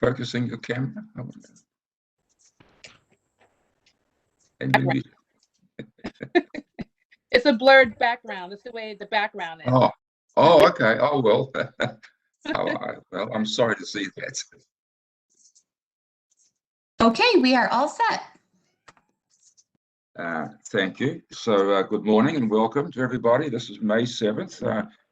focusing your camera? And you mute. It's a blurred background. That's the way the background is. Oh, okay. Oh, well. Well, I'm sorry to see that. Okay, we are all set. Thank you. So good morning and welcome to everybody. This is May 7th,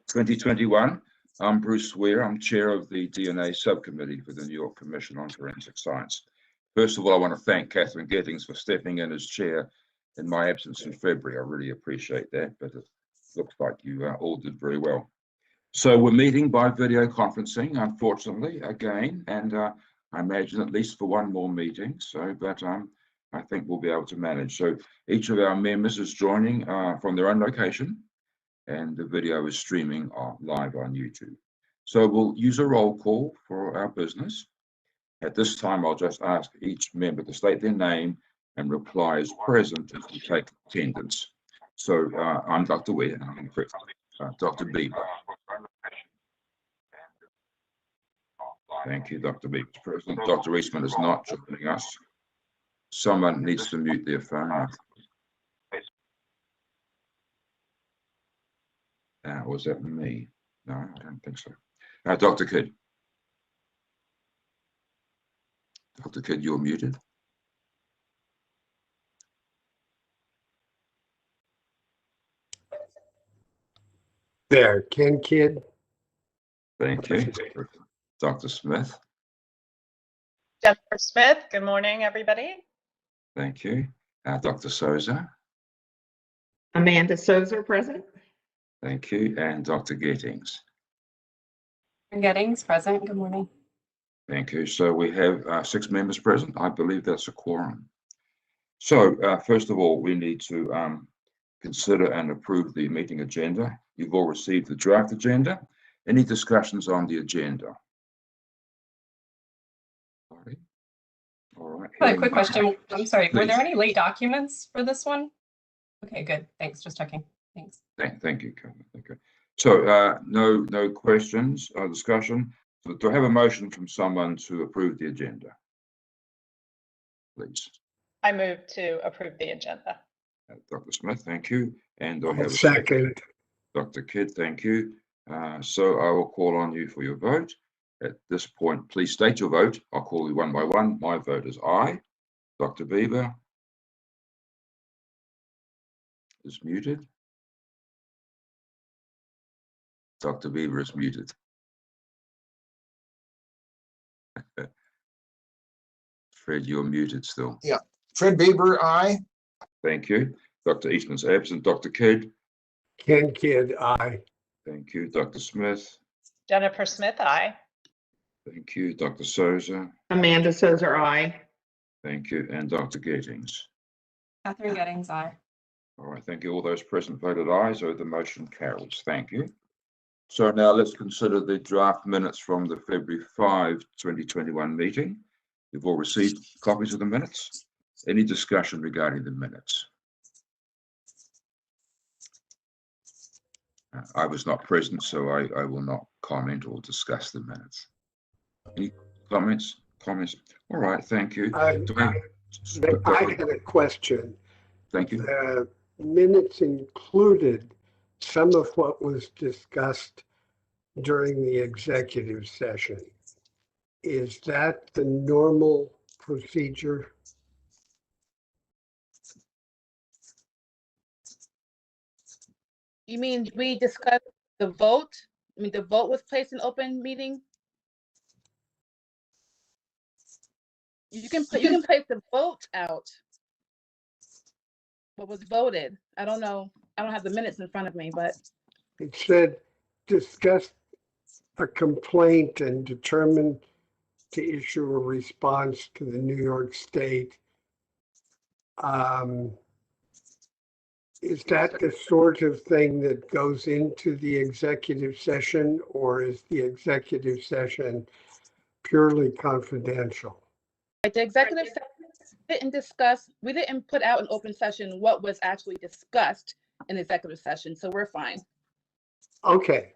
2021. I'm Bruce Ware. I'm chair of the DNA Subcommittee for the New York Commission on Forensic Science. First of all, I want to thank Catherine Giddings for stepping in as chair in my absence in February. I really appreciate that, but it looks like you all did very well. So we're meeting by video conferencing, unfortunately, again, and I imagine at least for one more meeting. So, but I think we'll be able to manage. So each of our members is joining from their own location, and the video is streaming live on YouTube. So we'll use a roll call for our business. At this time, I'll just ask each member to state their name and reply as present if you take attendance. So I'm Dr. Ware, Dr. Bieber. Thank you, Dr. Bieber is present. Dr. Eastman is not joining us. Someone needs to mute their phone. Was that me? No, I don't think so. Dr. Kidd. Dr. Kidd, you're muted. There, Ken Kidd. Thank you. Dr. Smith. Jennifer Smith. Good morning, everybody. Thank you. Dr. Souza. Amanda Souza, present. Thank you. And Dr. Giddings. Giddings, present. Good morning. Thank you. So we have 6 members present. I believe that's a quorum. So first of all, we need to consider and approve the meeting agenda. You've all received the draft agenda. Any discussions on the agenda? All right. A quick question. I'm sorry. Please. Were there any late documents for this one? Okay, good. Thanks. Just checking. Thanks. Thank you, Kevin. Okay. So no questions or discussion. So do I have a motion from someone to approve the agenda? Please. I move to approve the agenda. Dr. Smith, thank you. And do I have a Second. Dr. Kidd, thank you. So I will call on you for your vote. At this point, please state your vote. I'll call you one by one. My vote is aye. Dr. Bieber is muted. Dr. Bieber is muted. Fred, you're muted still. Yeah. Fred Bieber, aye. Thank you. Dr. Eastman's absent. Dr. Kidd. Ken Kidd, aye. Thank you. Dr. Smith. Jennifer Smith, aye. Thank you. Dr. Souza. Amanda Souza, aye. Thank you. And Dr. Giddings. Catherine Giddings, aye. All right. Thank you. All those present voted aye, so the motion carries. Thank you. So now let's consider the draft minutes from the February 5, 2021 meeting. You've all received copies of the minutes. Any discussion regarding the minutes? I was not present, so I will not comment or discuss the minutes. Any comments? All right, thank you. I had a question. Thank you. The minutes included some of what was discussed during the executive session. Is that the normal procedure? You mean we discussed the vote? I mean, the vote was placed in open meeting? You can place the vote out. What was voted? I don't know. I don't have the minutes in front of me, but It said discuss a complaint and determine to issue a response to the New York State. Is that the sort of thing that goes into the executive session, or is the executive session purely confidential? the executive session didn't discuss, we didn't put out an open session what was actually discussed in the executive session, so we're fine. Okay.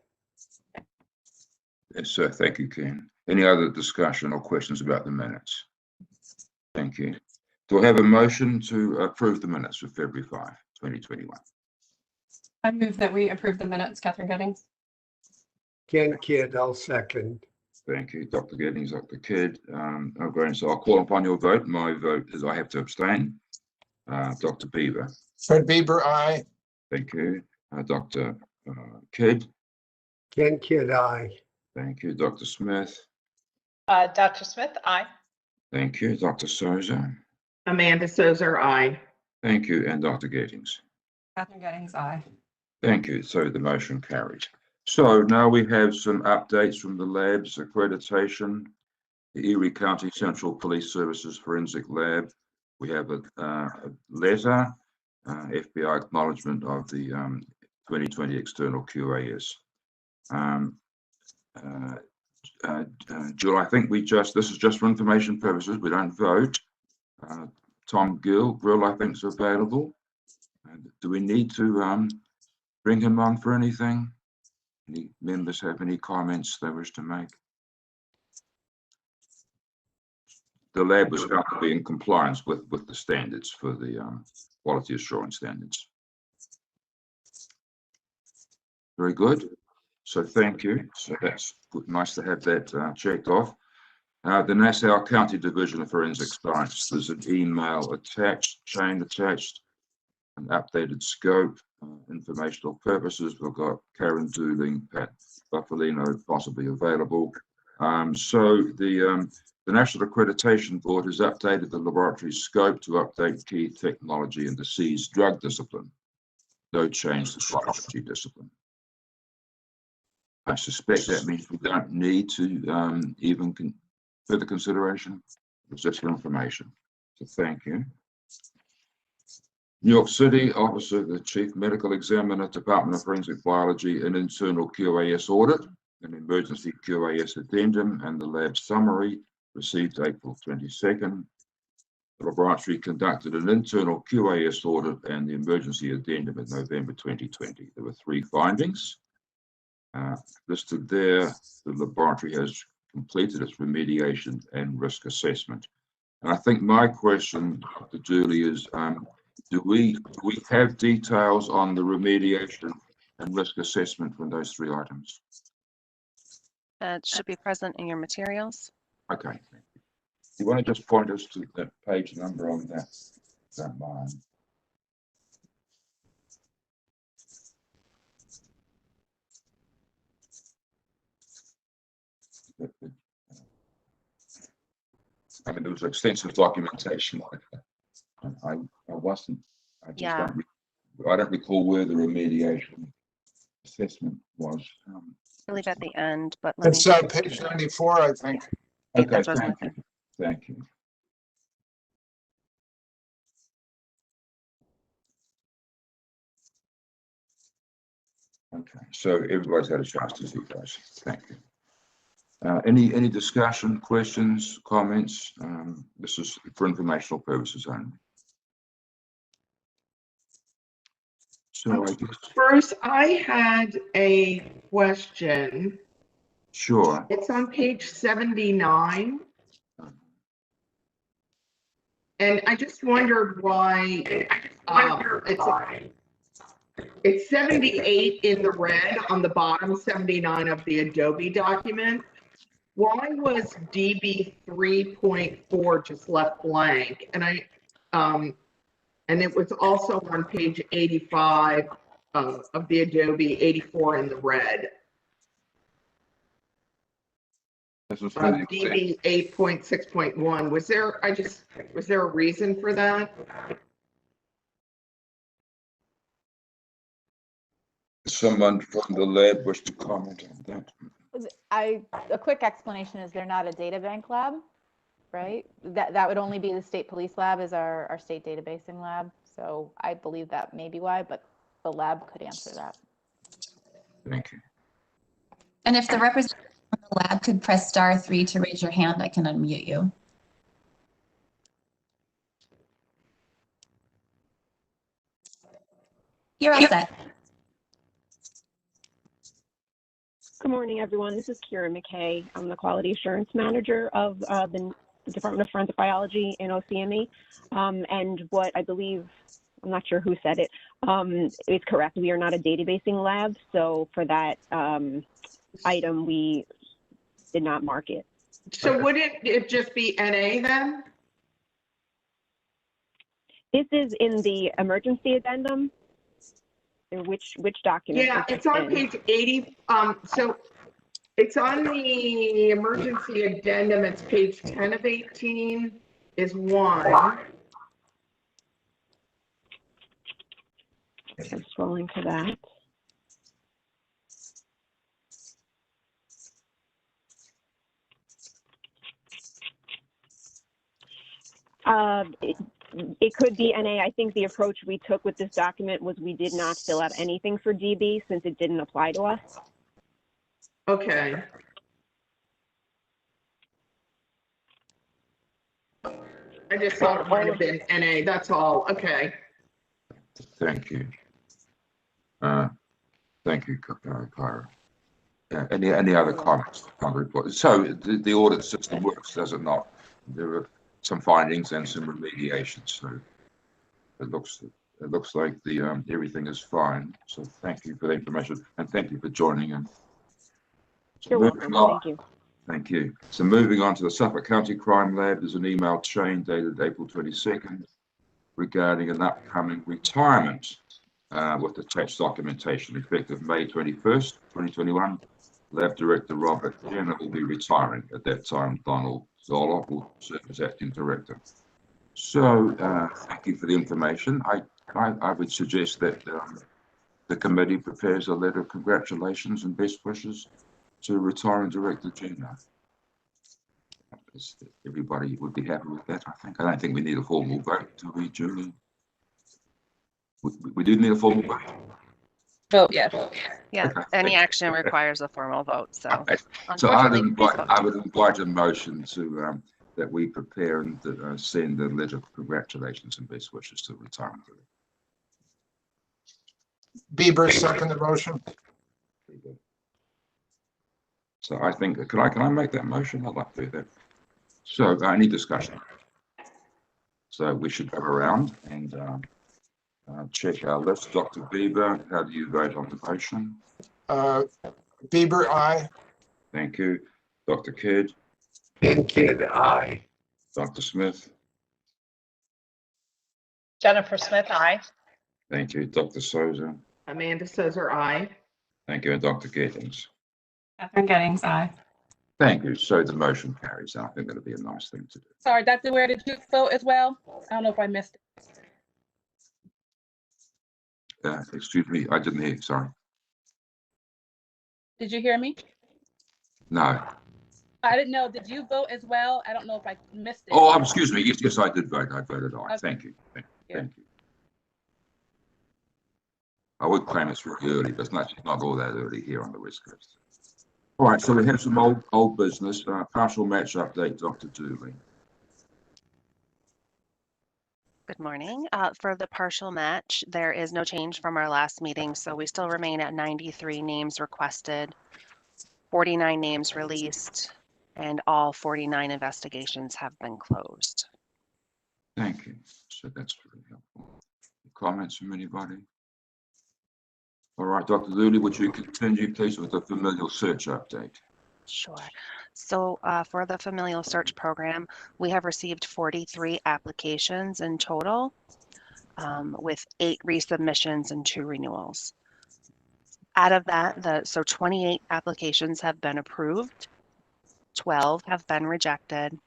Yes, sir. Thank you, Ken. Any other discussion or questions about the minutes? Thank you. Do I have a motion to approve the minutes for February 5, 2021? I move that we approve the minutes, Catherine Gettings. Ken Kidd, I'll second. Thank you, Dr. Gettings, Dr. Kidd. So I'll call upon your vote. My vote is I have to abstain. Dr. Beaver. Fred Bieber, aye. Thank you. Dr. Kidd. Ken Kidd, aye. Thank you. Dr. Smith. Dr. Smith, aye. Thank you. Dr. Souza. Amanda Sozer, aye. Thank you. And Dr. Gettings. Catherine Gettings, aye. Thank you. So the motion carried. So now we have some updates from the labs accreditation, the Erie County Central Police Services Forensic Lab. We have a letter, FBI acknowledgement of the 2020 external QAS. Jill, I think this is just for information purposes. We don't vote. Tom Grill, I think, is available. Do we need to bring him on for anything? Any members have any comments they wish to make? The lab was found to be in compliance with the standards for the quality assurance standards. Very good. So thank you. So that's good. Nice to have that checked off. The Nassau County Division of Forensic Science, there's an email attached, chain attached, an updated scope, informational purposes. We've got Karen Dooling, Pat Buffalino possibly available. So the National Accreditation Board has updated the laboratory scope to update key technology and disease drug discipline. No change to biology discipline. I suspect that means we don't need to even further consideration. It's just for information. So thank you. New York City, Office of the Chief Medical Examiner, Department of Forensic Biology, an internal QAS audit, an emergency QAS addendum, and the lab summary received April 22nd. The laboratory conducted an internal QAS audit and the emergency addendum in November 2020. There were 3 findings. Listed there, the laboratory has completed its remediation and risk assessment. And I think my question, Dr. Julie, is do we have details on the remediation and risk assessment from those 3 items? It should be present in your materials. Okay, thank you. You want to just point us to that page number on that? Don't mind. I mean, there was extensive documentation like that. I wasn't. I just Yeah. I don't recall where the remediation assessment was. I believe at the end, but let me It's check. page 94, I think. Okay, That's what I was thank you. looking. Thank you. Okay, so everybody's had a chance to see those. Thank you. Any discussion, questions, comments? This is for informational purposes only. So I guess, First, I had a question. sure. It's on page 79. And I just wondered why it's 78 in the red on the bottom, 79 of the Adobe document. Why was DB 3.4 just left blank? And it was also on page 85 of the Adobe, 84 in the red. This was DB 8.6.1. Was there a reason for that? someone from the lab wish to comment on that? A quick explanation is they're not a data bank lab, right? That would only be the state police lab is our state databasing lab. So I believe that may be why, but the lab could answer that. Thank you. And if the representative from the lab could press *3 to raise your hand, I can unmute you. You're all set. Good morning, everyone. This is Kira McKay. I'm the Quality Assurance Manager of the Department of Forensic Biology in OCME. And what I believe, I'm not sure who said it, is correct. We are not a databasing lab. So for that item, we did not mark it. So wouldn't it just be NA then? This is in the emergency addendum. Which document? Yeah, it's on page 80. So it's on the emergency addendum. It's page 10 of 18 is one. I'm scrolling to that. It could be NA. I think the approach we took with this document was we did not fill out anything for DB since it didn't apply to us. Okay. I just thought it might have been NA. That's all. Okay. Thank you. Thank you, Kyra. Any other comments on the report? So the audit system works, does it not? There are some findings and some remediations. So it looks like the everything is fine. So thank you for the information and thank you for joining in. So You're welcome. Thank you. Thank you. So moving on to the Suffolk County Crime Lab, there's an email chain dated April 22nd regarding an upcoming retirement with attached documentation effective May 21st, 2021. Lab Director Robert Jenner will be retiring. At that time, Donald Zola will serve as acting director. So thank you for the information. I would suggest that the committee prepares a letter of congratulations and best wishes to retiring Director Jenner. Everybody would be happy with that, I think. I don't think we need a formal vote, do we, Julie? We do need a formal vote. Vote, yes. Yeah, Okay. any action requires a formal vote, so. Okay. So I unfortunately, would invite a motion to that we prepare and send a letter of congratulations and best wishes to retirement. Bieber, second the motion. So I think, can I make that motion? I'd like to do that. So any discussion? So we should go around and check our list. Dr. Bieber, how do you vote on the motion? Bieber, aye. Thank you. Dr. Kidd? And Kidd, aye. Dr. Smith? Jennifer Smith, aye. Thank you. Dr. Souza? Amanda Souza, aye. Thank you. And Dr. Giddings? Catherine Gettings, aye. Thank you. So the motion carries. I think that'll be a nice thing to do. Sorry, Dr. Ware, did you vote as well? I don't know if I missed it. Excuse me, I didn't hear. Sorry. Did you hear me? No. I didn't know. Did you vote as well? I don't know if I missed it. Oh, excuse me. Yes, I did vote. I voted aye. Okay. Thank you. Thank you. I would claim it's very early, but it's not all that early here on the West Coast. All right, so we have some old business. Partial match update, Dr. Dooley. good morning. For the partial match, there is no change from our last meeting, so we still remain at 93 names requested, 49 names released, and all 49 investigations have been closed. Thank you. So that's very helpful. Comments from anybody? All right, Dr. Dooley, would you continue, please, with the familial search update? Sure. So for the familial search program, we have received 43 applications in total, with 8 resubmissions and 2 renewals. Out of that, so 28 applications have been approved, 12 have been rejected,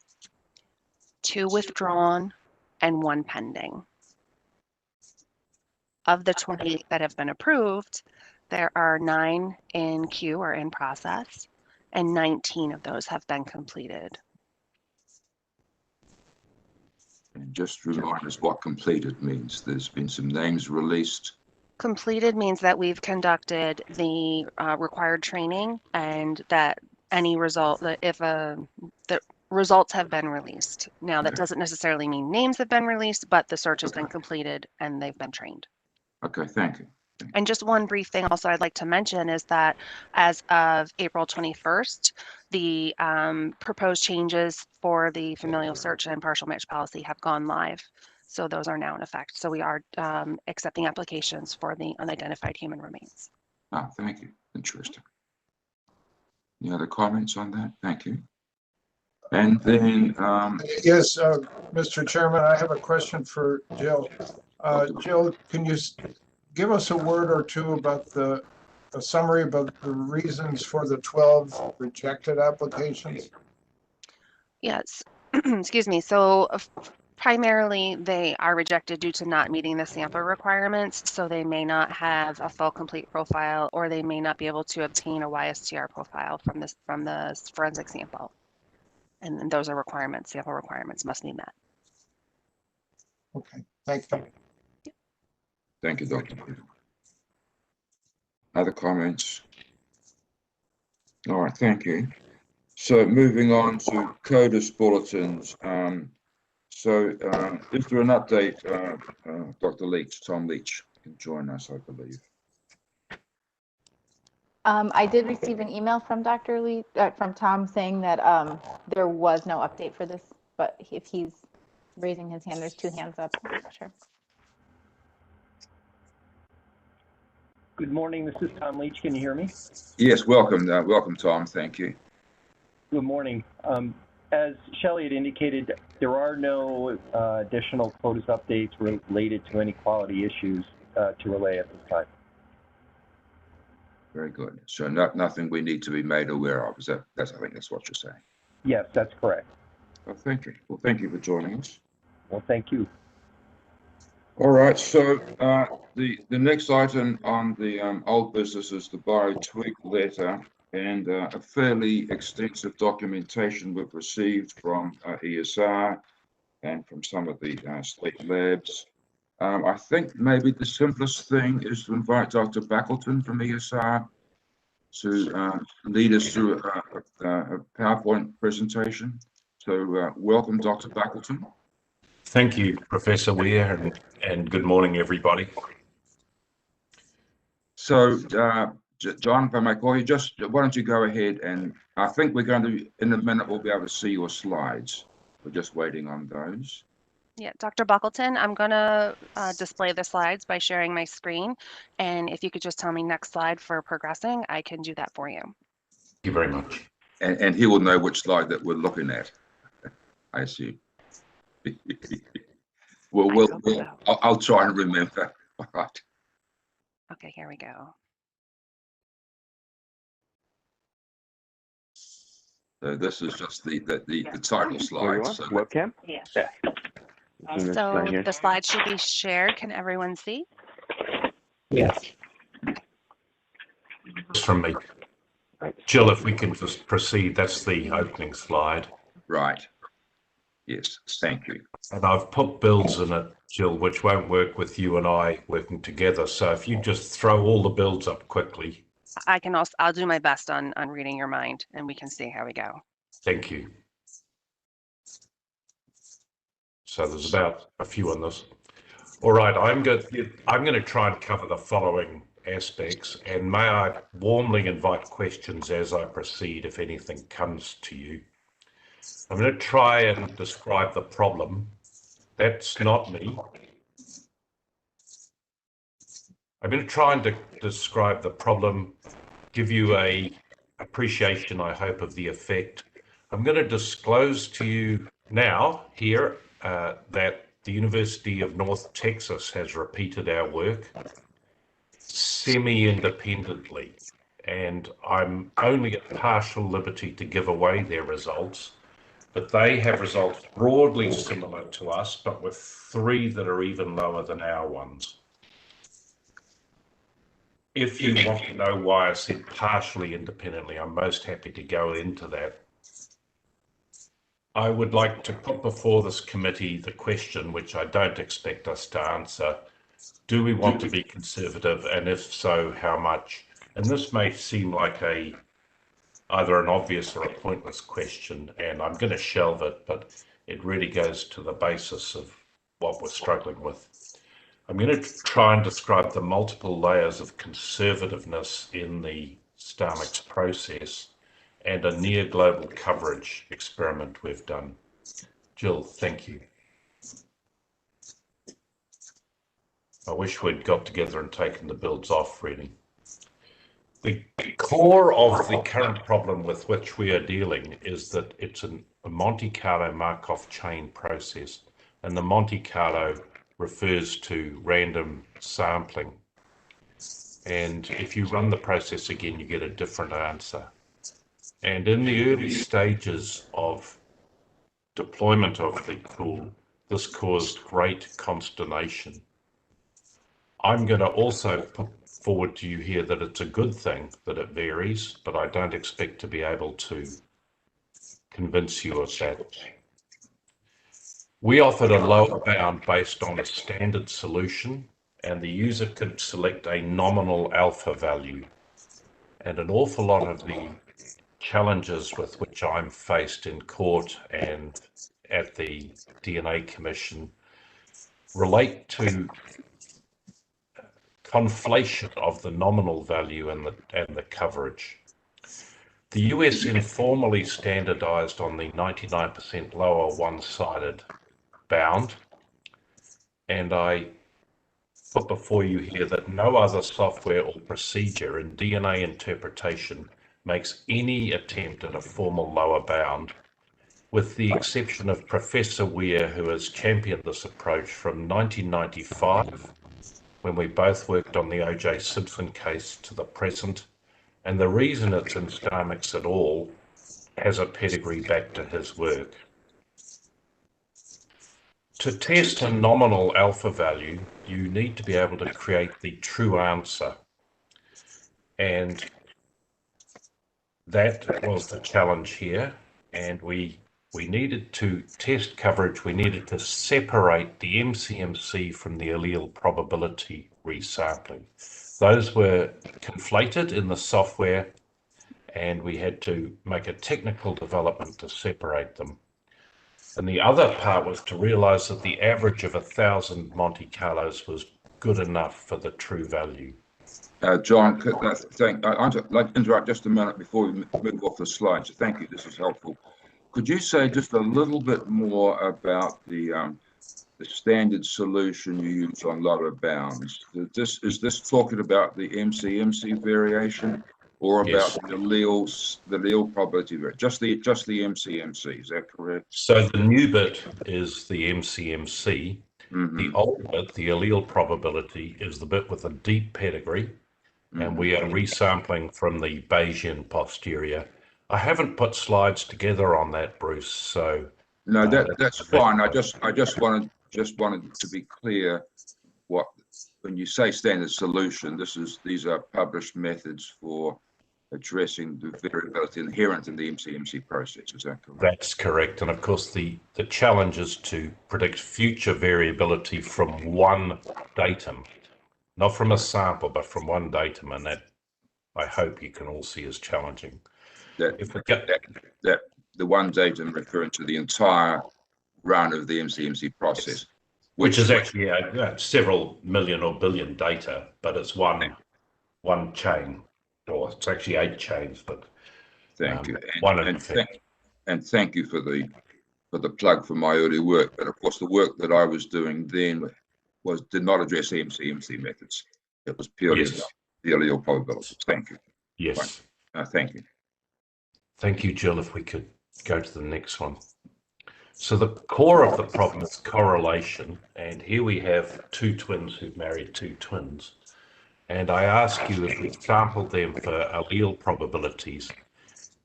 2 withdrawn, and 1 pending. Of the 28 that have been approved, there are 9 in queue or in process, and 19 of those have been completed. And just remind us what completed means. There's been some names released. Completed means that we've conducted the required training and that any result, that if the results have been released. Now, that doesn't necessarily mean names have been released, but the search has been completed and they've been trained. Okay, thank you. And just one brief thing also I'd like to mention is that as of April 21st, the proposed changes for the familial search and partial match policy have gone live. So those are now in effect. So we are accepting applications for the unidentified human remains. Ah, thank you. Interesting. Any other comments on that? Thank you. And then, Yes, Mr. Chairman, I have a question for Jill. Jill, can you give us a word or two about a summary about the reasons for the 12 rejected applications? Yes, excuse me. So primarily they are rejected due to not meeting the sample requirements. So they may not have a full complete profile, or they may not be able to obtain a YSTR profile from the forensic sample. And those are requirements, sample requirements must be met. Okay, thank you. thank you, Dr. Parkerson. Other comments? All right, thank you. So moving on to CODIS bulletins. Is there an update, Dr. Leach, Tom Leach can join us, I believe. I did receive an email from Dr. Lee, from Tom, saying that there was no update for this, but if he's raising his hand, there's two hands up. I'm not sure. Good morning. This is Tom Leach. Can you hear me? Yes, welcome, welcome, Tom. Thank you. Good morning. As Shelley had indicated, there are no additional CODIS updates related to any quality issues to relay at this time. Very good. So nothing we need to be made aware of. Is that? I think that's what you're saying. Yes, that's correct. Well, thank you. Well, thank you for joining us. Well, thank you. All right. So the next item on the old business is the bio-tweak letter and a fairly extensive documentation we've received from ESR and from some of the state labs. I think maybe the simplest thing is to invite Dr. Backleton from ESR to lead us through a PowerPoint presentation. So welcome, Dr. Backleton. Thank you, Professor Weir, and good morning, everybody. So, John, if I may call you, why don't you go ahead, and I think we're going to, in a minute, we'll be able to see your slides. We're just waiting on those. Yeah, Dr. Buckleton, I'm going to display the slides by sharing my screen. And if you could just tell me next slide for progressing, I can do that for you. Thank you very much. And he will know which slide that we're looking at, I assume. I'll try and remember. All right. Okay, here we go. So this is just the title slide. So webcam? Yeah. So the slide should be shared. Can everyone see? Yes. From me. Jill, if we can just proceed, that's the opening slide. Right. Yes, thank you. And I've put builds in it, Jill, which won't work with you and I working together. So if you just throw all the builds up quickly. I'll do my best on reading your mind, and we can see how we go. Thank you. So there's about a few on this. All right, I'm going to try and cover the following aspects, and may I warmly invite questions as I proceed if anything comes to you. I'm going to try and describe the problem. That's not me. I'm going to try and describe the problem, give you a appreciation, I hope, of the effect. I'm going to disclose to you now here that the University of North Texas has repeated our work semi-independently, and I'm only at partial liberty to give away their results, but they have results broadly similar to us, but with 3 that are even lower than our ones. If you want to know why I said partially independently, I'm most happy to go into that. I would like to put before this committee the question, which I don't expect us to answer. Do we want to be conservative, and if so, how much? And this may seem like either an obvious or a pointless question, and I'm going to shelve it, but it really goes to the basis of what we're struggling with. I'm going to try and describe the multiple layers of conservativeness in the STARMIX process and a near global coverage experiment we've done. Jill, thank you. I wish we'd got together and taken the builds off really. The core of the current problem with which we are dealing is that it's a Monte Carlo Markov chain process, and the Monte Carlo refers to random sampling. And if you run the process again, you get a different answer. And in the early stages of deployment of the tool, this caused great consternation. I'm going to also put forward to you here that it's a good thing that it varies, but I don't expect to be able to convince you of that. We offered a lower bound based on a standard solution, and the user could select a nominal alpha value. And an awful lot of the challenges with which I'm faced in court and at the DNA Commission relate to conflation of the nominal value and the coverage. The US informally standardized on the 99% lower one-sided bound, and I put before you here that no other software or procedure in DNA interpretation makes any attempt at a formal lower bound, with the exception of Professor Weir, who has championed this approach from 1995, when we both worked on the O.J. Simpson case, to the present. And the reason it's in STARMIX at all has a pedigree back to his work. To test a nominal alpha value, you need to be able to create the true answer. And that was the challenge here. And we needed to test coverage. We needed to separate the MCMC from the allele probability resampling. Those were conflated in the software, and we had to make a technical development to separate them. And the other part was to realize that the average of 1,000 Monte Carlos was good enough for the true value. John, I'd like to interrupt just a minute before we move off the slides. Thank you, this is helpful. Could you say just a little bit more about the standard solution you use on lower bounds? Is this talking about the MCMC variation, or about Yes. the allele probability variation? Just the MCMC, is that correct? So the new bit is the MCMC. Mm-hmm. The old bit, the allele probability, is the bit with a deep pedigree, and we are resampling from the Bayesian posterior. I haven't put slides together on that, Bruce. So no, that's fine. I just wanted to be clear what, when you say standard solution, these are published methods for addressing the variability inherent in the MCMC process. Is that correct? That's correct. And of course, the challenge is to predict future variability from one datum, not from a sample, but from one datum. And that, I hope you can all see, is challenging. That the one datum referring to the entire run of the MCMC process, which is actually several million or billion data, but it's one chain, or it's actually 8 chains. But thank you, and thank you for the plug for my early work. But of course, the work that I was doing then did not address MCMC methods. It was purely the allele probabilities. Thank you. Yes. Thank you. Thank you, Jill. If we could go to the next one. So the core of the problem is correlation. And here we have 2 twins who've married 2 twins. And I ask you, if we sampled them for allele probabilities,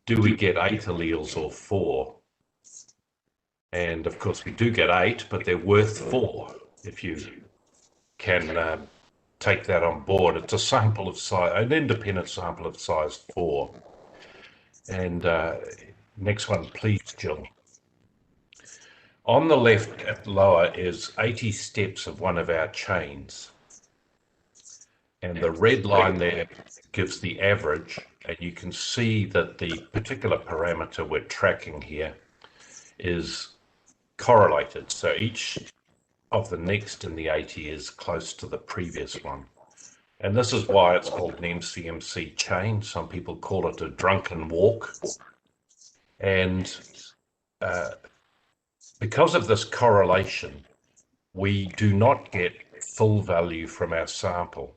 do we get 8 alleles or 4? And of course we do get 8, but they're worth 4 if you can take that on board. It's a sample of size, an independent sample of size 4. And next one, please, Jill. On the left at lower is 80 steps of one of our chains. And the red line there gives the average. And you can see that the particular parameter we're tracking here is correlated. So each of the next in the 80 is close to the previous one. And this is why it's called an MCMC chain. Some people call it a drunken walk. And because of this correlation, we do not get full value from our sample.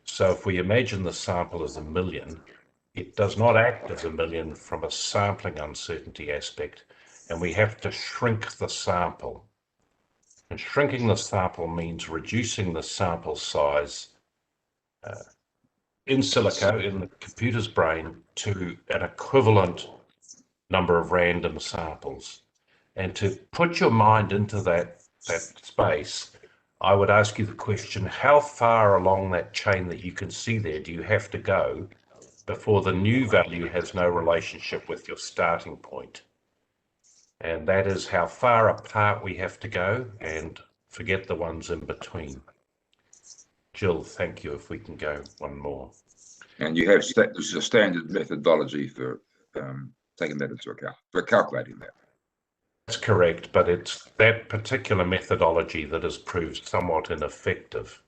So if we imagine the sample as 1 million, it does not act as 1 million from a sampling uncertainty aspect, and we have to shrink the sample. And shrinking the sample means reducing the sample size in silico, in the computer's brain, to an equivalent number of random samples. And to put your mind into that space, I would ask you the question, how far along that chain that you can see there do you have to go before the new value has no relationship with your starting point? And that is how far apart we have to go, and forget the ones in between. Jill, thank you. If we can go one more. And you have, there's a standard methodology for taking that into account, for calculating that. That's correct, but it's that particular methodology that has proved somewhat ineffective.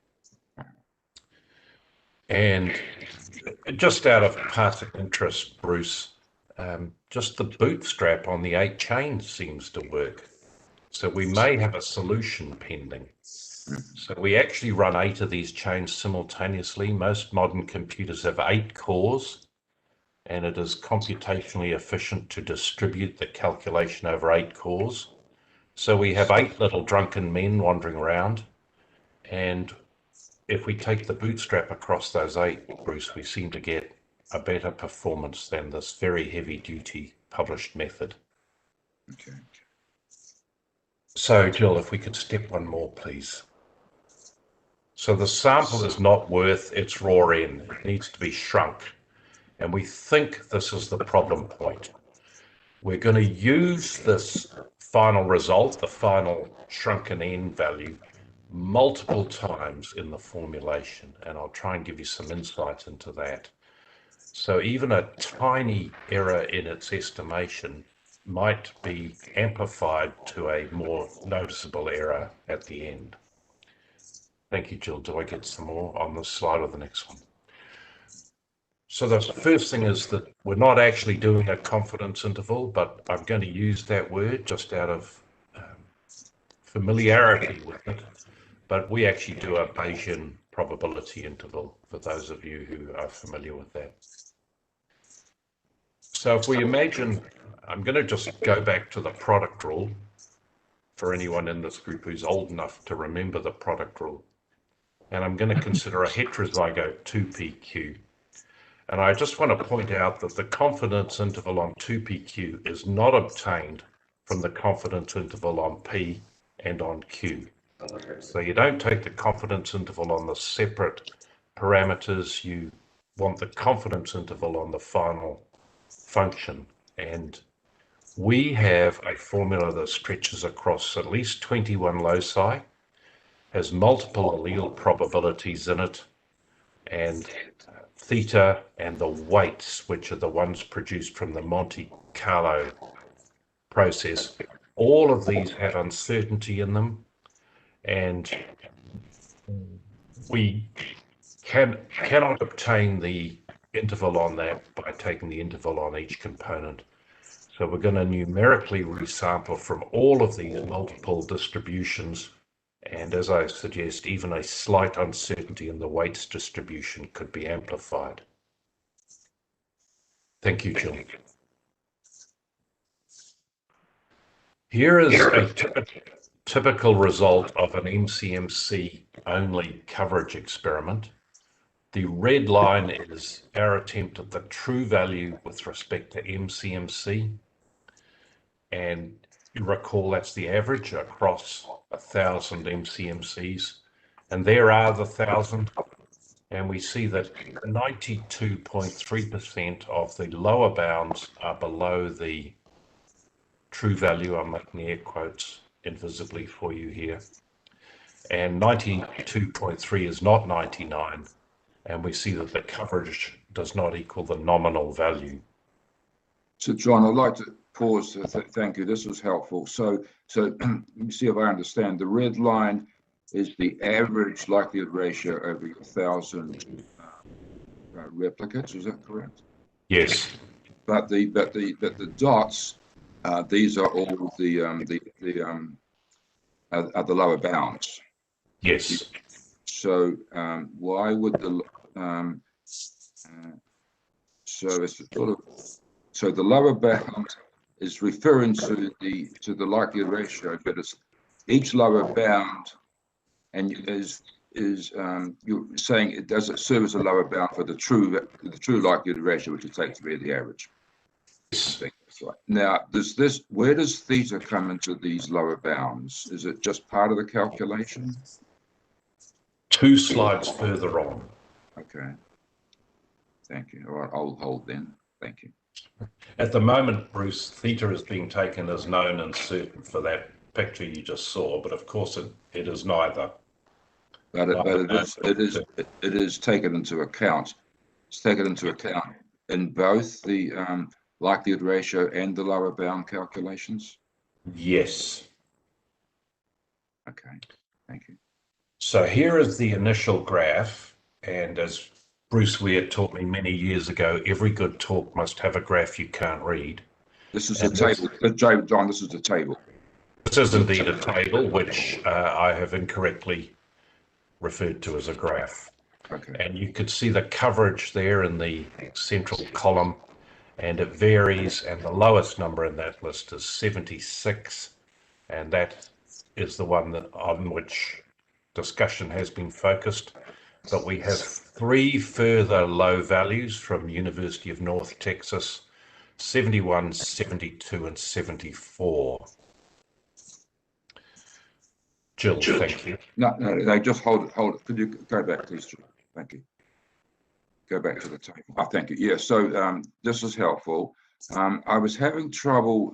And just out of passing interest, Bruce, just the bootstrap on the 8 chains seems to work. So we may have a solution pending. So we actually run 8 of these chains simultaneously. Most modern computers have 8 cores, and it is computationally efficient to distribute the calculation over 8 cores. So we have 8 little drunken men wandering around, and if we take the bootstrap across those 8, Bruce, we seem to get a better performance than this very heavy-duty published method. Okay. So, Jill, if we could step one more, please. So the sample is not worth its raw end. It needs to be shrunk. And we think this is the problem point. We're going to use this final result, the final shrunken end value, multiple times in the formulation. And I'll try and give you some insight into that. So even a tiny error in its estimation might be amplified to a more noticeable error at the end. Thank you, Jill. Do I get some more on this slide or the next one? So the first thing is that we're not actually doing a confidence interval, but I'm going to use that word just out of familiarity with it. But we actually do a Bayesian probability interval, for those of you who are familiar with that. So if we imagine, I'm going to just go back to the product rule for anyone in this group who's old enough to remember the product rule. And I'm going to consider a heterozygote 2PQ. And I just want to point out that the confidence interval on 2PQ is not obtained from the confidence interval on P and on Q. So you don't take the confidence interval on the separate parameters, you want the confidence interval on the final function. And we have a formula that stretches across at least 21 loci, has multiple allele probabilities in it, and theta and the weights, which are the ones produced from the Monte Carlo process, all of these have uncertainty in them, and we cannot obtain the interval on that by taking the interval on each component. So we're going to numerically resample from all of these multiple distributions. And as I suggest, even a slight uncertainty in the weights distribution could be amplified. Thank you, Jill. Here is a typical result of an MCMC only coverage experiment. The red line is our attempt at the true value with respect to MCMC. And you recall that's the average across 1,000 MCMCs, and there are the 1,000, and we see that 92.3% of the lower bounds are below the true value. I'm making air quotes invisibly for you here, and 92.3 is not 99, and we see that the coverage does not equal the nominal value. So, John, I'd like to pause. Thank you. This was helpful. So let me see if I understand. The red line is the average likelihood ratio over 1,000 replicates. Is that correct? Yes. But the dots, these are all the lower bounds. Yes. So why would the so it's sort of, so the lower bound is referring to the likelihood ratio, but it's each lower bound, and you're saying it doesn't serve as a lower bound for the true likelihood ratio, which you take to be the average. Yes. Right. Now, where does theta come into these lower bounds? Is it just part of the calculation? 2 slides further on. Okay. Thank you. All right, I'll hold then. Thank you. At the moment, Bruce, theta is being taken as known and certain for that picture you just saw, but of course it is neither. But it is taken into account. It's taken into account in both the likelihood ratio and the lower bound calculations? Yes. Okay, thank you. So here is the initial graph, and as Bruce Weir taught me many years ago, every good talk must have a graph you can't read. This is a table. John, this is a table. This is indeed a table, which I have incorrectly referred to as a graph. Okay. And you could see the coverage there in the central column, and it varies, and the lowest number in that list is 76, and that is the one on which discussion has been focused. But we have 3 further low values from University of North Texas, 71, 72, and 74. Jill, thank you. No, just hold it. Could you go back, please, Jill? Thank you. Go back to the table. Oh, thank you. Yeah, so this is helpful. I was having trouble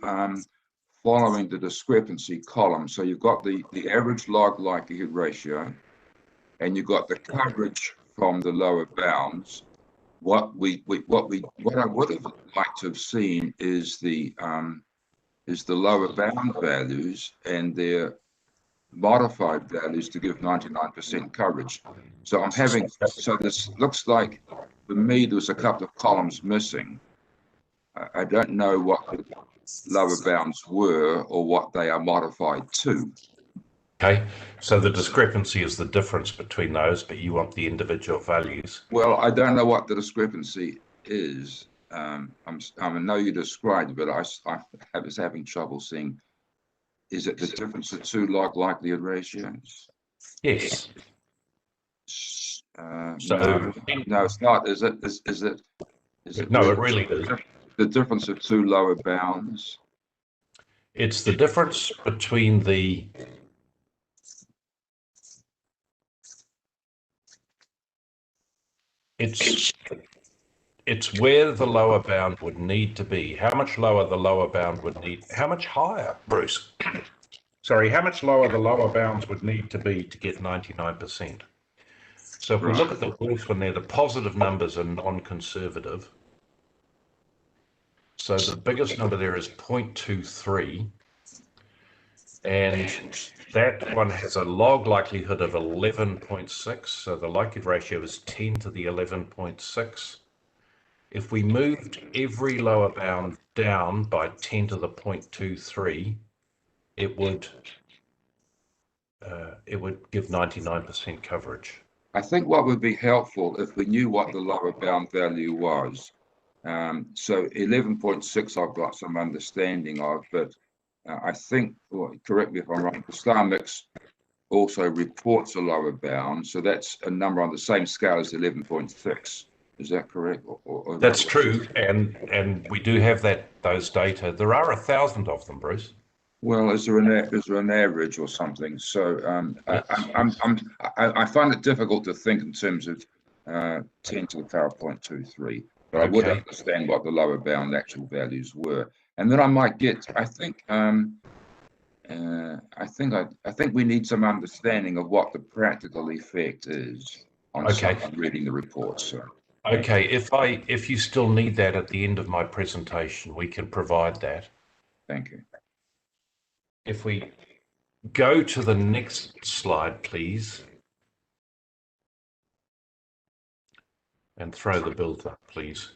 following the discrepancy column. So you've got the average log likelihood ratio, and you've got the coverage from the lower bounds. What I would have liked to have seen is the lower bound values and their modified values to give 99% coverage. So this looks like, for me, there was a couple of columns missing. I don't know what the lower bounds were or what they are modified to. Okay, so the discrepancy is the difference between those, but you want the individual values. Well, I don't know what the discrepancy is. I know you described it, but I was having trouble seeing. Is it the difference of 2 log likelihood ratios? Yes. No, it's not. Is it? No, it really is. The difference of 2 lower bounds. It's the difference between the It's where the lower bound would need to be. How much lower the lower bound would need? How much higher, Bruce? Sorry, how much lower the lower bounds would need to be to get 99%? So if we look at the first one there, the positive numbers are non-conservative. So the biggest number there is 0.23. And that one has a log likelihood of 11.6. So the likelihood ratio is 10 to the 11.6. If we moved every lower bound down by 10 to the 0.23, it would give 99% coverage. I think what would be helpful if we knew what the lower bound value was. So 11.6 I've got some understanding of, but I think, well, correct me if I'm wrong, the star mix also reports a lower bound. So that's a number on the same scale as 11.6. Is that correct? Or that's true, and we do have those data. There are 1,000 of them, Bruce. Well, is there an average or something? So I find it difficult to think in terms of 10 to the power of 0.23, but I would understand what the lower bound actual values were, and then I might get. I think we need some understanding of what the practical effect is on someone reading the report. So. Okay, if you still need that at the end of my presentation, we can provide that. Thank you. If we go to the next slide, please, and throw the build up, please.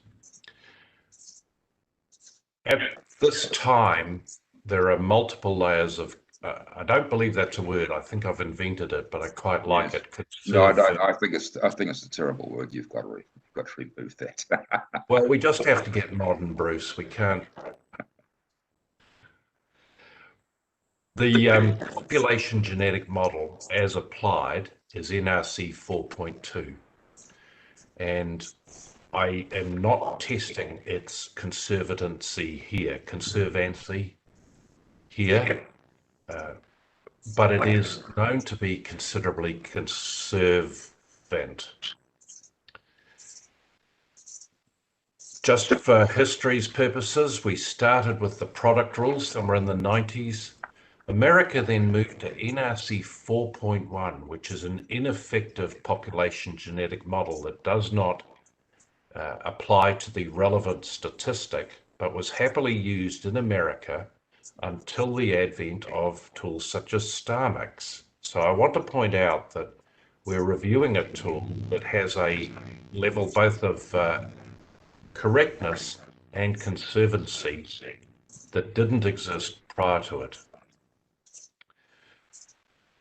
At this time, there are multiple layers of, I don't believe that's a word. I think I've invented it, but I quite like it. No, I don't. I think it's a terrible word. You've got to remove that. Well, we just have to get modern, Bruce. We can't. The population genetic model as applied is NRC 4.2. And I am not testing its conservancy here, but it is known to be considerably conservant. Just for history's purposes, we started with the product rules somewhere in the 90s. America then moved to NRC 4.1, which is an ineffective population genetic model that does not apply to the relevant statistic, but was happily used in America until the advent of tools such as StarMix. So I want to point out that we're reviewing a tool that has a level both of correctness and conservancy that didn't exist prior to it.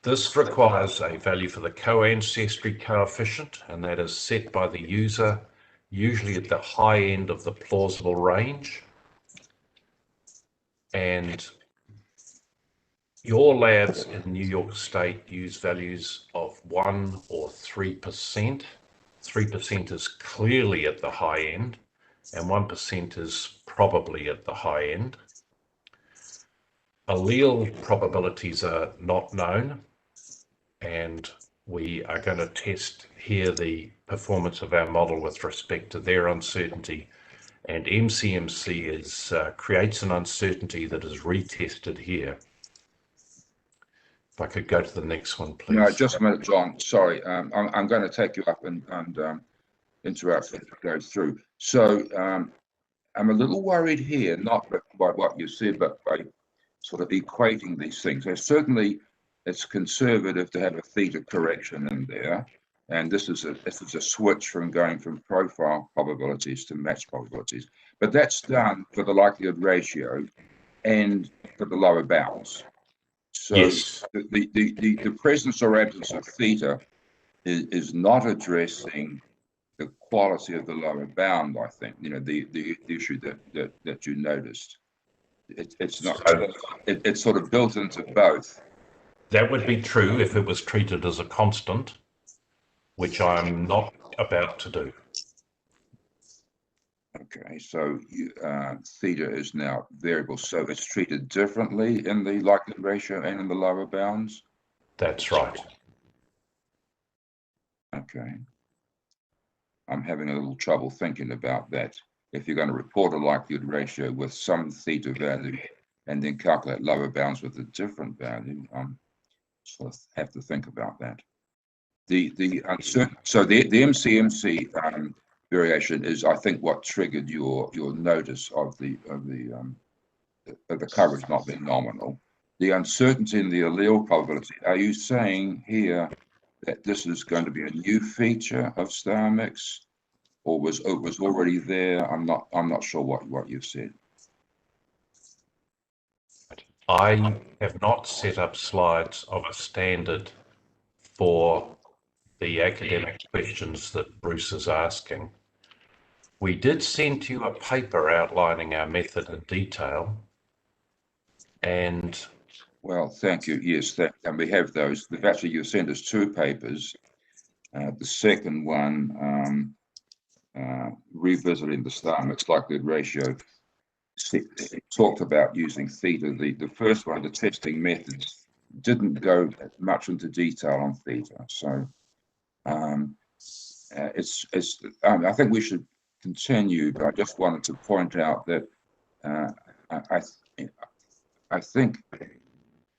This requires a value for the co-ancestry coefficient, and that is set by the user, usually at the high end of the plausible range. And your labs in New York State use values of 1 or 3%. 3% is clearly at the high end, and 1% is probably at the high end. Allele probabilities are not known, and we are going to test here the performance of our model with respect to their uncertainty. And Mcmc creates an uncertainty that is retested here. If I could go to the next one, please. No, just a minute, John. Sorry, I'm going to take you up and interrupt as it goes through. So I'm a little worried here, not by what you said, but by sort of equating these things. So certainly, it's conservative to have a theta correction in there, and this is a switch from going from profile probabilities to match probabilities. But that's done for the likelihood ratio and for the lower bounds. So yes. the presence or absence of theta is not addressing the quality of the lower bound. I think the issue that you noticed. It's not. It's sort of built into both. That would be true if it was treated as a constant, which I'm not about to do. Okay, so theta is now variable, so it's treated differently in the likelihood ratio and in the lower bounds? That's right. Okay. I'm having a little trouble thinking about that. If you're going to report a likelihood ratio with some theta value and then calculate lower bounds with a different value, sort of have to think about that. The uncertain, so the MCMC variation is, I think, what triggered your notice of the coverage not being nominal. The uncertainty in the allele probability. Are you saying here that this is going to be a new feature of StarMix, or was it was already there? I'm not sure what you've said. I have not set up slides of a standard for the academic questions that Bruce is asking. We did send you a paper outlining our method in detail. And well, thank you. Yes, and we have those. Actually, you sent us 2 papers. The second one, revisiting the StarMix likelihood ratio, talked about using theta. The first one, the testing methods, didn't go much into detail on theta. So I think we should continue, but I just wanted to point out that I think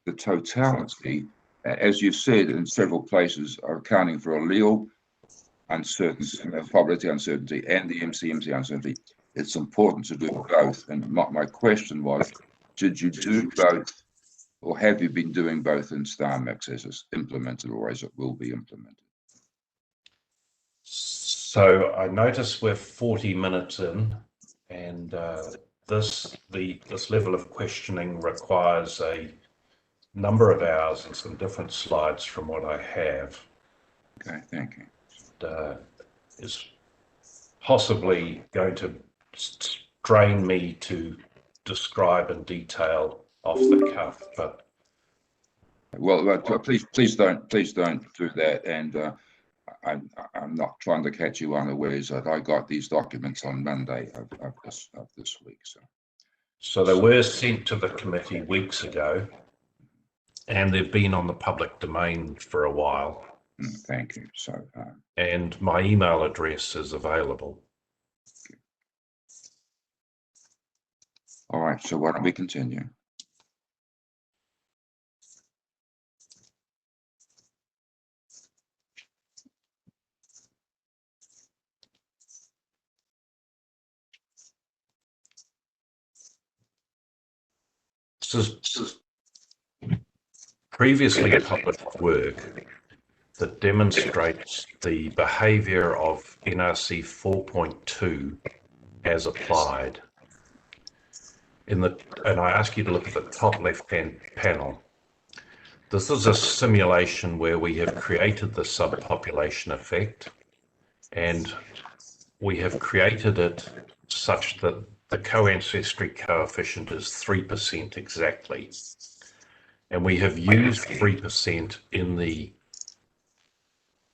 the totality, as you've said in several places, are accounting for allele uncertainty, probability uncertainty, and the MCMC uncertainty. It's important to do both. And my question was, did you do both, or have you been doing both in StarMix as it's implemented or as it will be implemented? So I notice we're 40 minutes in, and this level of questioning requires a number of hours and some different slides from what I have. Okay, thank you. Is possibly going to strain me to describe in detail off the cuff, but well, please don't do that. And I'm not trying to catch you unawares that I got these documents on Monday of this week. So they were sent to the committee weeks ago, and they've been on the public domain for a while. Thank you. So, and my email address is available. All right. So why don't we continue? This is previously published work that demonstrates the behavior of NRC 4.2 as applied. And I ask you to look at the top left-hand panel. This is a simulation where we have created the subpopulation effect, and we have created it such that the co-ancestry coefficient is 3% exactly. And we have used 3% in the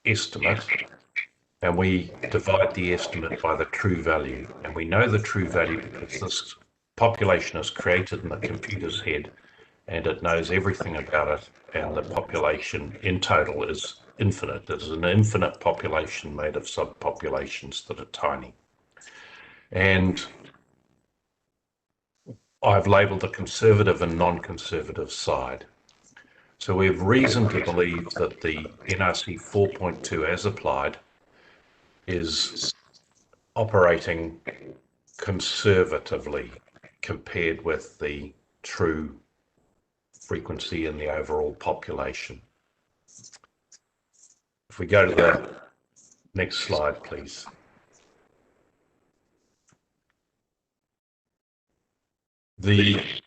estimate, and we divide the estimate by the true value. And we know the true value because this population is created in the computer's head, and it knows everything about it, and the population in total is infinite. There's an infinite population made of subpopulations that are tiny. And I've labeled the conservative and non-conservative side. So we have reason to believe that the NRC 4.2 as applied is operating conservatively compared with the true frequency in the overall population. If we go to the next slide, please. This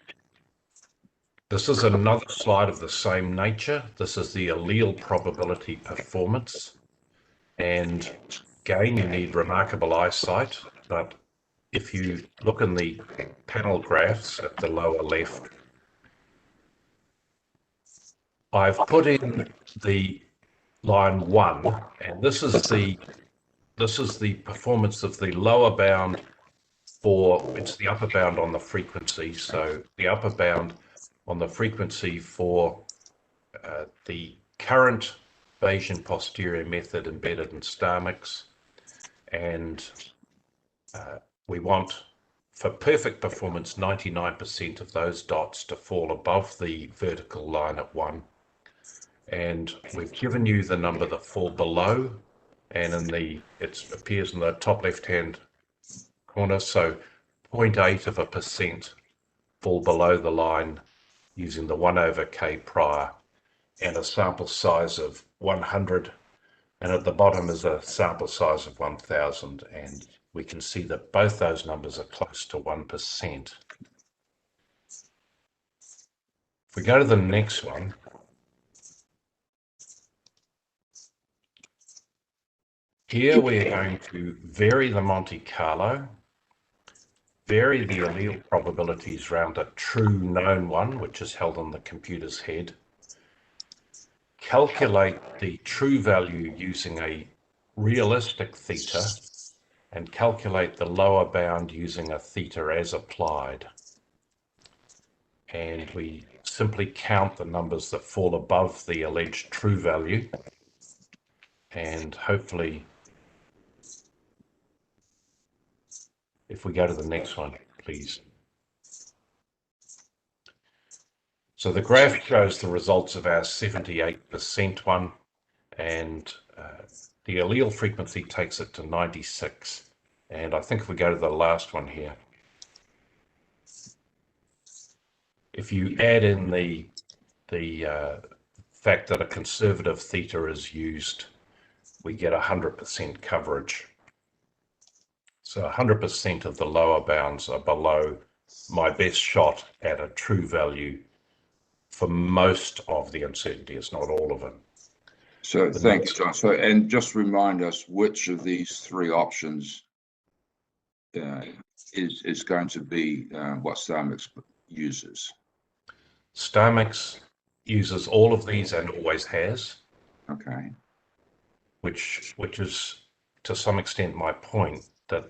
is another slide of the same nature. This is the allele probability performance. And again, you need remarkable eyesight, but if you look in the panel graphs at the lower left, I've put in the line 1, and this is the performance of the lower bound it's the upper bound on the frequency. So the upper bound on the frequency for the current Bayesian posterior method embedded in StarMix, and we want, for perfect performance, 99% of those dots to fall above the vertical line at 1. And we've given you the number that fall below, and it appears in the top left-hand corner. So 0.8% fall below the line using the 1/k prior, and a sample size of 100. And at the bottom is a sample size of 1,000, and we can see that both those numbers are close to 1%. If we go to the next one, here we're going to vary the Monte Carlo, vary the allele probabilities around a true known one, which is held on the computer's head, calculate the true value using a realistic theta, and calculate the lower bound using a theta as applied. And we simply count the numbers that fall above the alleged true value, and hopefully, if we go to the next one, please. So the graph shows the results of our 78% one, and the allele frequency takes it to 96. And I think if we go to the last one here, if you add in the fact that a conservative theta is used, we get 100% coverage. So 100% of the lower bounds are below my best shot at a true value for most of the uncertainty. It's not all of it. So thank you, John. So, and just remind us which of these three options is going to be what StarMix uses. StarMix uses all of these and always has. Okay. Which is to some extent my point, that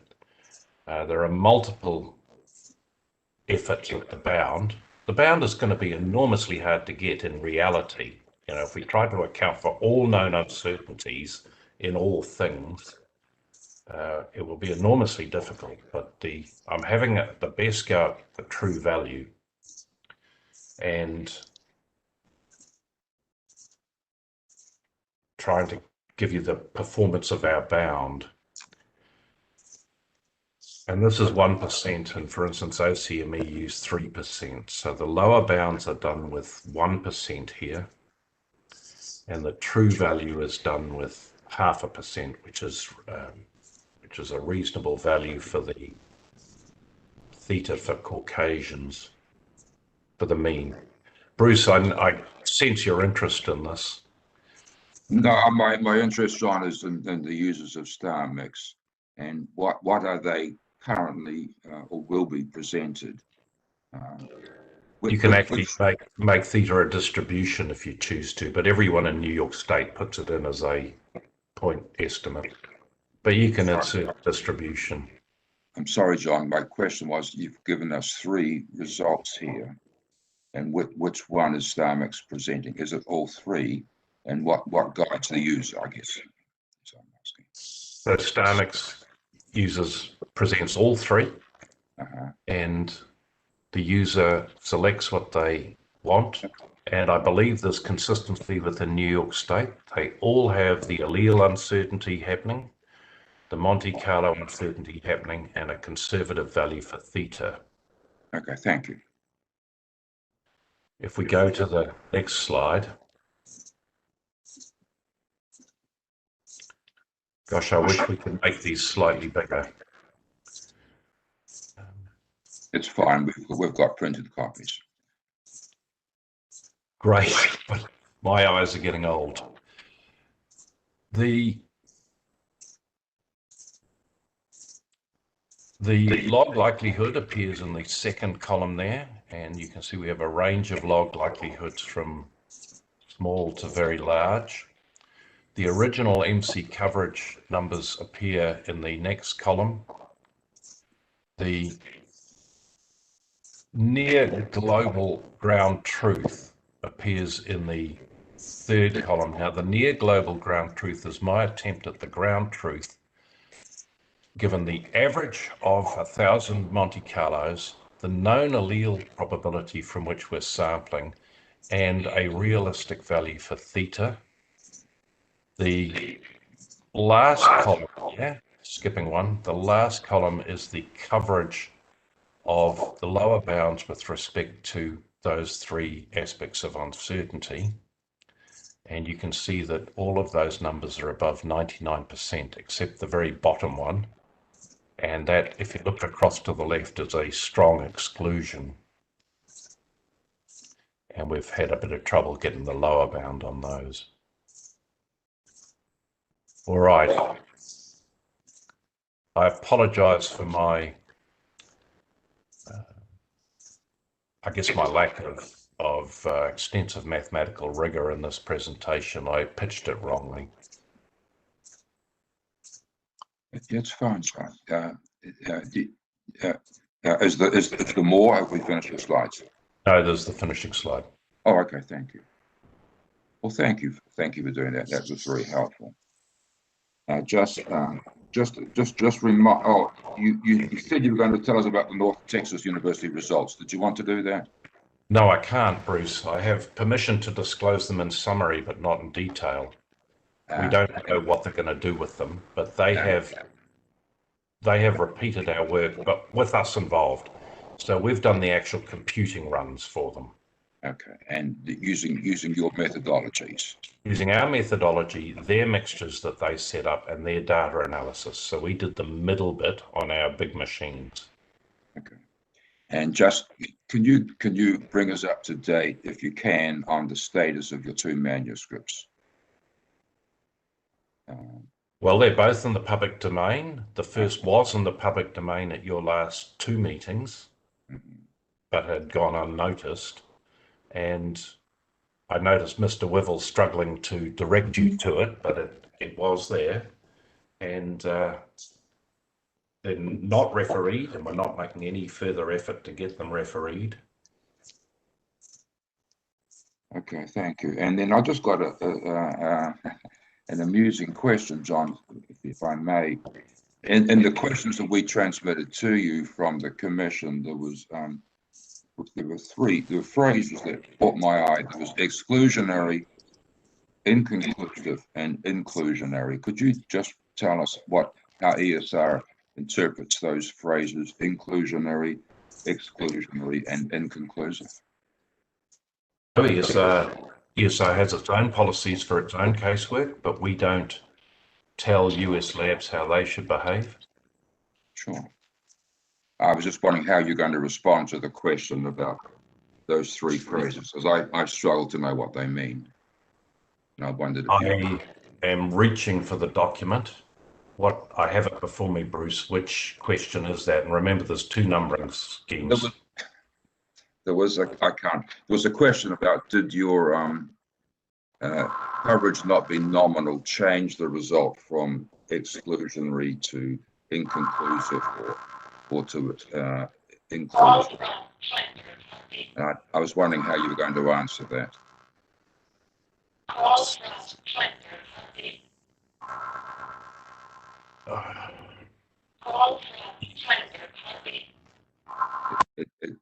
there are multiple efforts at the bound. The bound is going to be enormously hard to get in reality. You know, if we try to account for all known uncertainties in all things, it will be enormously difficult. But I'm having the best go at the true value, and trying to give you the performance of our bound. And this is 1%, and for instance, OCME use 3%. So the lower bounds are done with 1% here, and the true value is done with 0.5%, which is a reasonable value for the theta for Caucasians, for the mean. Bruce, I sense your interest in this. No, my interest, John, is in the users of StarMix, and what are they currently or will be presented. You can actually make theta a distribution if you choose to, but everyone in New York State puts it in as a point estimate. But you can insert distribution. I'm sorry, John, my question was, you've given us three results here, and which one is StarMix presenting? Is it all three? And what guides the user, I guess? So I'm asking. So StarMix presents all three, and the user selects what they want. And I believe there's consistency within New York State. They all have the allele uncertainty happening, the Monte Carlo uncertainty happening, and a conservative value for theta. Okay, thank you. If we go to the next slide. Gosh, I wish we could make these slightly bigger. It's fine. We've got printed copies. Great, but my eyes are getting old. The log likelihood appears in the second column there, and you can see we have a range of log likelihoods from small to very large. The original MC coverage numbers appear in the next column. The near global ground truth appears in the third column. Now, the near global ground truth is my attempt at the ground truth, given the average of 1,000 Monte Carlos, the known allele probability from which we're sampling, and a realistic value for theta. The last column here, skipping one, the last column is the coverage of the lower bounds with respect to those three aspects of uncertainty. And you can see that all of those numbers are above 99%, except the very bottom one. And that, if you look across to the left, is a strong exclusion. And we've had a bit of trouble getting the lower bound on those. All right. I apologize for my, I guess, my lack of extensive mathematical rigor in this presentation. I pitched it wrongly. It's fine, John. Is there more? Have we finished the slides? No, there's the finishing slide. Oh, okay. Thank you. Well, thank you for doing that. That was very helpful. Just remind. Oh, you said you were going to tell us about the North Texas University results. Did you want to do that? No, I can't, Bruce. I have permission to disclose them in summary, but not in detail. We don't know what they're going to do with them, but they have repeated our work, but with us involved. So we've done the actual computing runs for them. Okay, and using your methodologies. Using our methodology, their mixtures that they set up, and their data analysis. So we did the middle bit on our big machines. Okay. And just, can you bring us up to date, if you can, on the status of your two manuscripts? Well, they're both in the public domain. The first was in the public domain at your last two meetings, but had gone unnoticed. And I noticed Mr. Wivel struggling to direct you to it, but it was there. And they're not refereed, and we're not making any further effort to get them refereed. Okay, thank you. And then I just got an amusing question, John, if I may. In the questions that we transmitted to you from the commission, there were phrases that caught my eye. There was exclusionary, inconclusive, and inclusionary. Could you just tell us how ESR interprets those phrases, inclusionary, exclusionary, and inconclusive? Oh, ESR has its own policies for its own casework, but we don't tell US labs how they should behave. Sure. I was just wondering how you're going to respond to the question about those three phrases, because I struggle to know what they mean. And I wondered if I am reaching for the document. What I have it before me, Bruce. Which question is that? And remember, there's two numbering schemes. There was a question about, did your coverage not be nominal change the result from exclusionary to inconclusive or to inclusive? And I was wondering how you were going to answer that.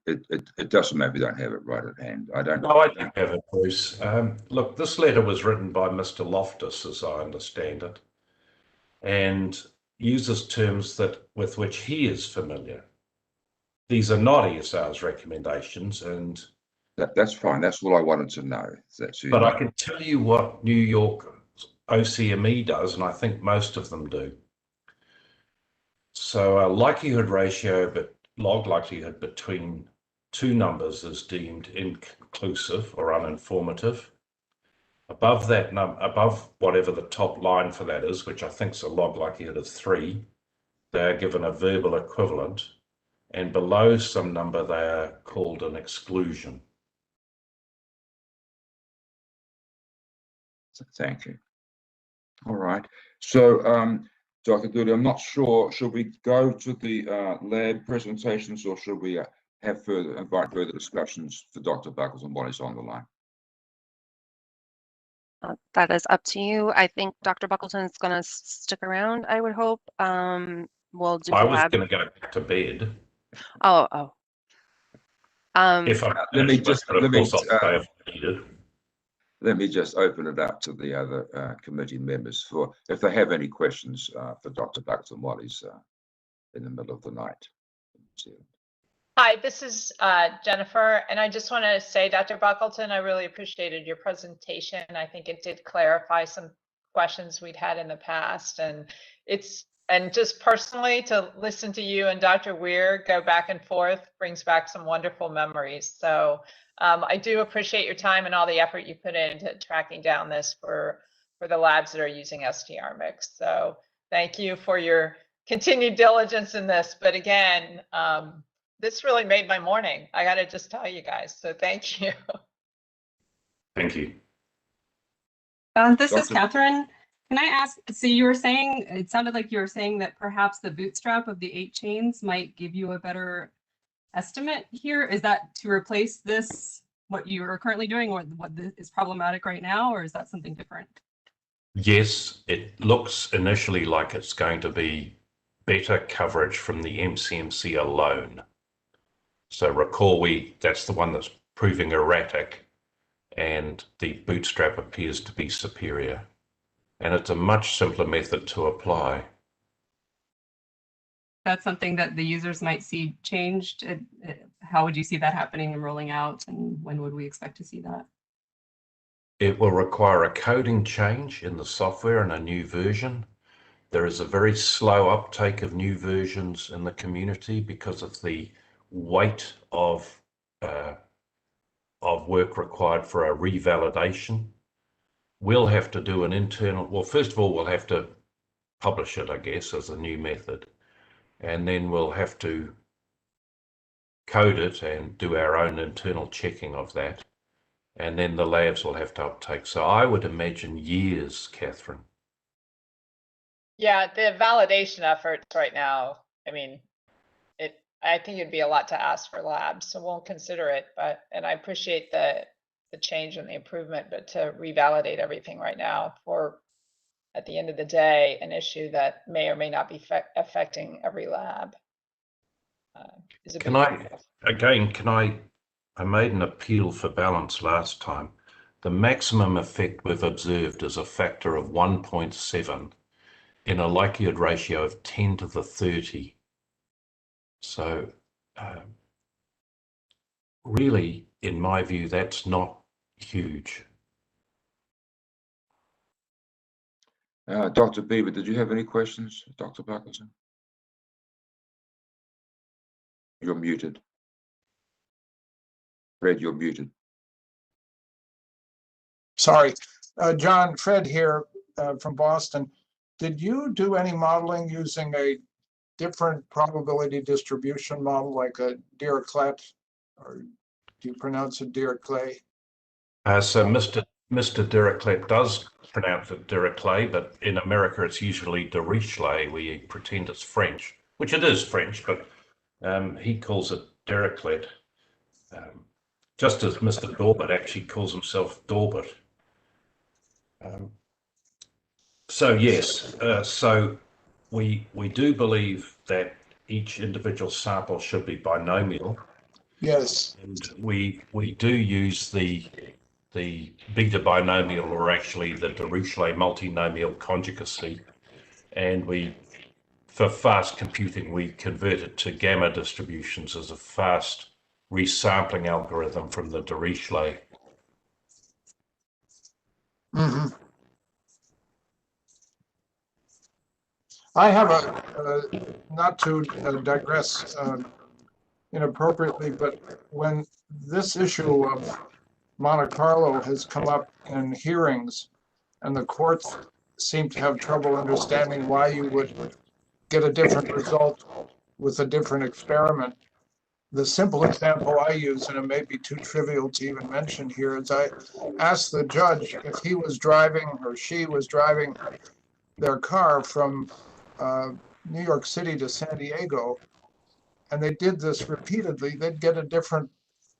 It doesn't matter if you don't have it right at hand. I don't. No, I don't have it, Bruce. Look, this letter was written by Mr. Loftus, as I understand it, and uses terms with which he is familiar. These are not ESR's recommendations, and that's fine. That's all I wanted to know. But I can tell you what New York OCME does, and I think most of them do. So a likelihood ratio, but log likelihood between two numbers is deemed inconclusive or uninformative. Above that above whatever the top line for that is, which I think is a log likelihood of 3, they are given a verbal equivalent, and below some number they are called an exclusion. Thank you. All right. So, Dr. Dooley, I'm not sure, should we go to the lab presentations, or should we invite further discussions for Dr. Parkerson while he's on the line? That is up to you. I think Dr. Buckleton is going to stick around, I would hope. We'll do I was lab. going to go back to bed. Oh. If let me just open it up to the other committee members for if they have any questions for Dr. Buxton while he's in the middle of the night. Hi, this is Jennifer, and I just want to say, Dr. Buckleton, I really appreciated your presentation. I think it did clarify some questions we'd had in the past, and just personally to listen to you and Dr. Weir go back and forth brings back some wonderful memories. So I do appreciate your time and all the effort you put into tracking down this for the labs that are using STR mix. So thank you for your continued diligence in this. But again, this really made my morning. I got to just tell you guys. So thank you. Thank you. This is Catherine. Can I ask, so you were saying, it sounded like you were saying that perhaps the bootstrap of the 8 chains might give you a better estimate here. Is that to replace this, what you are currently doing, or what is problematic right now, or is that something different? Yes, it looks initially like it's going to be better coverage from the MCMC alone. So recall that's the one that's proving erratic, and the bootstrap appears to be superior. And it's a much simpler method to apply. that's something that the users might see changed? How would you see that happening and rolling out, and when would we expect to see that? It will require a coding change in the software and a new version. There is a very slow uptake of new versions in the community because of the weight of work required for a revalidation. We'll have to do an internal, well, first of all, we'll have to publish it, I guess, as a new method. And then we'll have to code it and do our own internal checking of that. And then the labs will have to uptake. So I would imagine years, Catherine. Yeah, the validation efforts right now, I mean, I think it'd be a lot to ask for labs, so we'll consider it. And I appreciate the change and the improvement, but to revalidate everything right now for, at the end of the day, an issue that may or may not be affecting every lab. I made an appeal for balance last time. The maximum effect we've observed is a factor of 1.7 in a likelihood ratio of 10 to the 30. So really, in my view, that's not huge. Dr. Beaver, did you have any questions, Dr. Parkerson? You're muted. Fred, you're muted. Sorry, John, Fred here from Boston. Did you do any modeling using a different probability distribution model like a Dirichlet, or do you pronounce it Dirichlet? So Mr. Dirichlet does pronounce it Dirichlet, but in America it's usually Dirichlet. We pretend it's French, which it is French, but he calls it Dirichlet. Just as Mr. Dorbit actually calls himself Dorbit. So yes, so we do believe that each individual sample should be binomial. Yes. And we do use the beta binomial, or actually the Dirichlet multinomial conjugacy, and for fast computing we convert it to gamma distributions as a fast resampling algorithm from the Dirichlet. Mm-hmm. I have not to digress inappropriately, but when this issue of Monte Carlo has come up in hearings, and the courts seem to have trouble understanding why you would get a different result with a different experiment. The simple example I use, and it may be too trivial to even mention here, is I asked the judge if he was driving or she was driving their car from New York City to San Diego, and they did this repeatedly, they'd get a different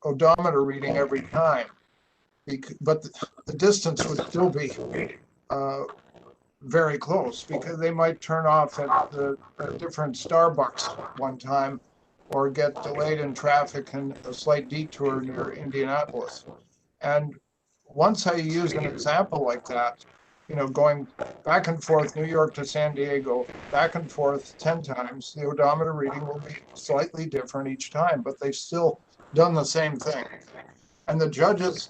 odometer reading every time. But the distance would still be very close, because they might turn off at a different Starbucks one time, or get delayed in traffic and a slight detour near Indianapolis. And once I use an example like that, you know, going back and forth New York to San Diego, back and forth 10 times, the odometer reading will be slightly different each time, but they've still done the same thing. And the judges,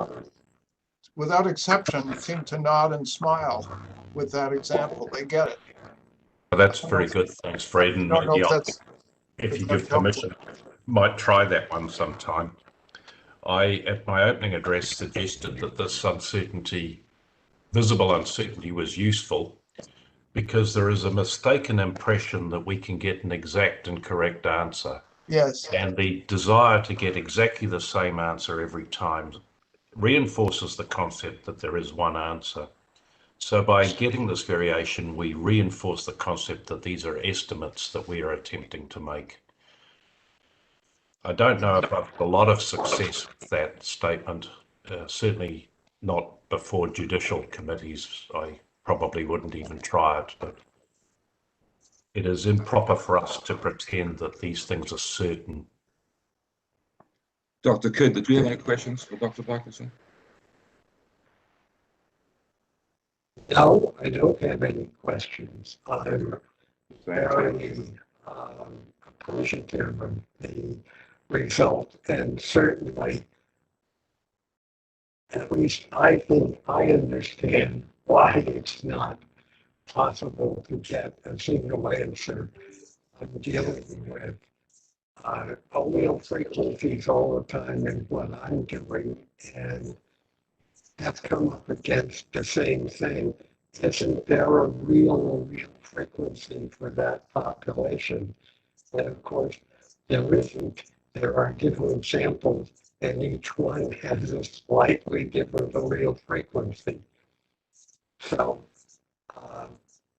without exception, seem to nod and smile with that example. They get it. Well, that's very good. Thanks, Fred. And if you give permission, might try that one sometime. At my opening address, suggested that this visible uncertainty was useful, because there is a mistaken impression that we can get an exact and correct answer. Yes. And the desire to get exactly the same answer every time reinforces the concept that there is one answer. So by getting this variation, we reinforce the concept that these are estimates that we are attempting to make. I don't know if I've had a lot of success with that statement, certainly not before judicial committees. I probably wouldn't even try it, but it is improper for us to pretend that these things are certain. Dr. Kidd, did you have any questions for Dr. Parkerson? No, I don't have any questions. I'm very appreciative of the result, and certainly, at least I think I understand why it's not possible to get a single answer. I'm dealing with allele frequencies all the time in what I'm doing, and have come up against the same thing. Isn't there a real frequency for that population? And of course, there isn't. There are different samples, and each one has a slightly different allele frequency. So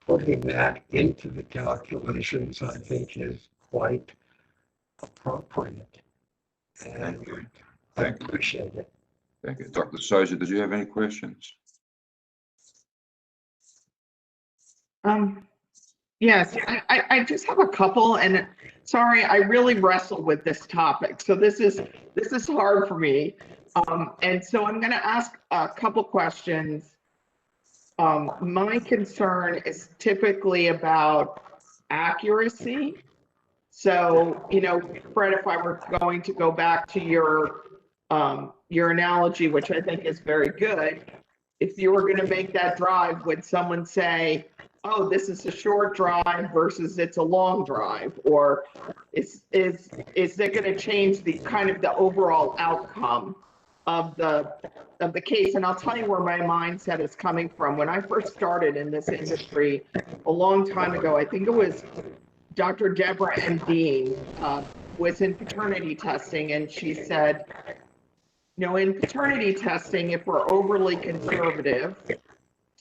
putting that into the calculations, I think, is quite appropriate. And I appreciate it. Thank you. Dr. Souza, did you have any questions? Yes, I just have a couple, and sorry, I really wrestle with this topic, so this is hard for me, and so I'm going to ask a couple questions. My concern is typically about accuracy. So, you know, Fred, if I were going to go back to your analogy, which I think is very good, if you were going to make that drive, would someone say, oh, this is a short drive versus it's a long drive? Or is that going to change the kind of the overall outcome of the case? And I'll tell you where my mindset is coming from. When I first started in this industry a long time ago, I think it was Dr. Deborah M. Dean was in paternity testing, and she said, you know, in paternity testing, if we're overly conservative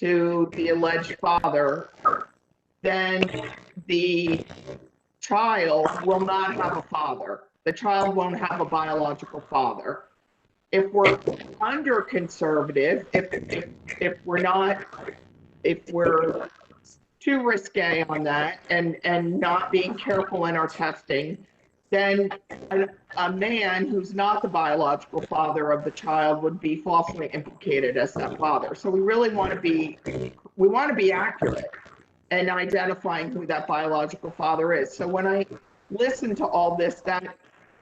to the alleged father, then the child will not have a father. The child won't have a biological father. If we're under conservative, if we're too risque on that and not being careful in our testing, then a man who's not the biological father of the child would be falsely implicated as that father. So we really want to be accurate in identifying who that biological father is. So when I listen to all this, that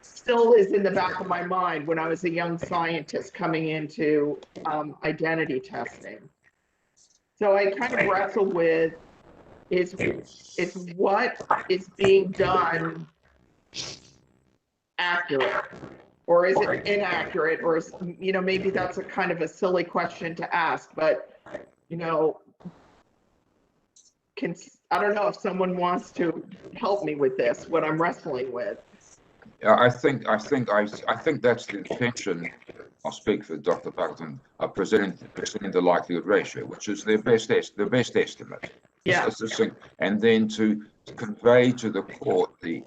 still is in the back of my mind when I was a young scientist coming into identity testing. So I kind of wrestle with is what is being done accurate, or is it inaccurate, or is, you know, maybe that's a kind of a silly question to ask, but you know, I don't know if someone wants to help me with this, what I'm wrestling with. I think that's the intention. I'll speak for Dr. Parkerson, presenting the likelihood ratio, which is their best estimate. Yeah. And then to convey to the court the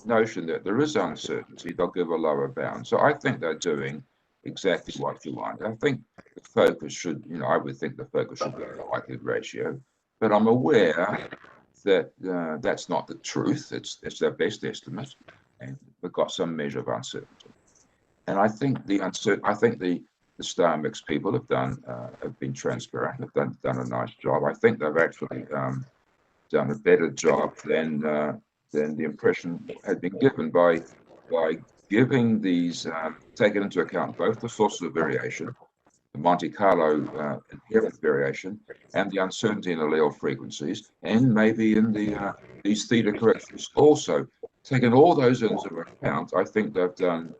notion that there is uncertainty, they'll give a lower bound. So I think they're doing exactly what you want. I think the focus should, you know, I would think the focus should be on the likelihood ratio, but I'm aware that that's not the truth. It's their best estimate, and we've got some measure of uncertainty. And I think the StarMix people have been transparent, have done a nice job. I think they've actually done a better job than the impression had been given by giving these, taking into account both the sources of variation, the Monte Carlo inherent variation, and the uncertainty in allele frequencies, and maybe in these theta corrections also. Taking all those into account, I think they've done.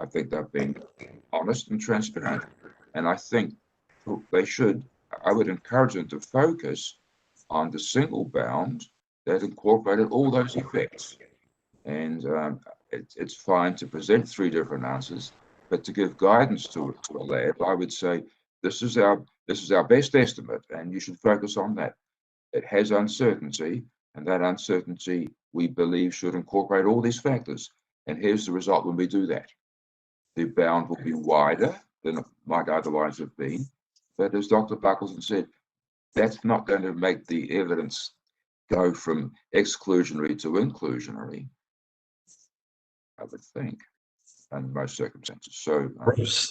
I think they've been honest and transparent, and I think they should. I would encourage them to focus on the single bound that incorporated all those effects. And it's fine to present three different answers, but to give guidance to a lab, I would say this is our best estimate, and you should focus on that. It has uncertainty, and that uncertainty we believe should incorporate all these factors. And here's the result when we do that. The bound will be wider than it might otherwise have been, but as Dr. Parkerson said, that's not going to make the evidence go from exclusionary to inclusionary, I would think, in most circumstances. So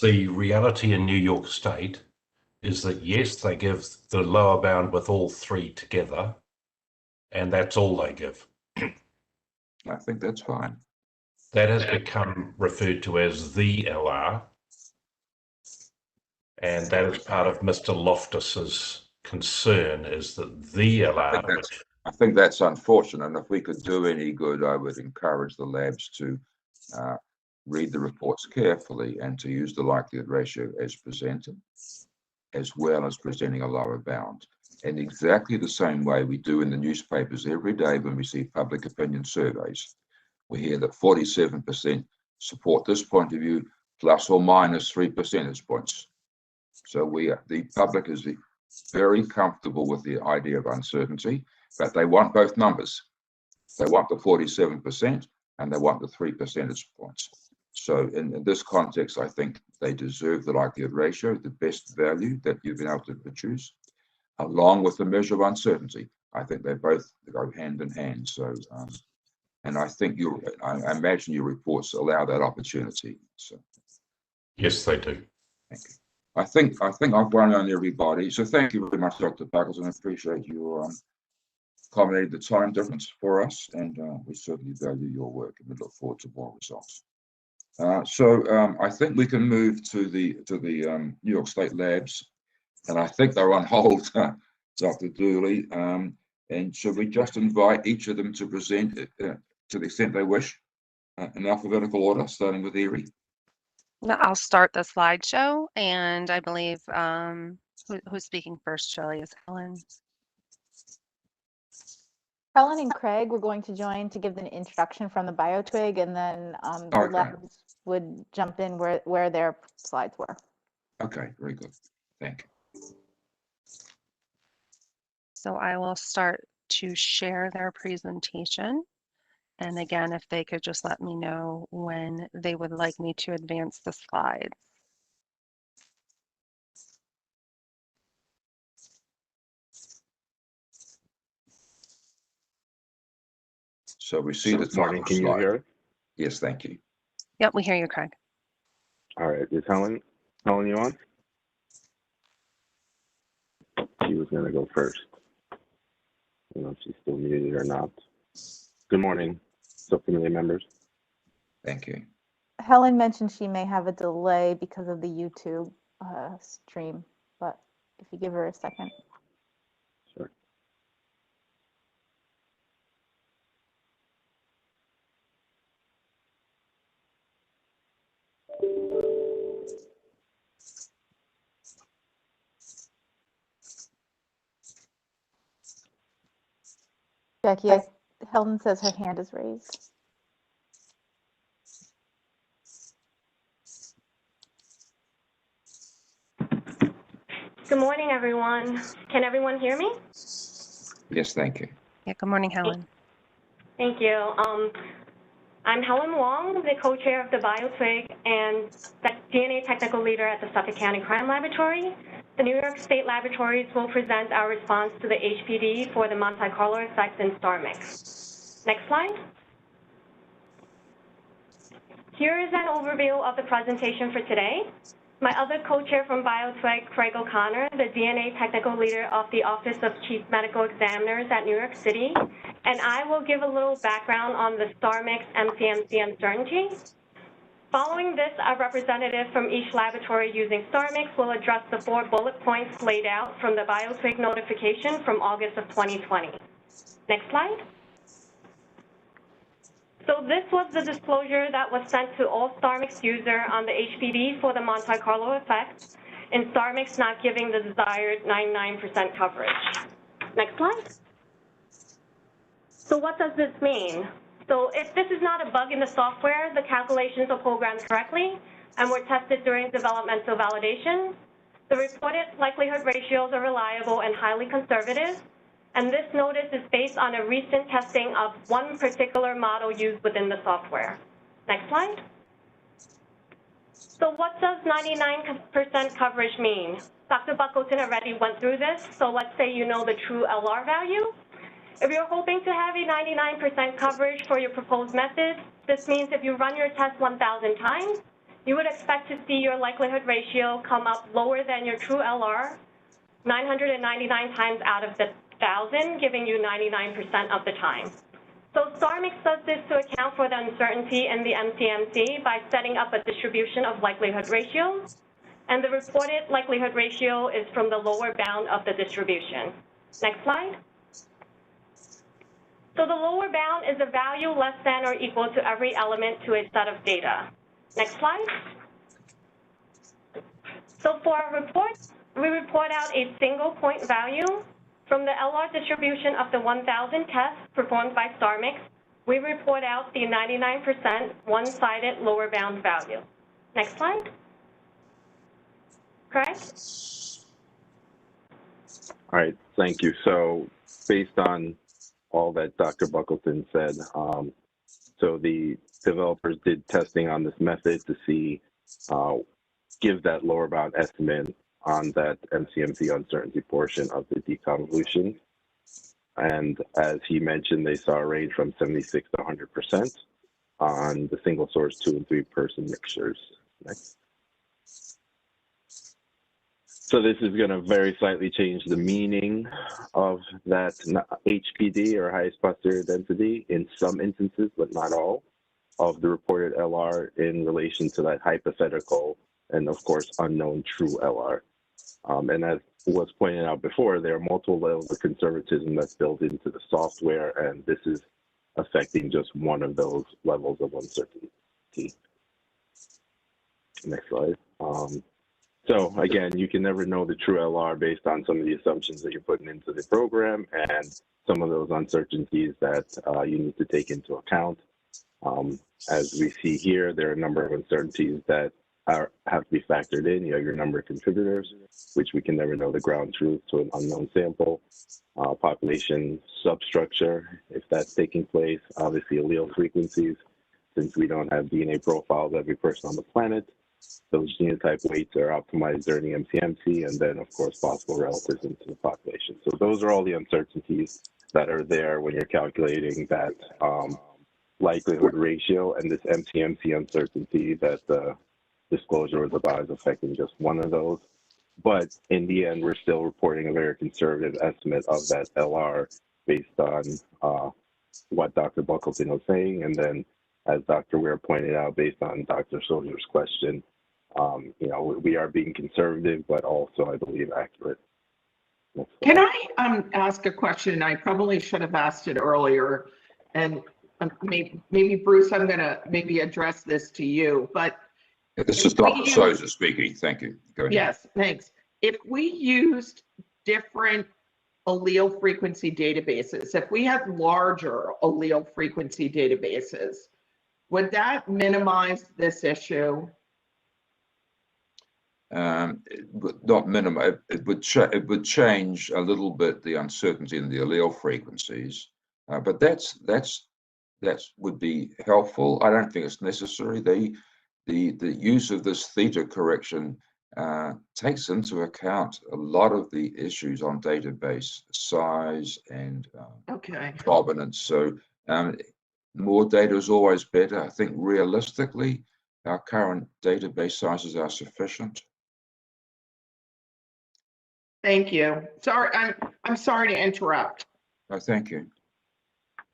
the reality in New York State is that, yes, they give the lower bound with all three together, and that's all they give. I think that's fine. That has become referred to as the LR. And that is part of Mr. Loftus's concern, is that the LR, I think that's unfortunate. And if we could do any good, I would encourage the labs to read the reports carefully and to use the likelihood ratio as presented, as well as presenting a lower bound. In exactly the same way we do in the newspapers every day when we see public opinion surveys. We hear that 47% support this point of view, plus or minus 3 percentage points. So the public is very comfortable with the idea of uncertainty, but they want both numbers. They want the 47% and they want the 3 percentage points. So in this context, I think they deserve the likelihood ratio, the best value that you've been able to produce, along with the measure of uncertainty. I think they both go hand in hand. So, and I think I imagine your reports allow that opportunity. So, yes, they do. Thank you. I think I've run on everybody. So thank you very much, Dr. Parkerson. I appreciate you accommodating the time difference for us, and we certainly value your work, and we look forward to more results. I think we can move to the New York State labs, and I think they're on hold, Dr. Dooley. And should we just invite each of them to present to the extent they wish, in alphabetical order, starting with Erie? I'll start the slideshow, and I believe who's speaking first, Shelley, is Helen. Helen and Craig were going to join to give an introduction from the BioTwig, and then the labs would jump in where their slides were. Okay, very good. Thank you. So I will start to share their presentation. And again, if they could just let me know when they would like me to advance the slides. So we see the morning. Can you hear it? Yes, thank you. Yep, we hear you, Craig. All right. Is Helen you on? She was going to go first. I don't know if she's still muted or not. Good morning, subcommittee members. Thank you. Helen mentioned she may have a delay because of the YouTube stream, but if you give her a second. Sure. Jackie, Helen says her hand is raised. Good morning, everyone. Can everyone hear me? Yes, thank you. Yeah, good morning, Helen. Thank you. I'm Helen Wong, the co-chair of the BioTwig and DNA technical leader at the Suffolk County Crime Laboratory. The New York State Laboratories will present our response to the HPD for the Monte Carlo effect in star mix. Next slide. Here is an overview of the presentation for today. My other co-chair from BioTwig, Craig O'Connor, the DNA technical leader of the Office of Chief Medical Examiners at New York City, and I will give a little background on the star mix Mtmc Uncertainty. Following this, a representative from each laboratory using star mix will address the 4 bullet points laid out from the BioTwig notification from August of 2020. Next slide. So this was the disclosure that was sent to all StarMix user on the HPD for the Monte Carlo effect, and StarMix not giving the desired 99% coverage. Next slide. So what does this mean? So if this is not a bug in the software, the calculations are programmed correctly and were tested during developmental validation, the reported likelihood ratios are reliable and highly conservative. And this notice is based on a recent testing of one particular model used within the software. Next slide. So what does 99% coverage mean? Dr. Buckleton already went through this, so let's say you know the true LR value. If you're hoping to have a 99% coverage for your proposed method, this means if you run your test 1,000 times, you would expect to see your likelihood ratio come up lower than your true LR, 999 times out of the 1,000, giving you 99% of the time. So STAR mix does this to account for the uncertainty in the Mtmc by setting up a distribution of likelihood ratios. And the reported likelihood ratio is from the lower bound of the distribution. Next slide. So the lower bound is a value less than or equal to every element to a set of data. Next slide. So for our report, we report out a single point value. From the LR distribution of the 1,000 tests performed by STAR mix, we report out the 99% one-sided lower bound value. Next slide. Correct? All right, thank you. So based on all that Dr. Buckleton said, so the developers did testing on this method to see, give that lower bound estimate on that Mcmc uncertainty portion of the deconvolution. And as he mentioned, they saw a range from 76 to 100% on the single source 2 and 3 person mixtures. Next. So this is going to very slightly change the meaning of that HPD, or highest posterior density, in some instances, but not all, of the reported LR in relation to that hypothetical and, of course, unknown true LR. And as was pointed out before, there are multiple levels of conservatism that's built into the software, and this is affecting just one of those levels of uncertainty. Next slide. So again, you can never know the true LR based on some of the assumptions that you're putting into the program and some of those uncertainties that you need to take into account. As we see here, there are a number of uncertainties that have to be factored in. You have your number of contributors, which we can never know the ground truth to an unknown sample. Population substructure, if that's taking place. Obviously, allele frequencies, since we don't have DNA profiles of every person on the planet. Those genotype weights are optimized during the Mcmc, and then, of course, possible relativism to the population. So those are all the uncertainties that are there when you're calculating that likelihood ratio, and this Mcmc uncertainty that the disclosure was about is affecting just one of those. But in the end, we're still reporting a very conservative estimate of that LR based on what Dr. Buckleton was saying, and then, as Dr. Ware pointed out, based on Dr. Soldier's question, you know, we are being conservative, but also, I believe, accurate. Can I ask a question? I probably should have asked it earlier, and maybe Bruce, I'm going to maybe address this to you, but this is Dr. Sosa speaking. Thank you. Go ahead. Yes, thanks. If we used different allele frequency databases, if we had larger allele frequency databases, would that minimize this issue? It would not minimize. It would change a little bit the uncertainty in the allele frequencies, but that would be helpful. I don't think it's necessary. The use of this theta correction takes into account a lot of the issues on database size and provenance. So more data is always better. I think realistically, our current database sizes are sufficient. Thank you. Sorry, I'm sorry to interrupt. Oh, thank you.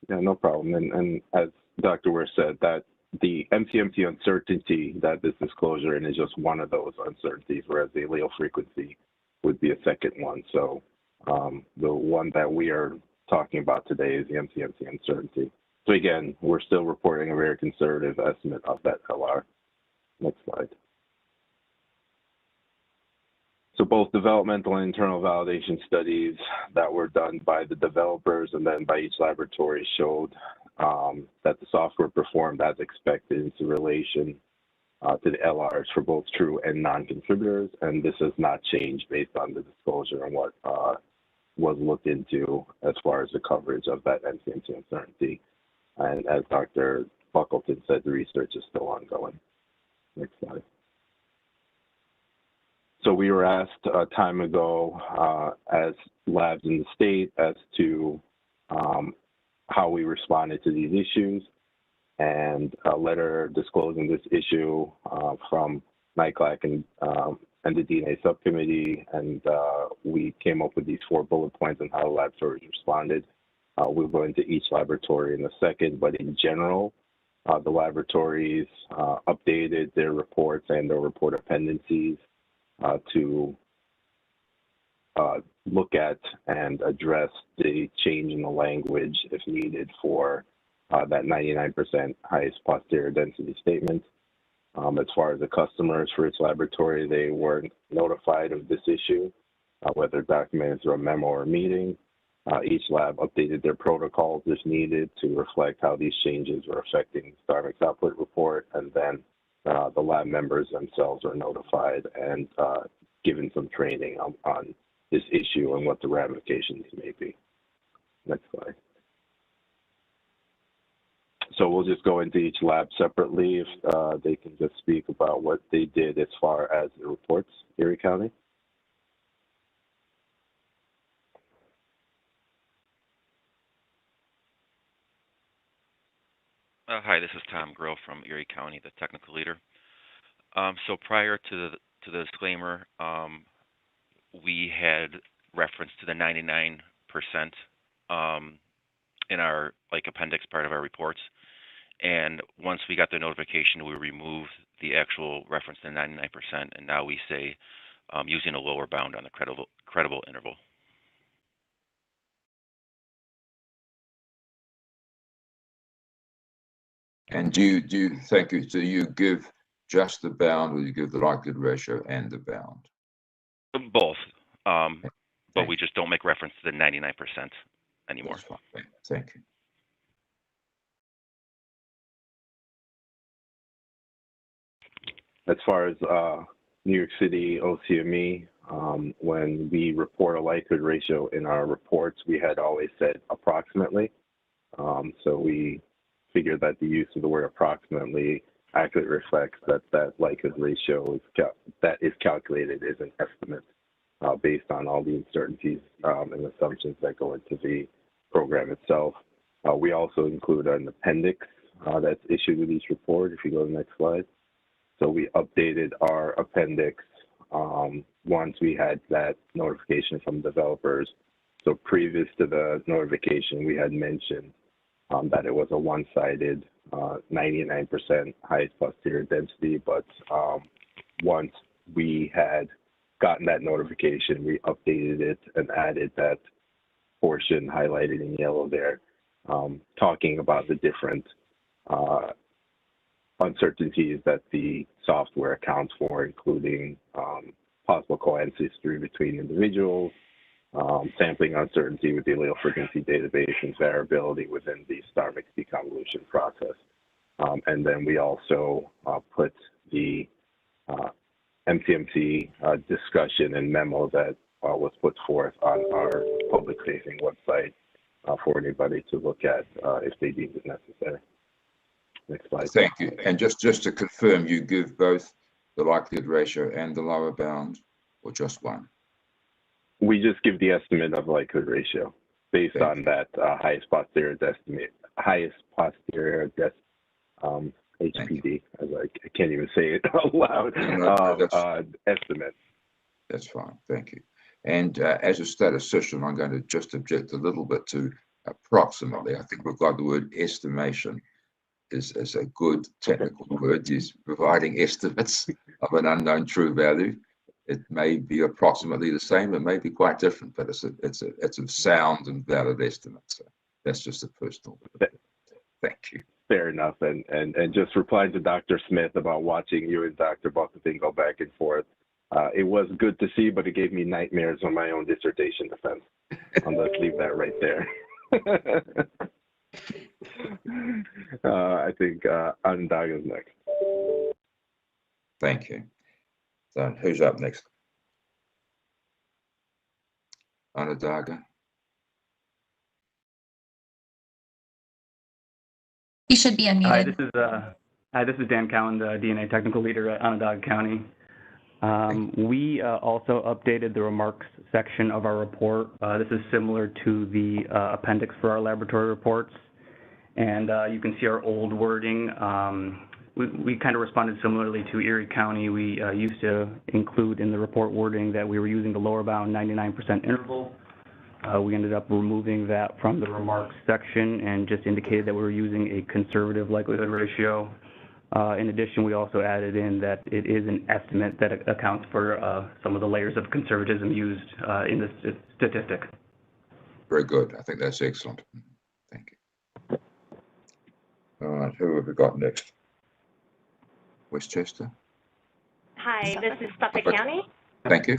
Yeah, no problem. And as Dr. Ware said, that the Mtmc uncertainty that this disclosure in is just one of those uncertainties, whereas the allele frequency would be a second one. So the one that we are talking about today is the Mtmc uncertainty. So again, we're still reporting a very conservative estimate of that LR. Next slide. So both developmental and internal validation studies that were done by the developers and then by each laboratory showed that the software performed as expected in relation to the LRs for both true and non-contributors, and this has not changed based on the disclosure and what was looked into as far as the coverage of that Mtmc uncertainty. And as Dr. Buckleton said, the research is still ongoing. Next slide. So we were asked a time ago as labs in the state as to how we responded to these issues, and a letter disclosing this issue from NICLAC and the DNA subcommittee, and we came up with these 4 bullet points on how laboratories responded. We'll go into each laboratory in a second, but in general, the laboratories updated their reports and their report appendices to look at and address the change in the language if needed for that 99% highest posterior density statement. As far as the customers for each laboratory, they weren't notified of this issue, whether documented through a memo or meeting. Each lab updated their protocols if needed to reflect how these changes were affecting StarMc's output report, and then the lab members themselves are notified and given some training on this issue and what the ramifications may be. Next slide. So we'll just go into each lab separately if they can just speak about what they did as far as the reports, Erie County. Hi, this is Tom Grill from Erie County, the technical leader. So prior to the disclaimer, we had reference to the 99% in our appendix part of our reports. And once we got the notification, we removed the actual reference to 99%, and now we say using a lower bound on the credible interval. And do you, thank you, do you give just the bound, or you give the likelihood ratio and the bound? Both, but we just don't make reference to the 99% anymore. That's fine. Thank you. As far as New York City OCME, when we report a likelihood ratio in our reports, we had always said approximately. So we figured that the use of the word approximately accurately reflects that that likelihood ratio is calculated as an estimate based on all the uncertainties and assumptions that go into the program itself. We also include an appendix that's issued with each report, if you go to the next slide. So we updated our appendix once we had that notification from developers. So previous to the notification, we had mentioned that it was a one-sided 99% highest posterior density, but once we had gotten that notification, we updated it and added that portion highlighted in yellow there, talking about the different uncertainties that the software accounts for, including possible co-ancestry between individuals, sampling uncertainty with the allele frequency database, and variability within the StarMc deconvolution process. And then we also put the Mtmc discussion and memo that was put forth on our public-facing website for anybody to look at if they deem it necessary. Next slide. Thank you. And just to confirm, you give both the likelihood ratio and the lower bound, or just one? We just give the estimate of likelihood ratio based on that highest posterior HPD, as I can't even say it out loud, estimate. That's fine, thank you. And as a statistician, I'm going to just object a little bit to approximately. I think we've got the word estimation is a good technical word. Is providing estimates of an unknown true value. It may be approximately the same, it may be quite different, but it's a sound and valid estimate. So that's just a personal bit. Thank you. Fair enough. And just replying to Dr. Smith about watching you and Dr. Buckelton go back and forth. It was good to see, but it gave me nightmares on my own dissertation defense. Let's leave that right there. I think Onondaga is next. Thank you. So who's up next? Onondaga. You should be unmuted. Hi, this is Dan Cowan, the DNA technical leader at Onondaga County. We also updated the remarks section of our report. This is similar to the appendix for our laboratory reports. And you can see our old wording. We kind of responded similarly to Erie County. We used to include in the report wording that we were using the lower bound 99% interval. We ended up removing that from the remarks section and just indicated that we were using a conservative likelihood ratio. In addition, we also added in that it is an estimate that accounts for some of the layers of conservatism used in the statistic. Very good. I think that's excellent. Thank you. All right, who have we got next? Westchester. Hi, this is Suffolk County. Thank you.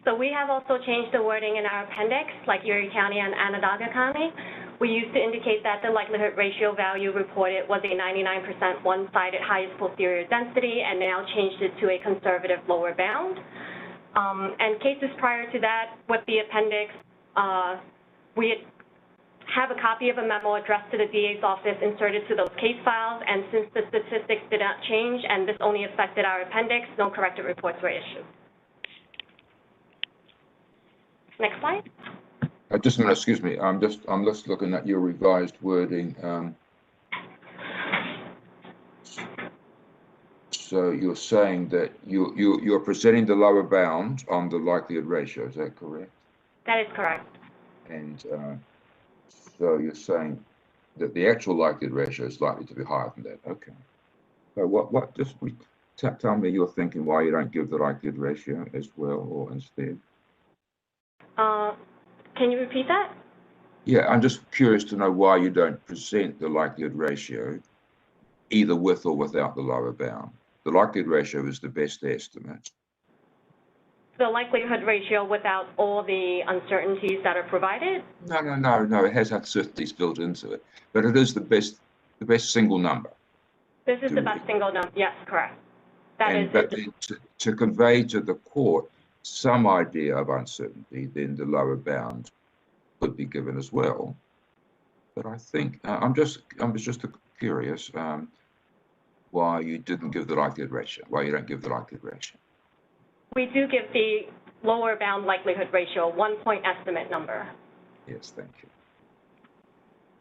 So we have also changed the wording in our appendix, like Erie County and Onondaga County. We used to indicate that the likelihood ratio value reported was a 99% one-sided highest posterior density, and now changed it to a conservative lower bound. And cases prior to that, with the appendix, we have a copy of a memo addressed to the DA's office inserted to those case files, and since the statistics did not change and this only affected our appendix, no corrected reports were issued. Next slide. Just a minute, excuse me. I'm just looking at your revised wording. So you're saying that you're presenting the lower bound on the likelihood ratio. Is that correct? That is correct. And so you're saying that the actual likelihood ratio is likely to be higher than that. Okay. So tell me your thinking why you don't give the likelihood ratio as well, or instead. Can you repeat that? Yeah, I'm just curious to know why you don't present the likelihood ratio either with or without the lower bound. The likelihood ratio is the best estimate. The likelihood ratio without all the uncertainties that are provided? No, it has uncertainties built into it, but it is the best single number. This is the best single number. Yes, correct. But to convey to the court some idea of uncertainty, then the lower bound could be given as well. But I think I'm just curious why you didn't give the likelihood ratio. Why you don't give the likelihood ratio? We do give the lower bound likelihood ratio 1-point estimate number. Yes, thank you.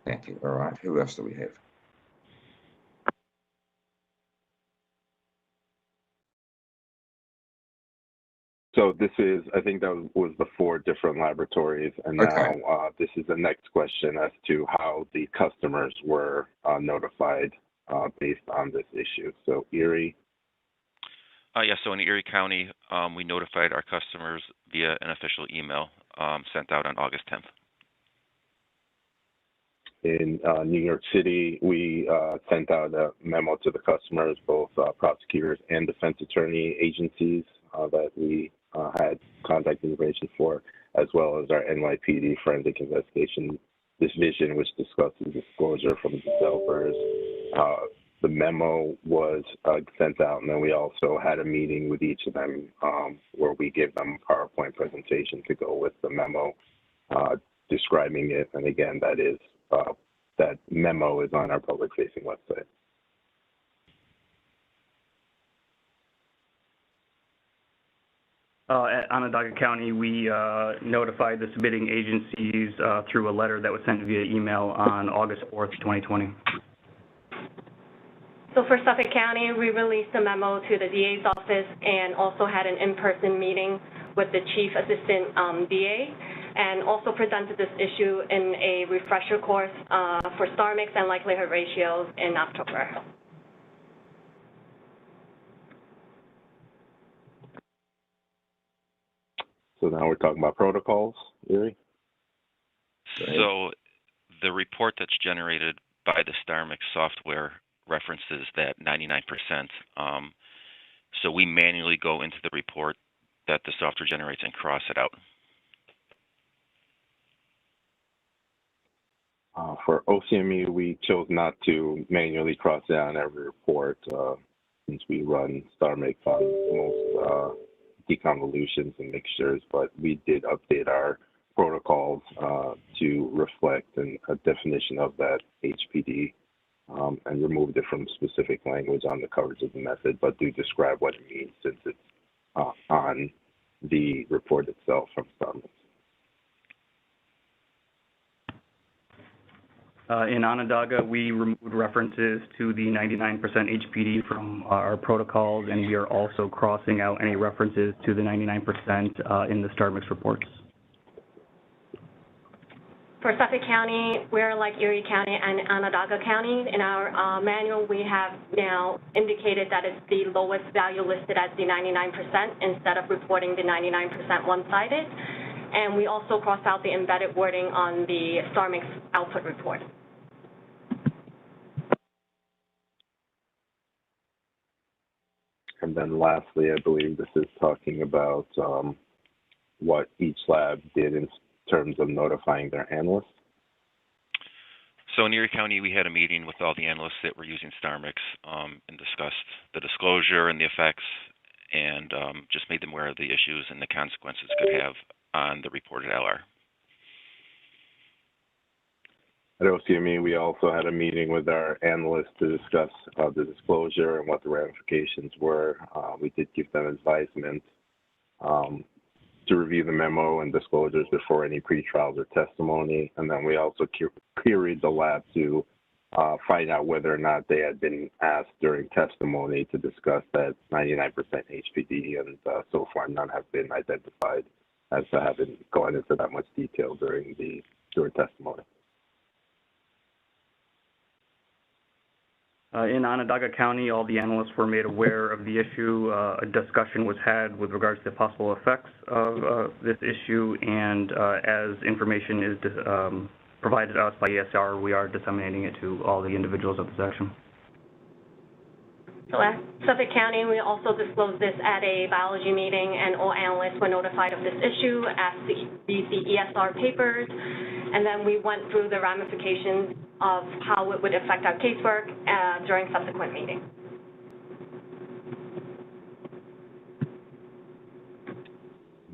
Thank you. All right. Who else do we have? So this is, I think that was the 4 different laboratories, and now this is the next question as to how the customers were notified based on this issue. So Erie. Yes, so in Erie County, we notified our customers via an official email sent out on August 10th. In New York City, we sent out a memo to the customers, both prosecutors and defense attorney agencies that we had contact information for, as well as our NYPD Forensic Investigation Division, which discusses disclosure from developers. The memo was sent out, and then we also had a meeting with each of them where we gave them a PowerPoint presentation to go with the memo describing it. And again, that memo is on our public-facing website. At Onondaga County, we notified the submitting agencies through a letter that was sent via email on August 4th, 2020. So for Suffolk County, we released a memo to the DA's office and also had an in-person meeting with the Chief Assistant DA, and also presented this issue in a refresher course for star mix and likelihood ratios in October. So now we're talking about protocols, Erie? So the report that's generated by the StarMix software references that 99%. So we manually go into the report that the software generates and cross it out. For OCME, we chose not to manually cross it out on every report since we run StarMix on most deconvolutions and mixtures, but we did update our protocols to reflect a definition of that HPD and removed it from specific language on the coverage of the method, but do describe what it means since it's on the report itself from StarMix. In Onondaga, we removed references to the 99% HPD from our protocols, and we are also crossing out any references to the 99% in the StarMix reports. For Suffolk County, we're like Erie County and Onondaga County. In our manual, we have now indicated that it's the lowest value listed as the 99% instead of reporting the 99% one-sided. And we also cross out the embedded wording on the StarMix output report. And then lastly, I believe this is talking about what each lab did in terms of notifying their analysts. So in Erie County, we had a meeting with all the analysts that were using StarMix and discussed the disclosure and the effects, and just made them aware of the issues and the consequences it could have on the reported LR. At OCME, we also had a meeting with our analysts to discuss the disclosure and what the ramifications were. We did give them advisement to review the memo and disclosures before any pre-trials or testimony. And then we also queried the lab to find out whether or not they had been asked during testimony to discuss that 99% HPD, and so far none have been identified as to having gone into that much detail during testimony. In Onondaga County, all the analysts were made aware of the issue. A discussion was had with regards to the possible effects of this issue, and as information is provided to us by ESR, we are disseminating it to all the individuals of the section. So at Suffolk County, we also disclosed this at a biology meeting, and all analysts were notified of this issue, asked to read the ESR papers, and then we went through the ramifications of how it would affect our casework during subsequent meetings.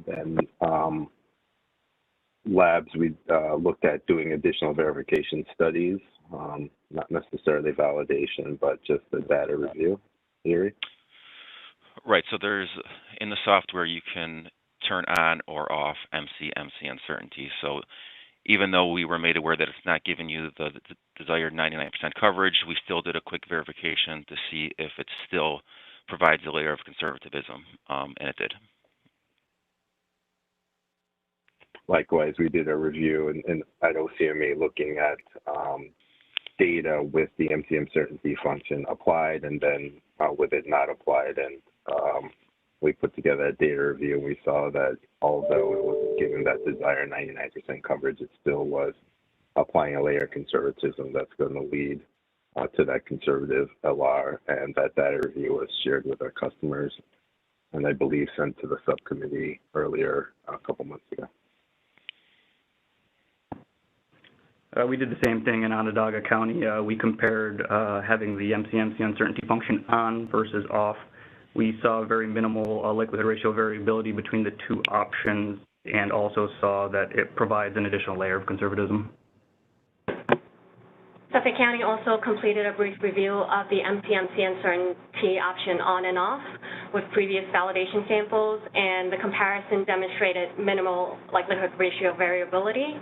Then labs, we looked at doing additional verification studies, not necessarily validation, but just the data review. Erie? Right, so there's, in the software, you can turn on or off Mcmc Uncertainty. So even though we were made aware that it's not giving you the desired 99% coverage, we still did a quick verification to see if it still provides a layer of conservatism, and it did. Likewise, we did a review at OCME looking at data with the MC Uncertainty function applied and then with it not applied. And we put together a data review, and we saw that although it wasn't given that desired 99% coverage, it still was applying a layer of conservatism that's going to lead to that conservative LR. And that data review was shared with our customers and I believe sent to the subcommittee earlier a couple months ago. We did the same thing in Onondaga County. We compared having the Mcmc Uncertainty function on versus off. We saw very minimal likelihood ratio variability between the two options, and also saw that it provides an additional layer of conservatism. Suffolk County also completed a brief review of the Mtmc Uncertainty option on and off with previous validation samples, and the comparison demonstrated minimal likelihood ratio variability.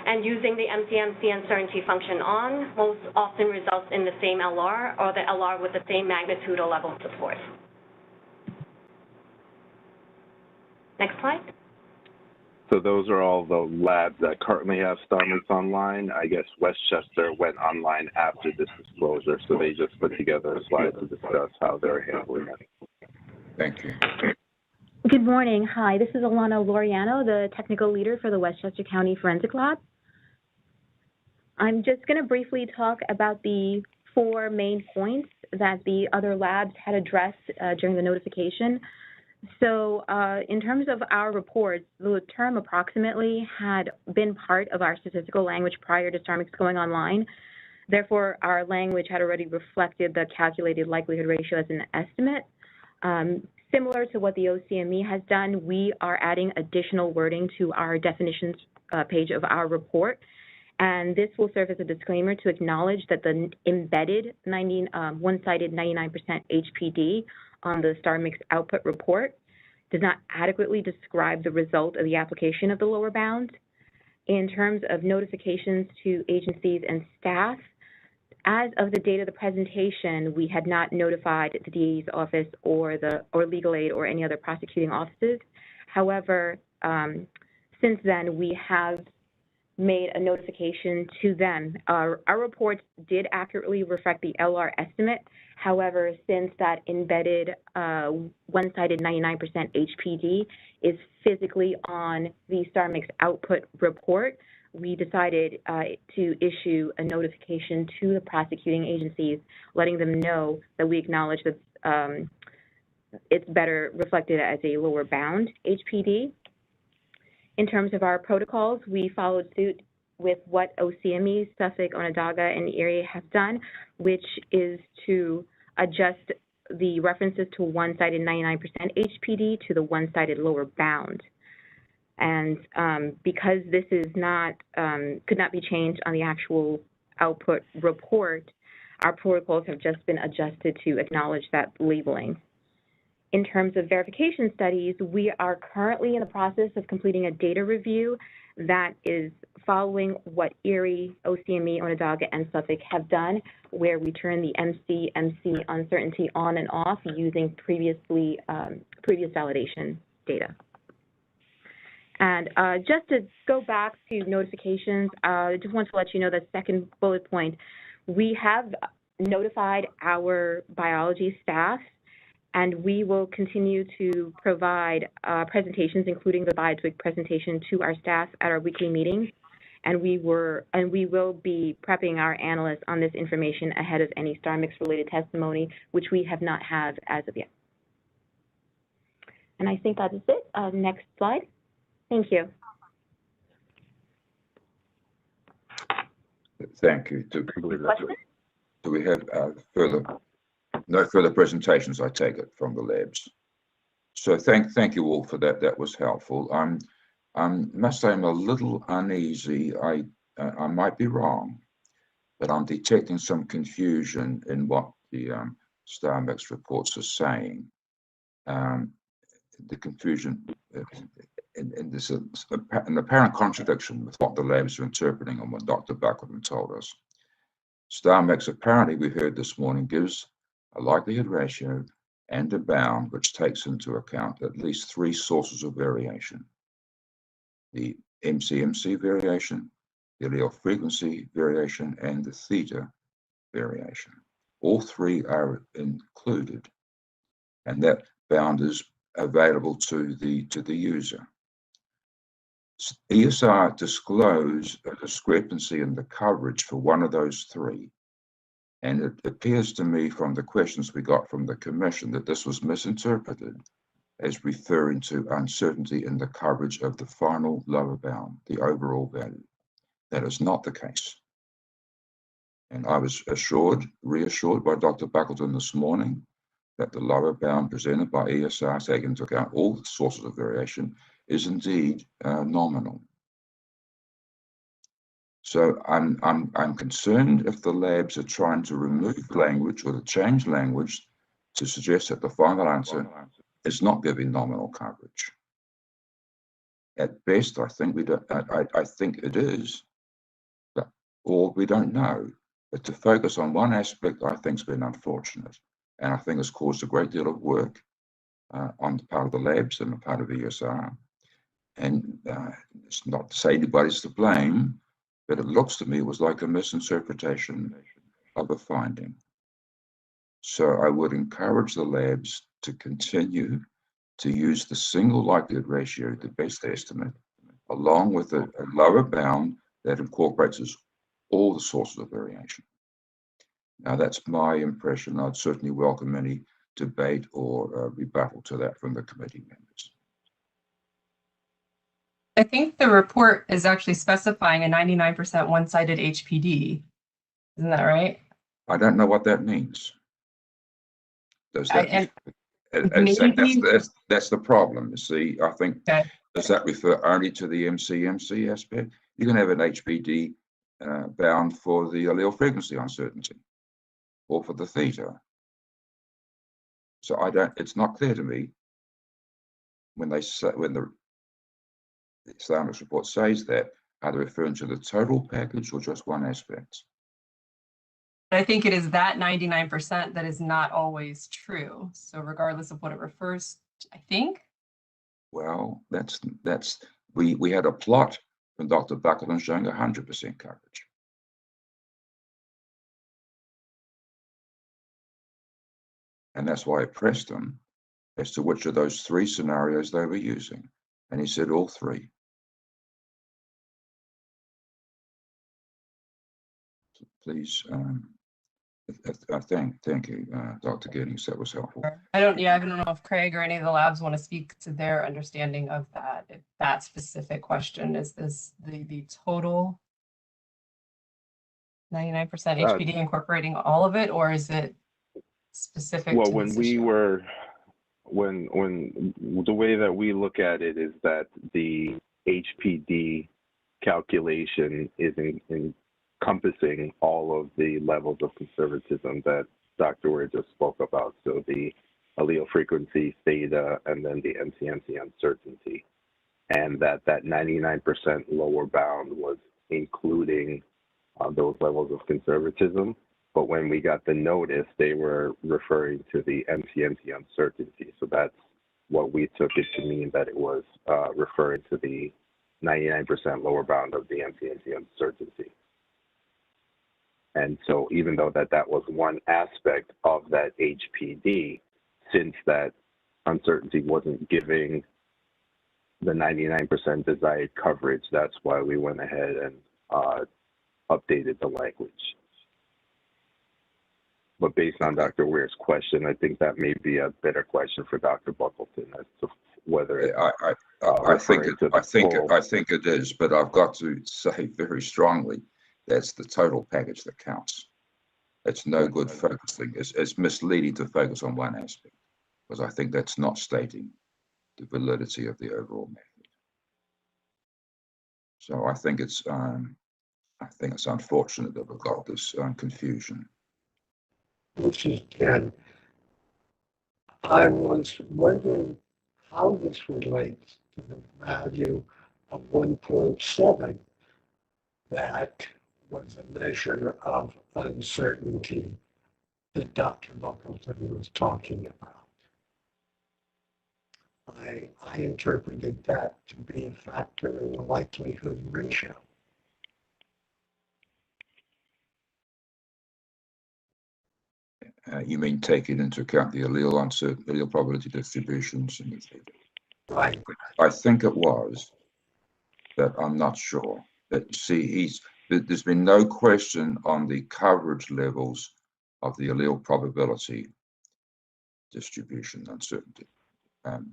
And using the Mtmc Uncertainty function on most often results in the same LR or the LR with the same magnitude or level of support. Next slide. So those are all the labs that currently have StarMix online. I guess Westchester went online after this disclosure, so they just put together a slide to discuss how they're handling it. Thank you. Good morning. Hi, this is Alana Lauriano, the technical leader for the Westchester County Forensic Lab. I'm just going to briefly talk about the 4 main points that the other labs had addressed during the notification. So in terms of our reports, the term approximately had been part of our statistical language prior to StarMix going online. Therefore, our language had already reflected the calculated likelihood ratio as an estimate. Similar to what the OCME has done, we are adding additional wording to our definitions page of our report. And this will serve as a disclaimer to acknowledge that the embedded one-sided 99% HPD on the StarMix output report does not adequately describe the result of the application of the lower bound. In terms of notifications to agencies and staff, as of the date of the presentation, we had not notified the DA's office or legal aid or any other prosecuting offices. However, since then, we have made a notification to them. Our reports did accurately reflect the LR estimate. However, since that embedded one-sided 99% HPD is physically on the StarMix output report, we decided to issue a notification to the prosecuting agencies, letting them know that we acknowledge that it's better reflected as a lower bound HPD. In terms of our protocols, we followed suit with what OCME, Suffolk, Onondaga, and the area have done, which is to adjust the references to one-sided 99% HPD to the one-sided lower bound. And because this is not, could not be changed on the actual output report, our protocols have just been adjusted to acknowledge that labeling. In terms of verification studies, we are currently in the process of completing a data review that is following what Erie, OCME, Onondaga, and Suffolk have done, where we turn the Mcmc uncertainty on and off using previous validation data. And just to go back to notifications, I just want to let you know that second bullet point, we have notified our biology staff, and we will continue to provide presentations, including the BioTwig presentation, to our staff at our weekly meetings. And we will be prepping our analysts on this information ahead of any StarMix related testimony, which we have not had as of yet. And I think that is it. Next slide. Thank you. Thank you. Do we have no further presentations, I take it, from the labs? So thank you all for that. That was helpful. I must say I'm a little uneasy. I might be wrong, but I'm detecting some confusion in what the StarMix reports are saying. The confusion in this an apparent contradiction with what the labs are interpreting and what Dr. Parkerson told us. StarMix, apparently, we heard this morning, gives a likelihood ratio and a bound which takes into account at least three sources of variation: the Mcmc variation, the allele frequency variation, and the theta variation. All three are included, and that bound is available to the user. ESR disclosed a discrepancy in the coverage for one of those three. And it appears to me from the questions we got from the Commission that this was misinterpreted as referring to uncertainty in the coverage of the final lower bound, the overall value. That is not the case. And I was reassured by Dr. Parkerson this morning that the lower bound presented by ESR, taking into account all the sources of variation, is indeed nominal. So I'm concerned if the labs are trying to remove language or to change language to suggest that the final answer is not giving nominal coverage. At best, I think I think it is, or we don't know. But to focus on one aspect, I think, has been unfortunate, and I think has caused a great deal of work on the part of the labs and the part of ESR. And it's not to say anybody's to blame, but it looks to me it was like a misinterpretation of a finding. So I would encourage the labs to continue to use the single likelihood ratio, the best estimate, along with a lower bound that incorporates all the sources of variation. Now, that's my impression. I'd certainly welcome any debate or rebuttal to that from the committee members. I think the report is actually specifying a 99% one-sided HPD. Isn't that right? I don't know what that means. Does that that's the problem, you see. I think, does that refer only to the Mcmc aspect? You can have an HPD bound for the allele frequency uncertainty or for the theta. So it's not clear to me when they say, when the StarMix report says that, are they referring to the total package or just one aspect? I think it is that 99% that is not always true. So regardless of what it refers to, I think. Well, we had a plot from Dr. Buckleton showing 100% coverage. And that's why I pressed him as to which of those three scenarios they were using. And he said all three. So please, thank you, Dr. Giddings, that was helpful. I don't know if Craig or any of the labs want to speak to their understanding of that. If that specific question is this the total 99% HPD incorporating all of it, or is it specific? Well, to when this we issue? were, when the way that we look at it is that the HPD calculation is encompassing all of the levels of conservatism that Dr. Ware just spoke about. So the allele frequency, theta, and then the Mtmc uncertainty. And that 99% lower bound was including those levels of conservatism. But when we got the notice, they were referring to the Mcmc uncertainty. So that's what we took it to mean, that it was referring to the 99% lower bound of the Mcmc uncertainty. And so even though that was one aspect of that HPD, since that uncertainty wasn't giving the 99% desired coverage, that's why we went ahead and updated the language. But based on Dr. Ware's question, I think that may be a better question for Dr. Buckleton as to whether I think it is, but I've got to say very strongly that's the total package that counts. It's no good focusing. It's misleading to focus on one aspect, because I think that's not stating the validity of the overall method. So I think it's unfortunate that we've got this confusion. This is Ken. I was wondering how this relates to the value of 1.7 that was a measure of uncertainty that Dr. Buckleton was talking about. I interpreted that to be a factor in the likelihood ratio. You mean taking into account the allele uncertainty, allele probability distributions? Right. I think it was, but I'm not sure. But see, there's been no question on the coverage levels of the allele probability distribution uncertainty.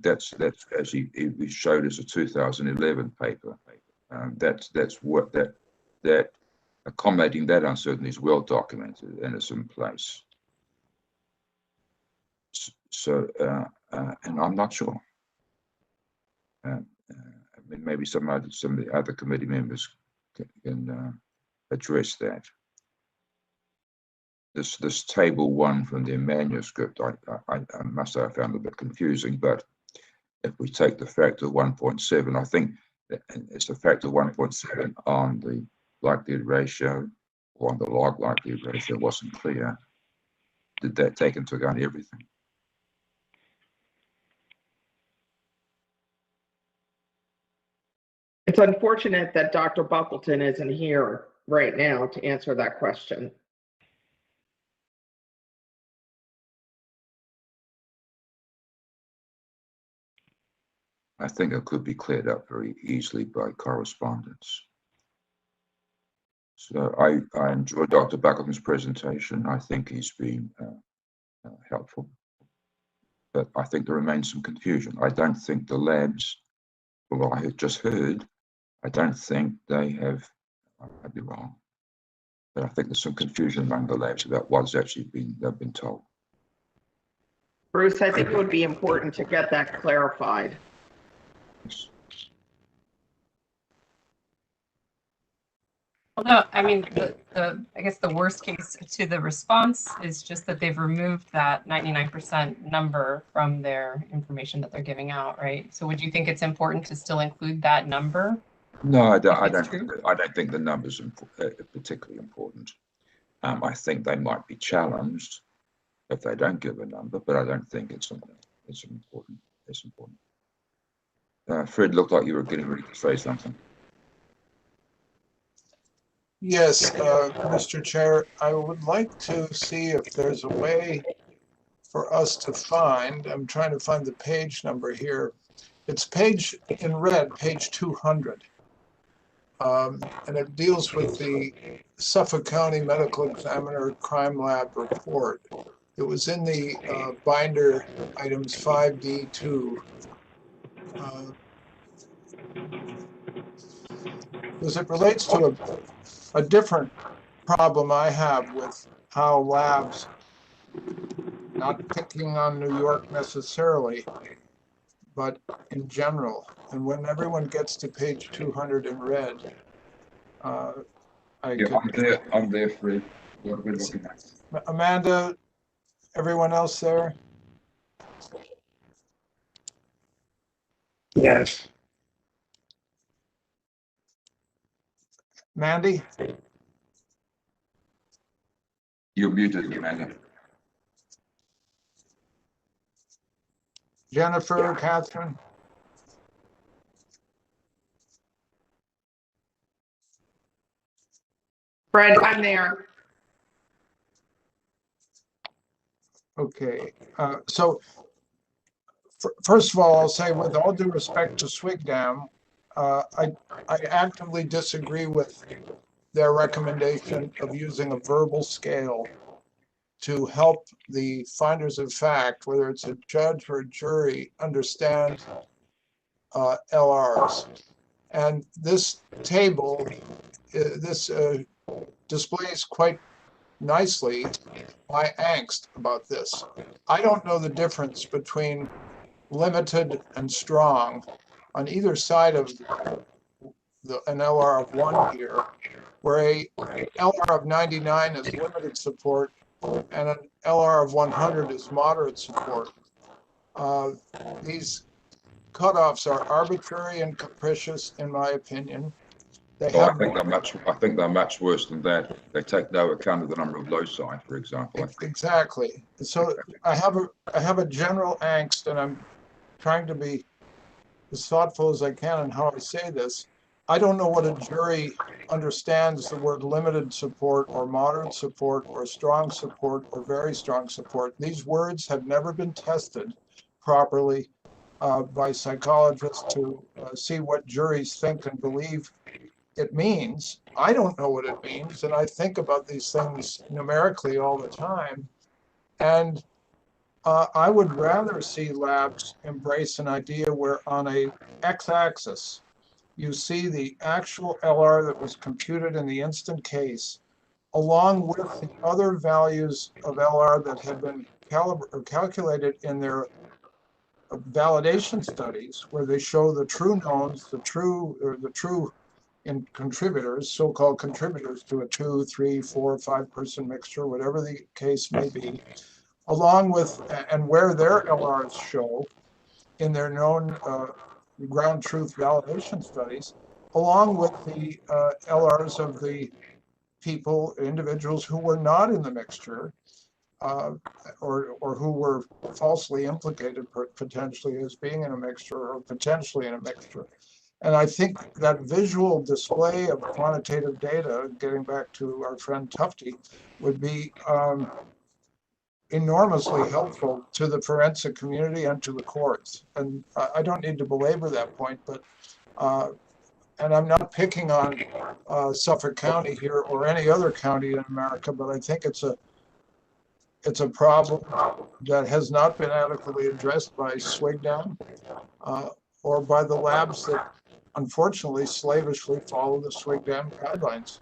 That's as he showed us a 2011 paper. That's what that accommodating that uncertainty is well documented and it's in place. So, and I'm not sure. I mean, maybe some of the other committee members can address that. This table 1 from their manuscript, I must say I found a bit confusing. But if we take the factor 1.7, I think that it's a factor 1.7 on the likelihood ratio or on the log likelihood ratio wasn't clear. Did that take into account everything? It's unfortunate that Dr. Buckleton isn't here right now to answer that question. I think it could be cleared up very easily by correspondence. So I enjoyed Dr. Buckleton's presentation. I think he's been helpful. But I think there remains some confusion. I don't think the labs, well, I had just heard, I don't think they have, I might be wrong, but I think there's some confusion among the labs about what's actually they've been told. Bruce, I think it would be important to get that clarified. Well, no, I mean, I guess the worst case to the response is just that they've removed that 99% number from their information that they're giving out, right? So would you think it's important to still include that number? No, I don't think the numbers are particularly important. I think they might be challenged if they don't give a number, but I don't think it's important. Fred, looked like you were getting ready to say something. Yes, Mr. Chair, I would like to see if there's a way for us to find, I'm trying to find the page number here. It's page in red, page 200. And it deals with the Suffolk County Medical Examiner Crime Lab report. It was in the binder items 5D2. Because it relates to a different problem I have with how labs, not picking on New York necessarily, but in general. And when everyone gets to page 200 in red, I'm there, Fred. What we're looking at. Amanda, everyone else there? Yes. Mandy? You're muted, Amanda. Jennifer, Catherine? Fred, I'm there. Okay, so first of all, I'll say with all due respect to Swigdam, I actively disagree with their recommendation of using a verbal scale to help the finders of fact, whether it's a judge or a jury, understand LRs. And this table, displays quite nicely my angst about this. I don't know the difference between limited and strong on either side of an LR of 1 here, where a LR of 99 is limited support and an LR of 100 is moderate support. These cutoffs are arbitrary and capricious, in my opinion. I think they're much worse than that. They take no account of the number of loci, for example. Exactly. So I have a general angst, and I'm trying to be as thoughtful as I can in how I say this. I don't know what a jury understands the word limited support or moderate support or strong support or very strong support. These words have never been tested properly by psychologists to see what juries think and believe it means. I don't know what it means, and I think about these things numerically all the time. And I would rather see labs embrace an idea where on a x-axis, you see the actual LR that was computed in the instant case, along with the other values of LR that have been calculated in their validation studies, where they show the true knowns, the true contributors, so-called contributors to a 2, 3, 4, 5 person mixture, whatever the case may be, along with, and where their LRs show in their known ground truth validation studies, along with the LRs of the individuals who were not in the mixture, or who were falsely implicated potentially as being in a mixture or potentially in a mixture. And I think that visual display of quantitative data, getting back to our friend Tufte, would be enormously helpful to the forensic community and to the courts. And I don't need to belabor that point, but and I'm not picking on Suffolk County here or any other county in America, but I think it's a problem that has not been adequately addressed by Swigdam or by the labs that unfortunately slavishly follow the Swigdam guidelines.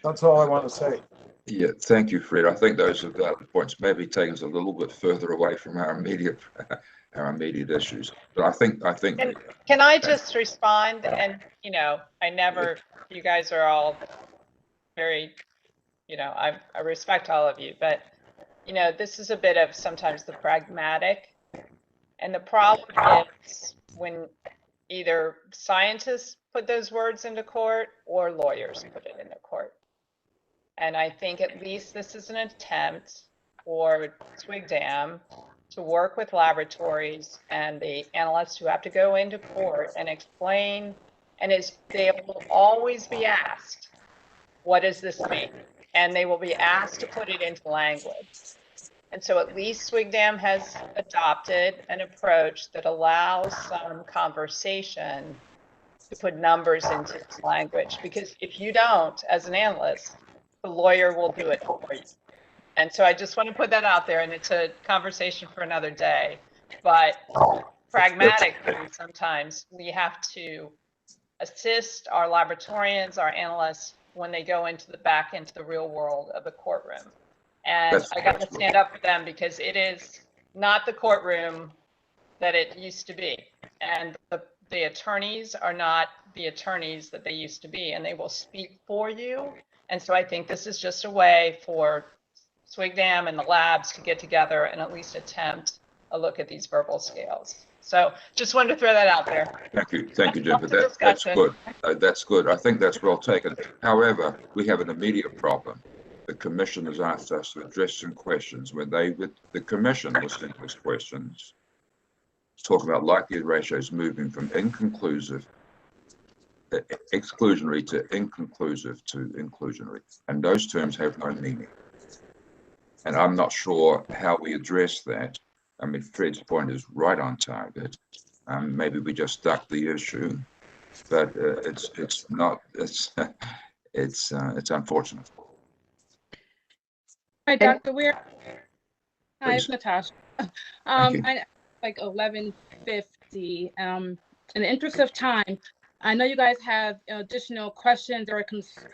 That's all I want to say. Yeah, thank you, Fred. I think those are valid points. Maybe take us a little bit further away from our immediate issues. But I think. Can I just respond? And you guys are all very, I respect all of you, but this is a bit of sometimes the pragmatic, and the problem is when either scientists put those words into court or lawyers put it into court. And I think at least this is an attempt for Swigdam to work with laboratories and the analysts who have to go into court and explain, and they will always be asked, what does this mean? And they will be asked to put it into language. And so at least SWGDAM has adopted an approach that allows some conversation to put numbers into this language, because if you don't, as an analyst, the lawyer will do it for you. And so I just want to put that out there, and it's a conversation for another day. But pragmatically, sometimes we have to assist our laboratorians, our analysts, when they go into the real world of the courtroom. And I got to stand up for them, because it is not the courtroom that it used to be. And the attorneys are not the attorneys that they used to be, and they will speak for you. And so I think this is just a way for SWGDAM and the labs to get together and at least attempt a look at these verbal scales. So just wanted to throw that out there. Thank you, Jennifer. That's good. That's good. I think that's well taken. However, we have an immediate problem. The commission has asked us to address some questions when the commission was sent those questions. Talk about likelihood ratios moving from exclusionary to inconclusive to inclusionary, and those terms have no meaning. And I'm not sure how we address that. I mean, Fred's point is right on target. Maybe we just duck the issue, but it's unfortunate. Hi, Dr. Weir. Hi, Please. it's Natasha. Like 11:50. In the interest of time, I know you guys have additional questions or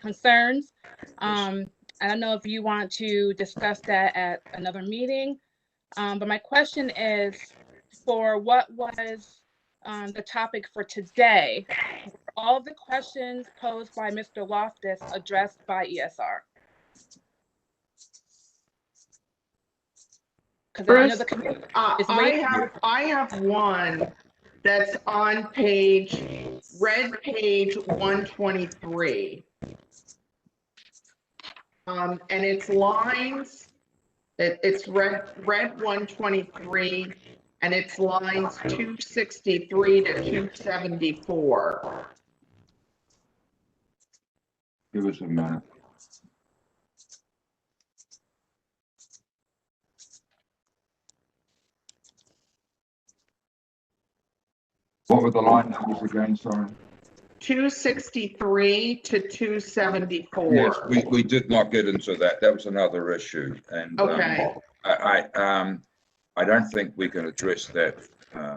concerns. I don't know if you want to discuss that at another meeting. But my question is, for what was the topic for today, all the questions posed by Mr. Loftus addressed by ESR? Bruce, I have one that's on red page 123. And it's lines, it's red 123, and it's lines 263 to 274. Give us a minute. What were the line numbers again, sorry? 263 to 274. Yes, we did not get into that. That was another issue. And okay. I don't think we can address that.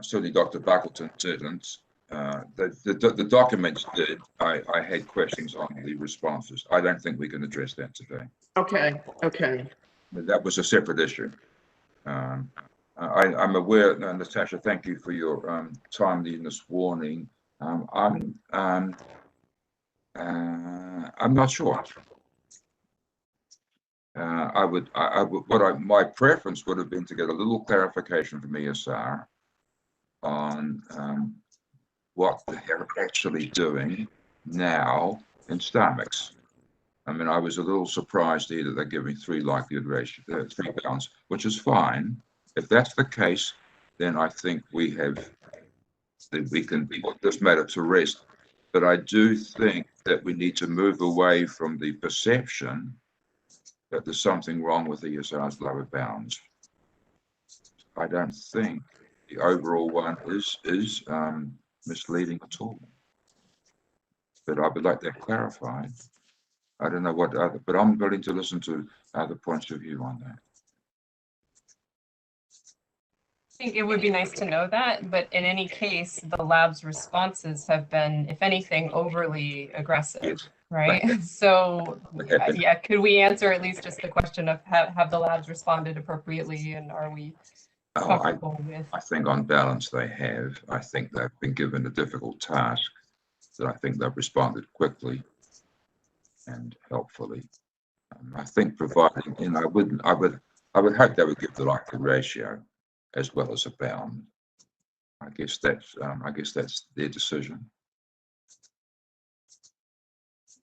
Certainly Dr. Parkerson didn't. The documents did. I had questions on the responses. I don't think we can address that today. Okay, okay. That was a separate issue. I'm aware, Natasha, thank you for your timeliness warning. I'm not sure. My preference would have been to get a little clarification from ESR on what they're actually doing now in StarMix. I mean, I was a little surprised here that they're giving 3 likelihood ratio, 3 bounds, which is fine. If that's the case, then I think we can put this matter to rest. But I do think that we need to move away from the perception that there's something wrong with ESR's lower bounds. I don't think the overall one is misleading at all. But I would like that clarified. I don't know what other, but I'm willing to listen to other points of view on that. I think it would be nice to know that, but in any case, the lab's responses have been, if anything, overly aggressive, yes. Right? So, yeah, could we answer at least just the question of have the labs responded appropriately, and are we comfortable with? I think on balance they have. I think they've been given a difficult task, that I think they've responded quickly and helpfully. I think providing, you know, I would hope they would give the likelihood ratio as well as a bound. I guess that's their decision.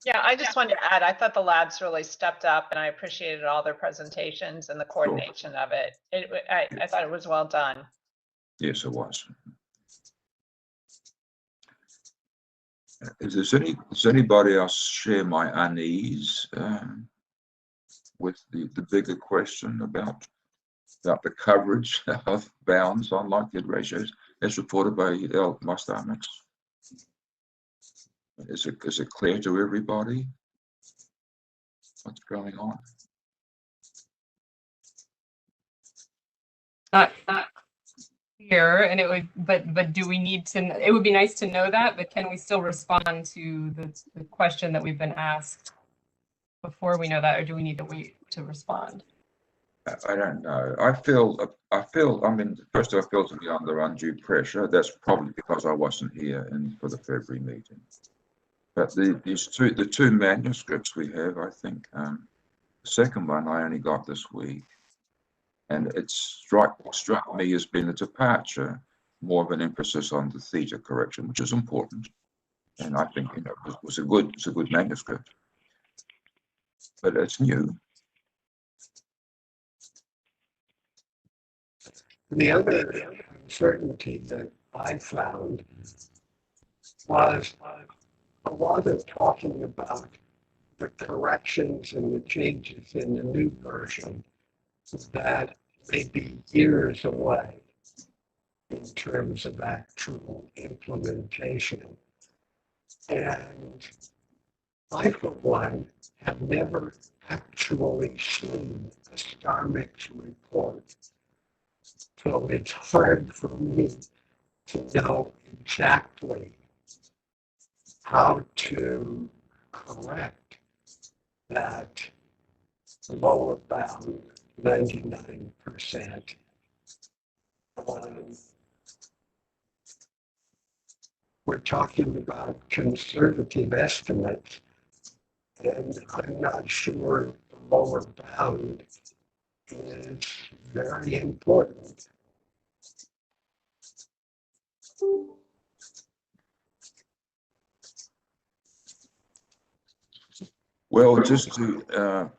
Yeah, I just wanted to add, I thought the labs really stepped up, and I appreciated all their presentations and the coordination of it. I thought it was well done. Yes, it was. Does anybody else share my unease with the bigger question about the coverage of bounds on likelihood ratios as reported by my stomachs? Is it clear to everybody what's going on? Not clear, and it would, but do we need to? It would be nice to know that, but can we still respond to the question that we've been asked before we know that, or do we need to wait to respond? I don't know. I feel. I mean, first I feel to be under undue pressure. That's probably because I wasn't here for the February meeting. But the two manuscripts we have, I think, the second one I only got this week, and it struck me as being a departure, more of an emphasis on the theta correction, which is important, and I think it was a good manuscript, but it's new. The other uncertainty that I found was a lot of talking about the corrections and the changes in the new version that may be years away in terms of actual implementation. And I, for one, have never actually seen a star mix report. So it's hard for me to know exactly how to correct that lower bound 99%. We're talking about conservative estimates, and I'm not sure the lower bound is very important. Well, just to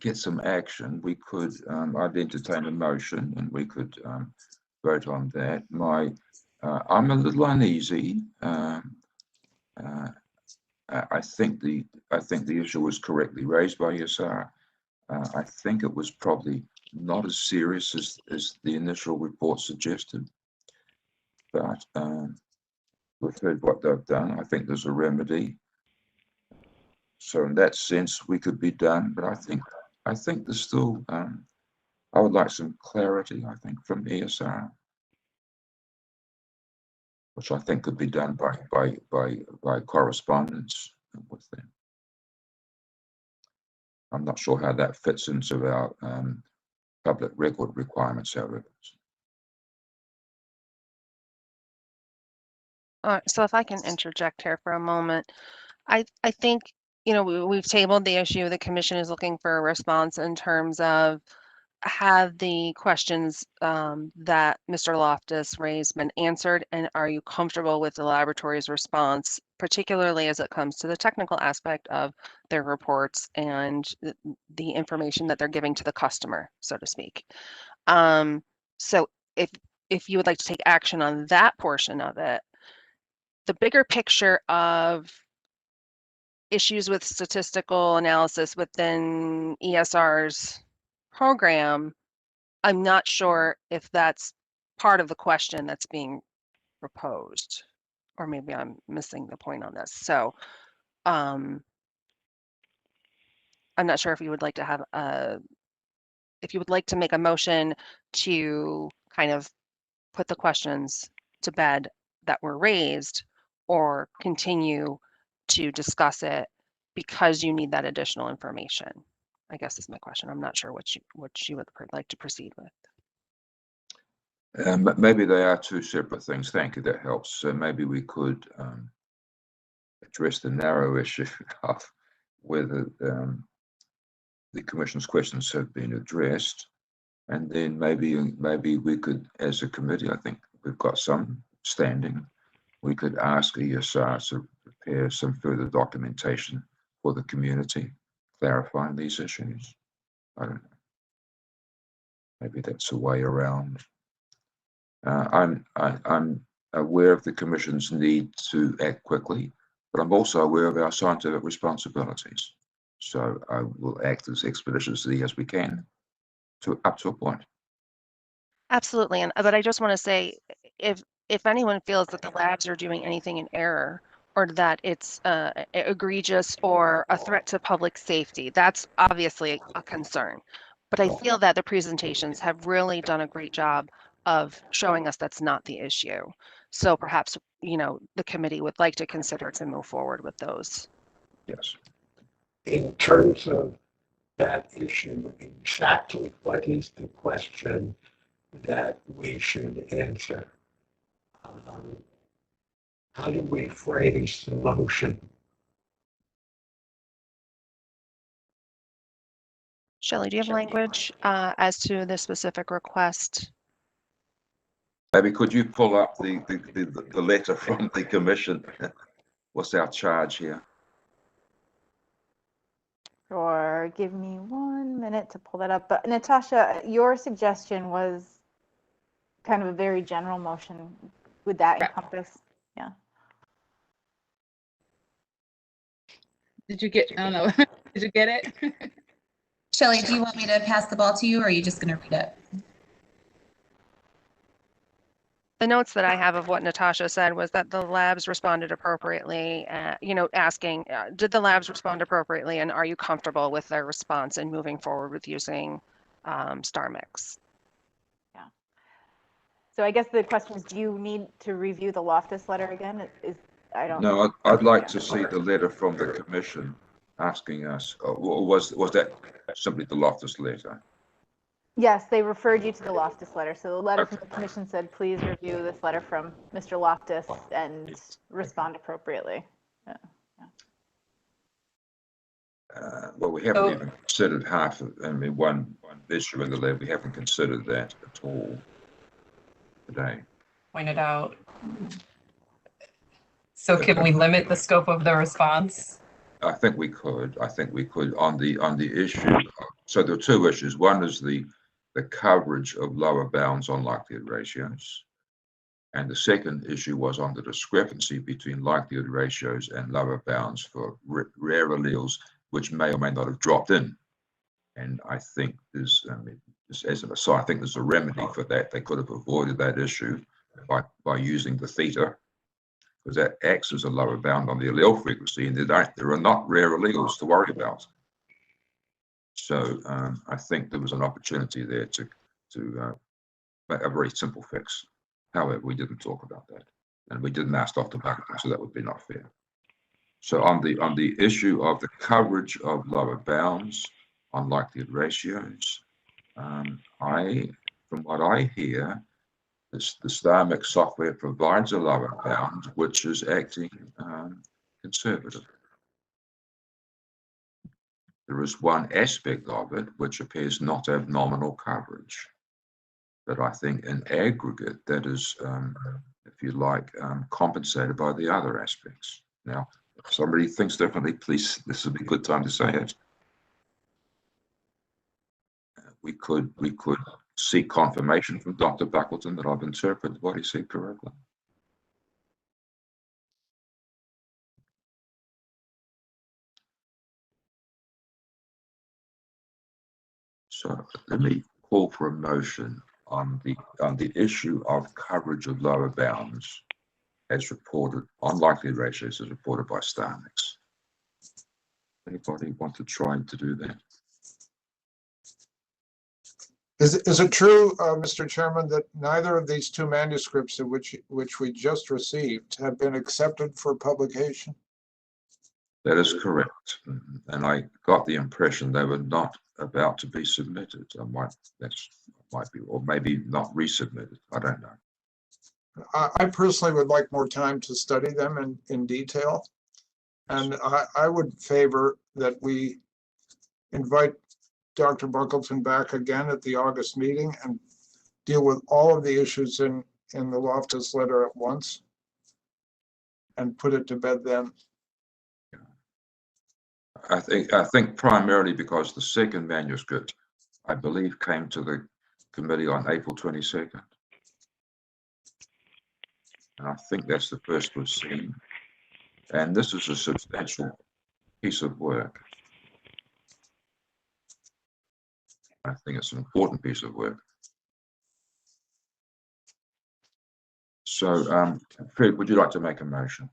get some action, we could I'd entertain a motion, and we could vote on that. I'm a little uneasy. I think the issue was correctly raised by ESR. I think it was probably not as serious as the initial report suggested, but we've heard what they've done. I think there's a remedy. So in that sense, we could be done. But I think there's still. I would like some clarity. I think from ESR, which I think could be done by correspondence with them. I'm not sure how that fits into our public record requirements, however. So if I can interject here for a moment, I think, we've tabled the issue. The commission is looking for a response in terms of, have the questions that Mr. Loftus raised been answered, and are you comfortable with the laboratory's response, particularly as it comes to the technical aspect of their reports and the information that they're giving to the customer, so to speak. So if you would like to take action on that portion of it, the bigger picture of issues with statistical analysis within ESR's program, I'm not sure if that's part of the question that's being proposed, or maybe I'm missing the point on this. So I'm not sure if you would like to have if you would like to make a motion to kind of put the questions to bed that were raised, or continue to discuss it because you need that additional information. I guess is my question. I'm not sure what you would like to proceed with. Maybe they are two separate things. Thank you. That helps. So maybe we could address the narrow issue of whether the Commission's questions have been addressed, and then maybe we could, as a committee, I think we've got some standing, we could ask ESR to prepare some further documentation for the community, clarifying these issues. I don't know. Maybe that's a way around. I'm aware of the Commission's need to act quickly, but I'm also aware of our scientific responsibilities. So I will act as expeditiously as we can up to a point. Absolutely. But I just want to say, if anyone feels that the labs are doing anything in error, or that it's egregious or a threat to public safety, that's obviously a concern. But I feel that the presentations have really done a great job of showing us that's not the issue. So perhaps, the committee would like to consider to move forward with those. Yes. In terms of that issue, exactly what is the question that we should answer? How do we phrase the motion? Shelley, do you have language as to the specific request? Maybe could you pull up the letter from the Commission? What's our charge here? Sure, give me 1 minute to pull that up. But Natasha, your suggestion was kind of a very general motion. Would that encompass? Yeah. Did you get, I don't know, did you get it? Shelley, do you want me to pass the ball to you, or are you just going to read it? The notes that I have of what Natasha said was that the labs responded appropriately, asking, did the labs respond appropriately, and are you comfortable with their response and moving forward with using StarMix? Yeah. So I guess the question is, do you need to review the Loftus letter again? I don't know. No, I'd like to see the letter from the Commission asking us, was that simply the Loftus letter? Yes, they referred you to the Loftus letter. So the letter from the Commission said, please review this letter from Mr. Loftus and respond appropriately. Yeah. Well, we haven't even considered half of, one issue in the letter. We haven't considered that at all today. Pointed out. So can we limit the scope of the response? I think we could. On the issue. So there are two issues. One is the coverage of lower bounds on likelihood ratios. And the second issue was on the discrepancy between likelihood ratios and lower bounds for rare alleles, which may or may not have dropped in. And I think there's, just as an aside, I think there's a remedy for that. They could have avoided that issue by using the theta, because that acts as a lower bound on the allele frequency, and there are not rare alleles to worry about. So I think there was an opportunity there to make a very simple fix. However, we didn't talk about that, and we didn't ask Dr. Parkerson, so that would be not fair. So on the issue of the coverage of lower bounds on likelihood ratios, from what I hear, the StarMix software provides a lower bound, which is acting conservative. There is one aspect of it which appears not to have nominal coverage, but I think in aggregate that is, if you like, compensated by the other aspects. Now, if somebody thinks differently, please, this would be a good time to say it. We could seek confirmation from Dr. Buckleton that I've interpreted what he said correctly. So let me call for a motion on the issue of coverage of lower bounds as reported on likelihood ratios as reported by StarMix. Anybody want to try to do that? Is it true, Mr. Chairman, that neither of these two manuscripts which we just received have been accepted for publication? That is correct, and I got the impression they were not about to be submitted. That might be, or maybe not resubmitted. I don't know. I personally would like more time to study them in detail, and I would favor that we invite Dr. Buckleton back again at the August meeting and deal with all of the issues in the Loftus letter at once and put it to bed then. I think primarily because the second manuscript, I believe, came to the committee on April 22nd. And I think that's the first we've seen. And this is a substantial piece of work. I think it's an important piece of work. So, Fred, would you like to make a motion?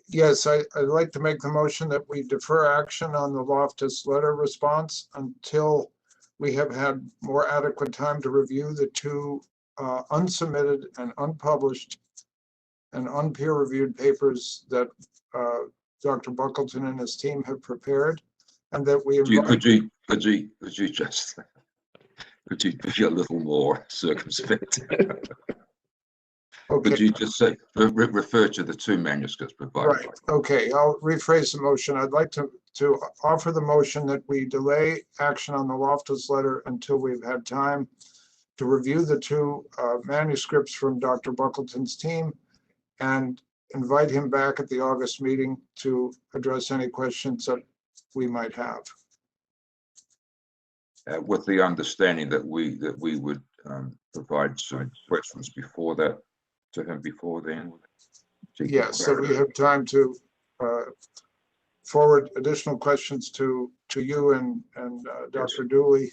Yes, I'd like to make the motion that we defer action on the Loftus letter response until we have had more adequate time to review the two unsubmitted and unpublished and unpeer-reviewed papers that Dr. Buckleton and his team have prepared, and that we Could you just could you be a little more circumspect? Okay. Could you just say refer to the two manuscripts provided? Right. Okay. I'll rephrase the motion. I'd like to offer the motion that we delay action on the Loftus letter until we've had time to review the two manuscripts from Dr. Buckleton's team and invite him back at the August meeting to address any questions that we might have. With the understanding that we would provide some questions before that to him before then. Yes, so we have time to forward additional questions to you and Dr. Dooley.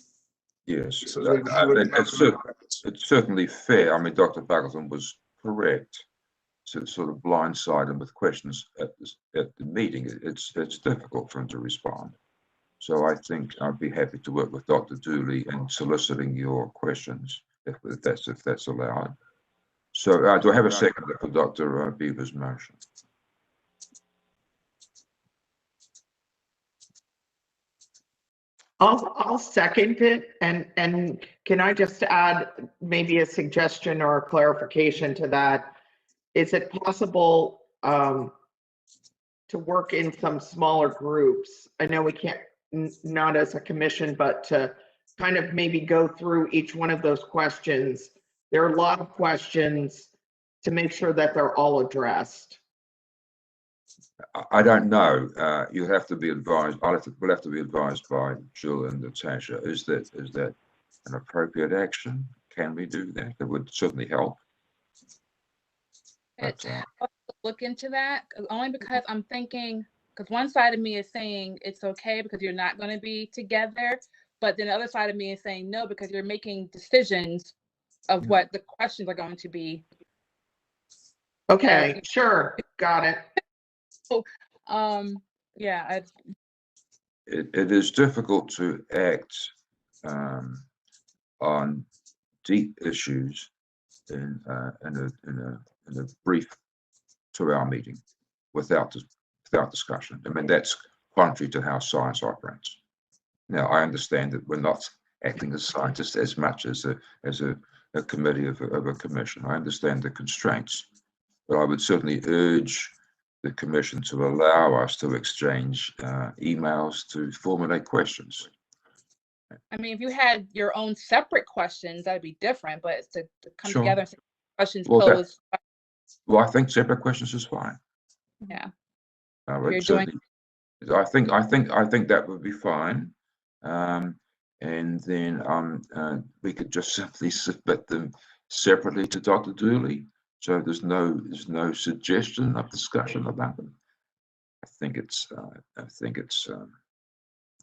Yes, So it's certainly fair. I mean, Dr. Parkerson was correct to sort of blindside him with questions at the meeting. It's difficult for him to respond. So I think I'd be happy to work with Dr. Dooley in soliciting your questions, if that's allowed. So do I have a second for Dr. Beaver's motion? I'll second it, and can I just add maybe a suggestion or a clarification to that? Is it possible to work in some smaller groups? I know we can't, not as a commission, but to kind of maybe go through each one of those questions. There are a lot of questions to make sure that they're all addressed. I don't know. You'll have to be advised. We'll have to be advised by Jill and Natasha. Is that an appropriate action? Can we do that? That would certainly help. But, look into that, only because I'm thinking, because one side of me is saying it's okay because you're not going to be together, but then the other side of me is saying no because you're making decisions of what the questions are going to be. Okay, sure, got it. So, yeah, it is difficult to act on deep issues in a brief 2-hour meeting without discussion. I mean, that's contrary to how science operates. Now, I understand that we're not acting as scientists as much as a committee of a commission. I understand the constraints, but I would certainly urge the commission to allow us to exchange emails to formulate questions. I mean, if you had your own separate questions, that'd be different, but it's to come together and say questions posed. Well, I think separate questions is fine. Yeah. I think that would be fine. And then we could just simply submit them separately to Dr. Dooley. So there's no suggestion of discussion about them. I think it's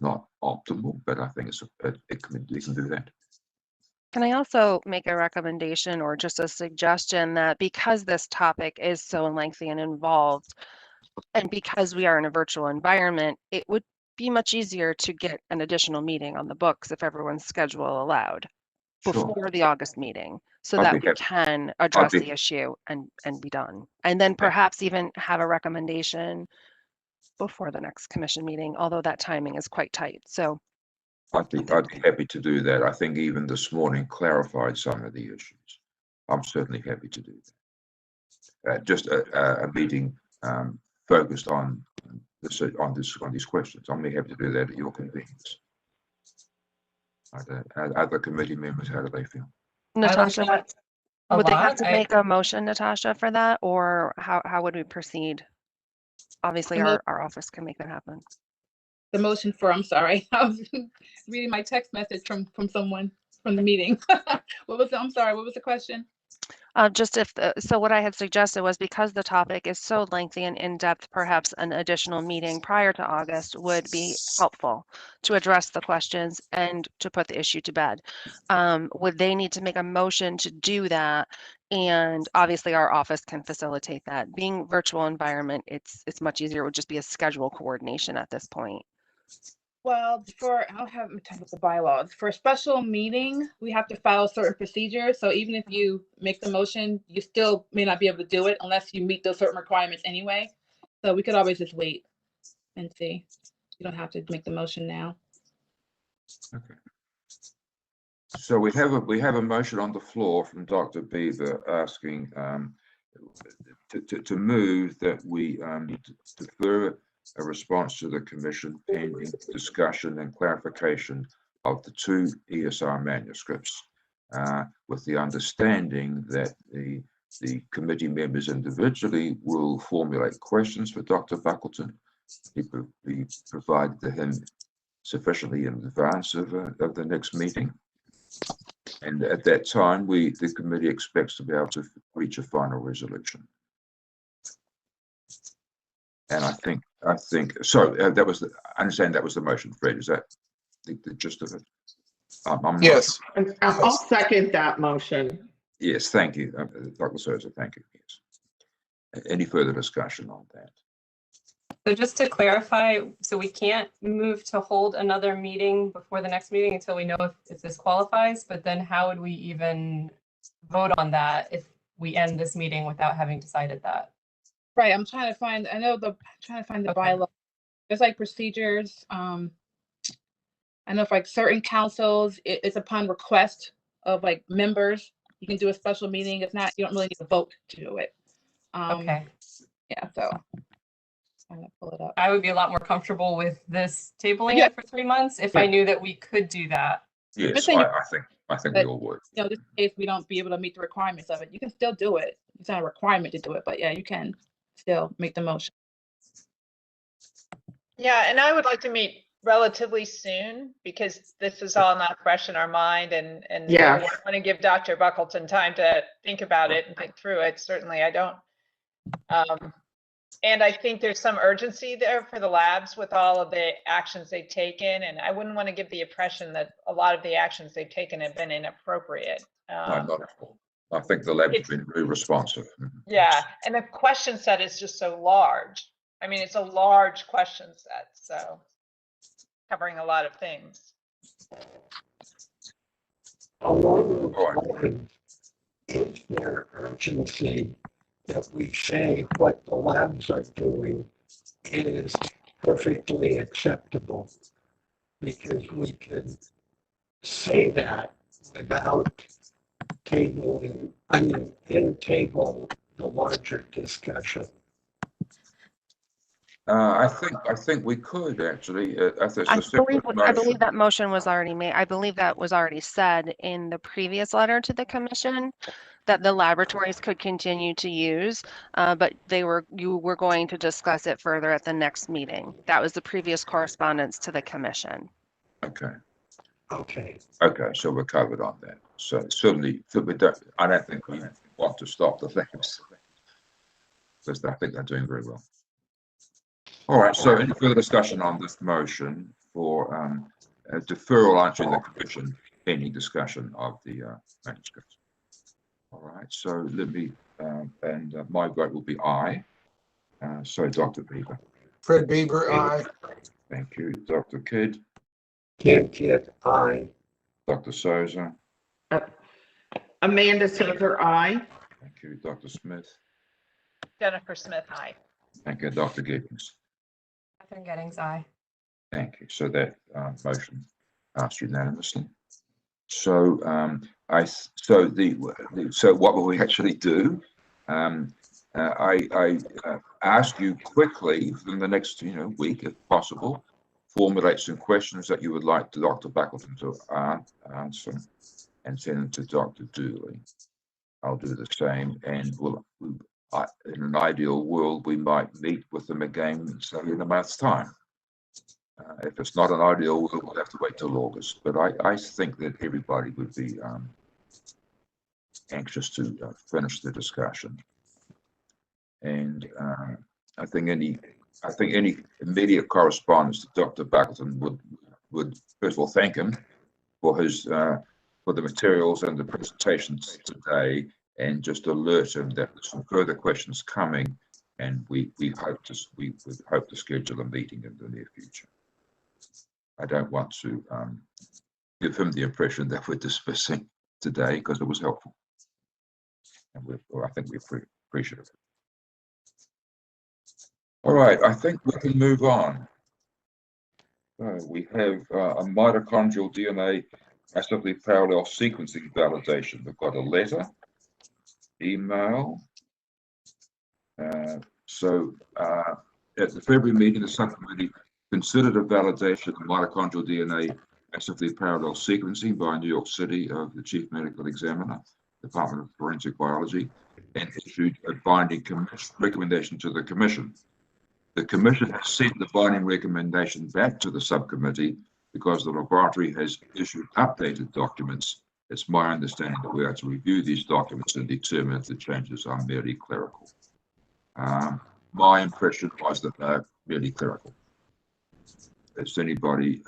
not optimal, but I think it can do that. Can I also make a recommendation or just a suggestion that because this topic is so lengthy and involved, and because we are in a virtual environment, it would be much easier to get an additional meeting on the books if everyone's schedule allowed before the August meeting, so that we can address the issue and be done. And then perhaps even have a recommendation before the next commission meeting, although that timing is quite tight. So I'd be happy to do that. I think even this morning clarified some of the issues. I'm certainly happy to do that. Just a meeting focused on these questions. I'm happy to do that at your convenience. Other committee members, how do they feel? Natasha, would they have to make a motion, Natasha, for that, or how would we proceed? Obviously, our office can make that happen. The motion for, I'm sorry, I was reading my text message from someone from the meeting. I'm sorry, what was the question? So what I had suggested was because the topic is so lengthy and in-depth, perhaps an additional meeting prior to August would be helpful to address the questions and to put the issue to bed. Would they need to make a motion to do that? And obviously our office can facilitate that. Being virtual environment, it's much easier. It would just be a schedule coordination at this point. Well, I'll have me talk about the bylaws. For a special meeting, we have to follow certain procedures. So even if you make the motion, you still may not be able to do it unless you meet those certain requirements anyway. So we could always just wait and see. You don't have to make the motion now. Okay. So we have a motion on the floor from Dr. Beaver asking to move that we defer a response to the commission pending discussion and clarification of the 2 ESR manuscripts, with the understanding that the committee members individually will formulate questions for Dr. Buckleton. Be provided to him sufficiently in advance of the next meeting. And at that time, the committee expects to be able to reach a final resolution. And I think so. That was I understand that was the motion, Fred. Is that the gist of it? Yes. I'll second that motion. Yes, thank you, Dr. Souza. Thank you. Yes. Any further discussion on that? So just to clarify, so we can't move to hold another meeting before the next meeting until we know if this qualifies, but then how would we even vote on that if we end this meeting without having decided that? Right, I'm trying to find, trying to find the bylaw. There's like procedures. I know if like certain councils, it's upon request of like members, you can do a special meeting. If not, you don't really need to vote to do it. Okay. Yeah, so I'm gonna pull it up. I would be a lot more comfortable with this tabling it for 3 months if I knew that we could do that. Yes, I think we all would. You know, just in case we don't be able to meet the requirements of it, you can still do it. It's not a requirement to do it, but yeah, you can still make the motion. Yeah, and I would like to meet relatively soon because this is all not fresh in our mind, and yeah, I want to give Dr. Buckleton time to think about it and think through it. Certainly, I don't. And I think there's some urgency there for the labs with all of the actions they've taken, and I wouldn't want to give the impression that a lot of the actions they've taken have been inappropriate. No, not at all. I think the labs have been very responsive. Yeah, and the question set is just so large. I mean, it's a large question set, so covering a lot of things. Along those lines, is there urgency that we say what the labs are doing is perfectly acceptable? Because we can say that without tabling, table the larger discussion. I think we could actually. I believe that motion was already made. I believe that was already said in the previous letter to the commission that the laboratories could continue to use, but you were going to discuss it further at the next meeting. That was the previous correspondence to the commission. Okay. Okay. Okay, so we're covered on that. So certainly, I don't think we want to stop the labs because I think they're doing very well. All right, so any further discussion on this motion for deferral answering the commission, pending discussion of the manuscripts? All right, so let me, my vote will be aye. So Dr. Beaver. Fred Beaver, aye. Thank you. Dr. Kidd. Kidd, aye. Dr. Souza. Amanda Souza, aye. Thank you. Dr. Smith. Jennifer Smith, aye. Thank you. Dr. Gibbons. Catherine Gettings, aye. Thank you. So that motion passed unanimously. So so what will we actually do? I ask you quickly in the next week, if possible, formulate some questions that you would like Dr. Buckleton to answer and send them to Dr. Dooley. I'll do the same, and in an ideal world, we might meet with them again, say, in a month's time. If it's not an ideal world, we'll have to wait till August. But I think that everybody would be anxious to finish the discussion. And I think any immediate correspondence to Dr. Parkerson would first of all thank him for his for the materials and the presentations today, and just alert him that there's some further questions coming, and we would hope to schedule a meeting in the near future. I don't want to give him the impression that we're dismissing today, because it was helpful, and I think we're appreciative. All right, I think we can move on. We have a mitochondrial DNA massively parallel sequencing validation. We've got a letter, email. At the February meeting, the subcommittee considered a validation of mitochondrial DNA massively parallel sequencing by New York City of the Chief Medical Examiner, Department of Forensic Biology, and issued a binding recommendation to the Commission. The Commission has sent the binding recommendation back to the subcommittee because the laboratory has issued updated documents. It's my understanding that we are to review these documents and determine if the changes are merely clerical. My impression was that they're merely clerical. Has anybody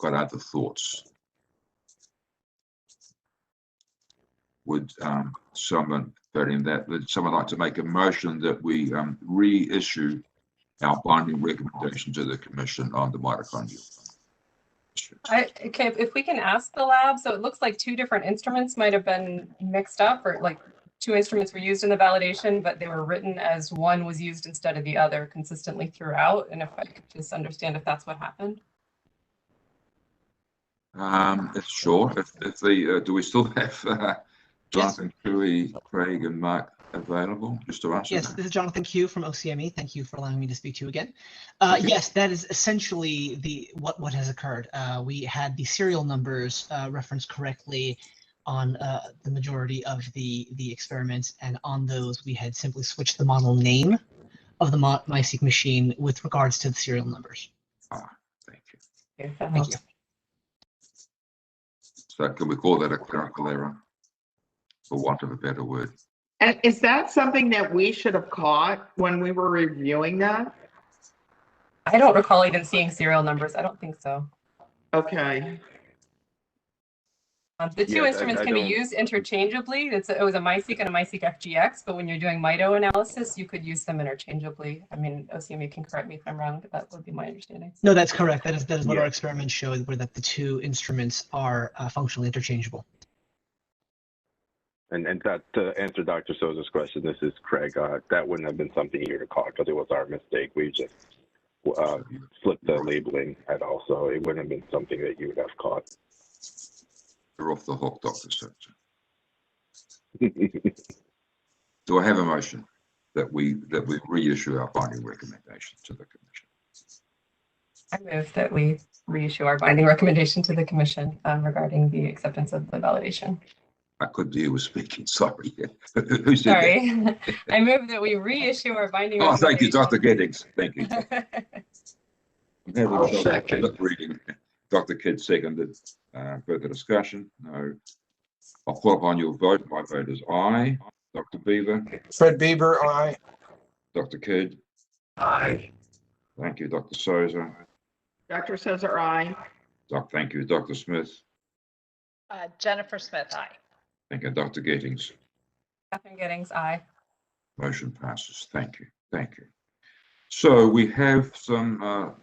got other thoughts? Would someone like to make a motion that we reissue our binding recommendation to the Commission on the mitochondria? Okay, if we can ask the lab, so it looks like two different instruments might have been mixed up, or like two instruments were used in the validation, but they were written as one was used instead of the other consistently throughout. And if I could just understand if that's what happened. Sure. Do we still have Jonathan, Cooey, Craig, and Mark available just to answer? Yes, this is Jonathan Q from OCME. Thank you for allowing me to speak to you again. Yes, that is essentially what has occurred. We had the serial numbers referenced correctly on the majority of the experiments, and on those we had simply switched the model name of the MySeq machine with regards to the serial numbers. Thank you. Thank you. So can we call that a clerical error, for want of a better word? And is that something that we should have caught when we were reviewing that? I don't recall even seeing serial numbers. I don't think so. Okay. The two instruments can be used interchangeably. It was a MySeq and a MySeq FGX, but when you're doing mito analysis, you could use them interchangeably. I mean, OCME can correct me if I'm wrong, but that would be my understanding. No, that's correct. That is what our experiments showed, where that the two instruments are functionally interchangeable. And that to answer Dr. Souza's question, this is Craig. That wouldn't have been something you would have caught because it was our mistake. We just flipped the labeling at all, so it wouldn't have been something that you would have caught. You're off the hook, Dr. Souza. Do I have a motion that we reissue our binding recommendation to the Commission? I move that we reissue our binding recommendation to the Commission regarding the acceptance of the validation. I couldn't hear you were speaking, sorry. Who said Sorry. that? I move that we reissue our binding Oh, recommendation. thank you, Dr. Giddings. Thank you. I'll second. Reading. Dr. Kidd seconded. Further discussion? No. I'll call upon your vote. My vote is aye. Dr. Beaver? Fred Bieber, aye. Dr. Kidd? Aye. Thank you, Dr. Souza. Dr. Souza, aye. Thank you, Dr. Smith. Jennifer Smith, aye. Thank you, Dr. Giddings. Catherine Giddings, aye. Motion passes. Thank you. Thank you. So we have some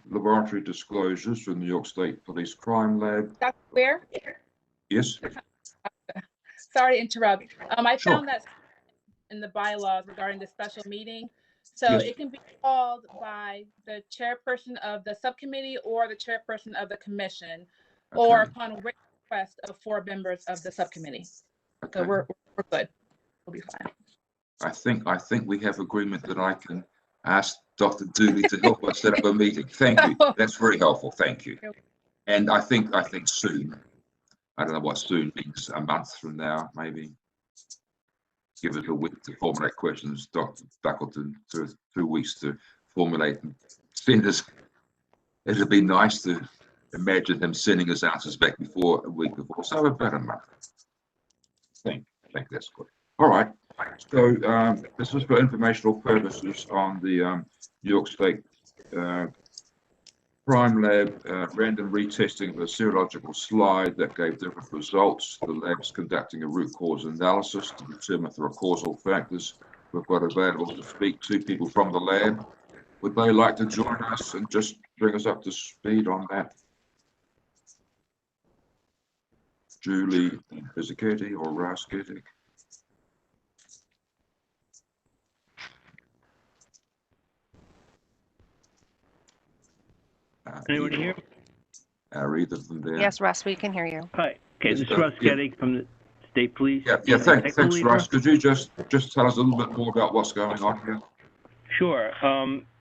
laboratory disclosures from the New York State Police Crime Lab. Dr. Ware? Yes. Sorry to interrupt. I Sure. found that in the bylaws regarding the special meeting. So Yes. it can be called by the chairperson of the subcommittee or the chairperson of the commission, or upon written request of 4 members of the subcommittee. Okay. So we're good. We'll be fine. I think we have agreement that I can ask Dr. Dooley to help us set up a meeting. Thank you. That's very helpful. Thank you. And I think soon. I don't know what soon means. A month from now, maybe. Give us a week to formulate questions. Dr. Buckleton, 2 weeks to formulate and send us. It'd be nice to imagine him sending us answers back a week before. So about a month. Thank you. think that's good. All right. So this is for informational purposes on the New York State Crime Lab random retesting of a serological slide that gave different results. The lab's conducting a root cause analysis to determine if there are causal factors. We've got available to speak to people from the lab. Would they like to join us and just bring us up to speed on that? Julie Bizzichetti or Rasketic? Anyone here? Either of them there. Yes, Russ, we can hear you. Hi. Okay, this is Russ Gettig from the State Police. Yeah, thanks, Russ. Could you just tell us a little bit more about what's going on here? Sure.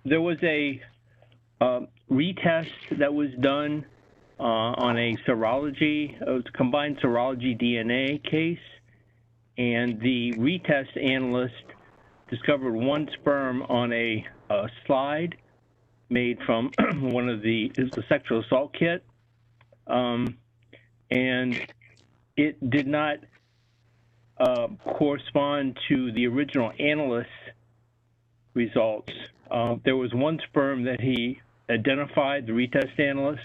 There was a retest that was done on a serology, it was a combined serology DNA case, and the retest analyst discovered one sperm on a slide made from one of the sexual assault kit, and it did not correspond to the original analyst's results. There was one sperm that he identified, the retest analyst,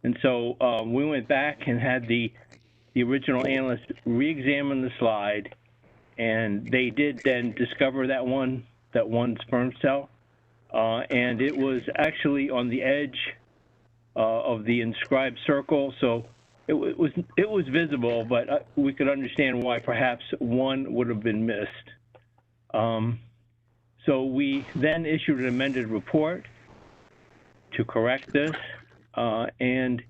and so we went back and had the original analyst re-examine the slide, and they did then discover that one sperm cell, and it was actually on the edge of the inscribed circle, so it was visible, but we could understand why perhaps one would have been missed. So we then issued an amended report to correct this, and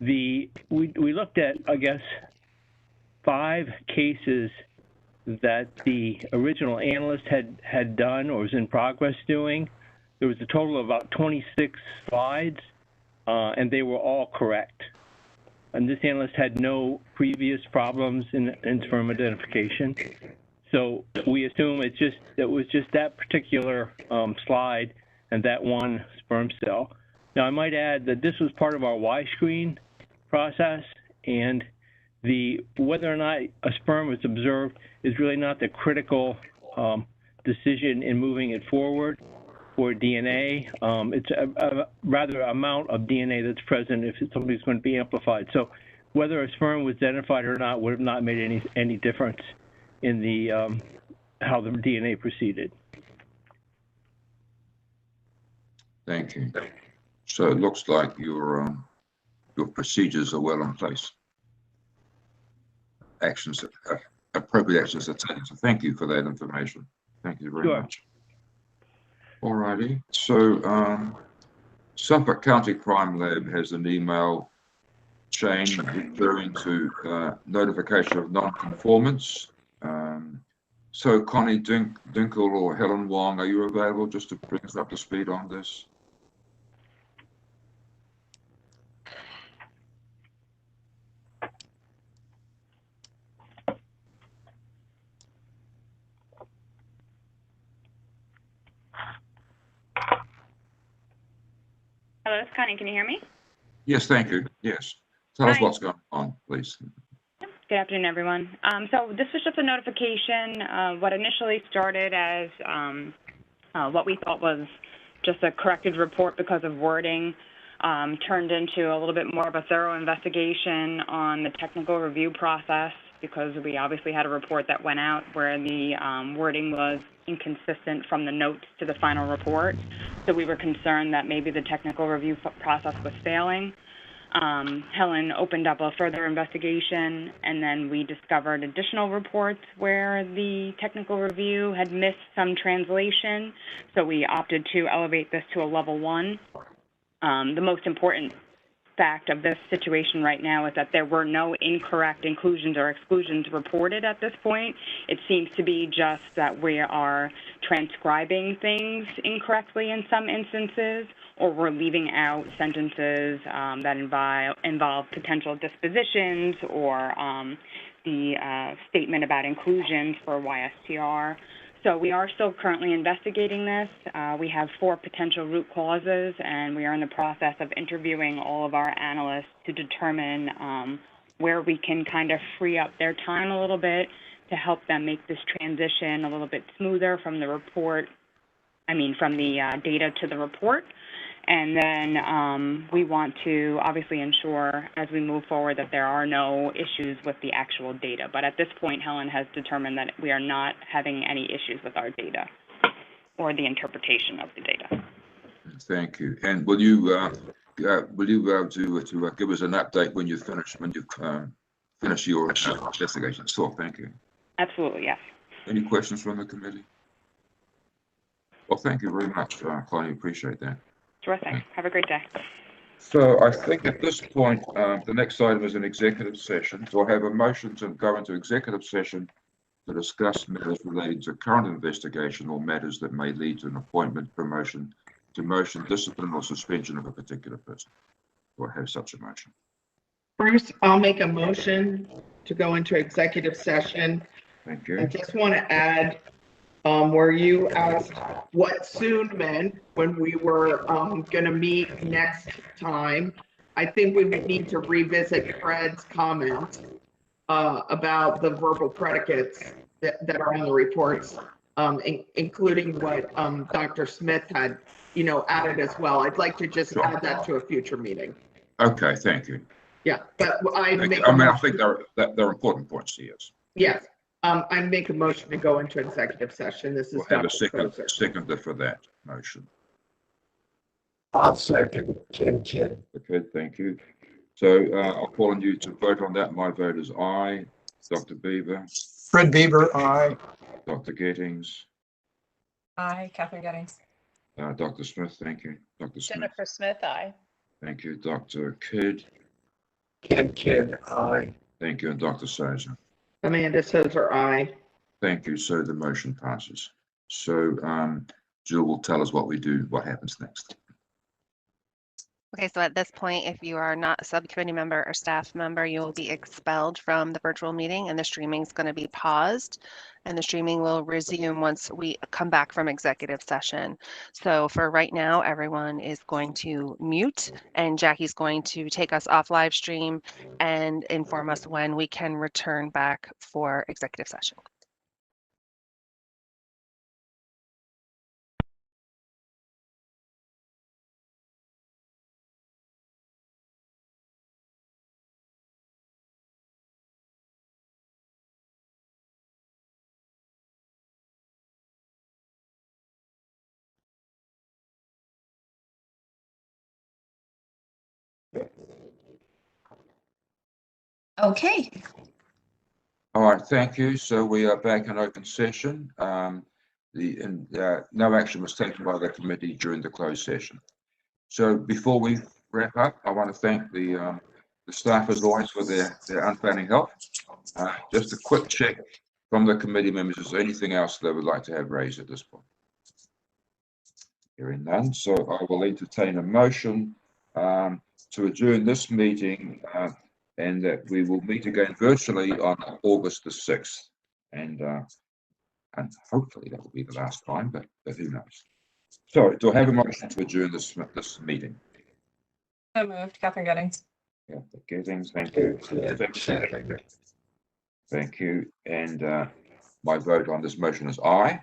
we looked at, I guess, 5 cases that the original analyst had done or was in progress doing. There was a total of about 26 slides, and they were all correct. And this analyst had no previous problems in sperm identification. So we assume it was just that particular slide and that one sperm cell. Now, I might add that this was part of our Y-screen process, and whether or not a sperm was observed is really not the critical decision in moving it forward for DNA. It's a rather amount of DNA that's present if somebody's going to be amplified. So whether a sperm was identified or not would have not made any difference in the how the DNA proceeded. Thank you. So it looks like your procedures are well in place. Appropriate actions are taken. So thank you for that information. Thank you very much. All righty. So Suffolk County Crime Lab has an email chain referring to notification of non-conformance. So Connie Dinkle or Helen Wong, are you available just to bring us up to speed on this? Hello, it's Connie. Can you hear me? Yes, thank you. Yes. Tell us what's going on, please. Good afternoon, everyone. So this was just a notification. What initially started as what we thought was just a corrected report because of wording turned into a little bit more of a thorough investigation on the technical review process, because we obviously had a report that went out where the wording was inconsistent from the notes to the final report. So we were concerned that maybe the technical review process was failing. Helen opened up a further investigation, and then we discovered additional reports where the technical review had missed some translation. So we opted to elevate this to a level 1. The most important fact of this situation right now is that there were no incorrect inclusions or exclusions reported at this point. It seems to be just that we are transcribing things incorrectly in some instances, or we're leaving out sentences that involve potential dispositions, or the statement about inclusions for YSTR. So we are still currently investigating this. We have 4 potential root causes, and we are in the process of interviewing all of our analysts to determine where we can kind of free up their time a little bit to help them make this transition a little bit smoother from the report, from the data to the report. And then we want to obviously ensure as we move forward that there are no issues with the actual data. But at this point, Helen has determined that we are not having any issues with our data or the interpretation of the data. Thank you. And will you be able to give us an update when you've finished finish your investigation? So, thank you. Absolutely, yes. Any questions from the committee? Well, thank you very much, Connie. Appreciate that. Sure thing. Have a great day. So I think at this point, the next item is an executive session. So I have a motion to go into executive session to discuss matters relating to current investigation or matters that may lead to an appointment, promotion, demotion, discipline, or suspension of a particular person. Do I have such a motion? Bruce, I'll make a motion to go into executive session. Thank you. I just want to add where you asked what soon meant when we were going to meet next time. I think we would need to revisit Fred's comment about the verbal predicates that are on the reports, including what Dr. Smith had, added as well. I'd like to just add that to a future meeting. Okay, thank you. Yeah, but I think they're important points. Yes. Yes. I make a motion to go into executive session. This is we'll have a second for that motion. I'll second. Ken. Okay, thank you. So I'll call on you to vote on that. My vote is aye. Dr. Beaver. Fred Beaver, aye. Dr. Gettings. Aye. Catherine Gettings. Dr. Smith, thank you. Dr. Smith. Jennifer Smith, aye. Thank you. Dr. Kidd. Ken, aye. Thank you. And Dr. Souza. Amanda Souza, aye. Thank you. So the motion passes. So Jill will tell us what happens next. Okay, so at this point, if you are not a subcommittee member or staff member, you will be expelled from the virtual meeting and the streaming is going to be paused and the streaming will resume once we come back from executive session. So for right now, everyone is going to mute and Jackie's going to take us off live stream and inform us when we can return back for executive session. Okay. All right, thank you. So we are back in open session. No action was taken by the committee during the closed session. So before we wrap up, I want to thank the staff as always for their unfailing help. Just a quick check from the committee members. Is there anything else they would like to have raised at this point? Hearing none, so I will entertain a motion to adjourn this meeting and that we will meet again virtually on August the 6th. And hopefully that will be the last time, but who knows? So do I have a motion to adjourn this meeting? So moved. Catherine Gettings. Yeah, Gettings, thank you. Thank you. And my vote on this motion is aye.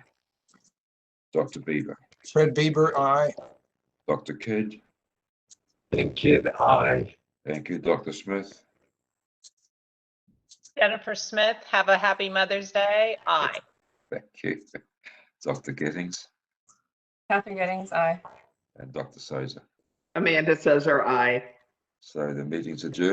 Dr. Beaver. Fred Beaver, aye. Dr. Kidd. Kidd, aye. Thank you, Dr. Smith. Jennifer Smith, have a happy Mother's Day. Aye. Thank you. Dr. Gettings. Catherine Gettings, aye. And Dr. Souza. Amanda Souza, aye. So the meeting's adjourned.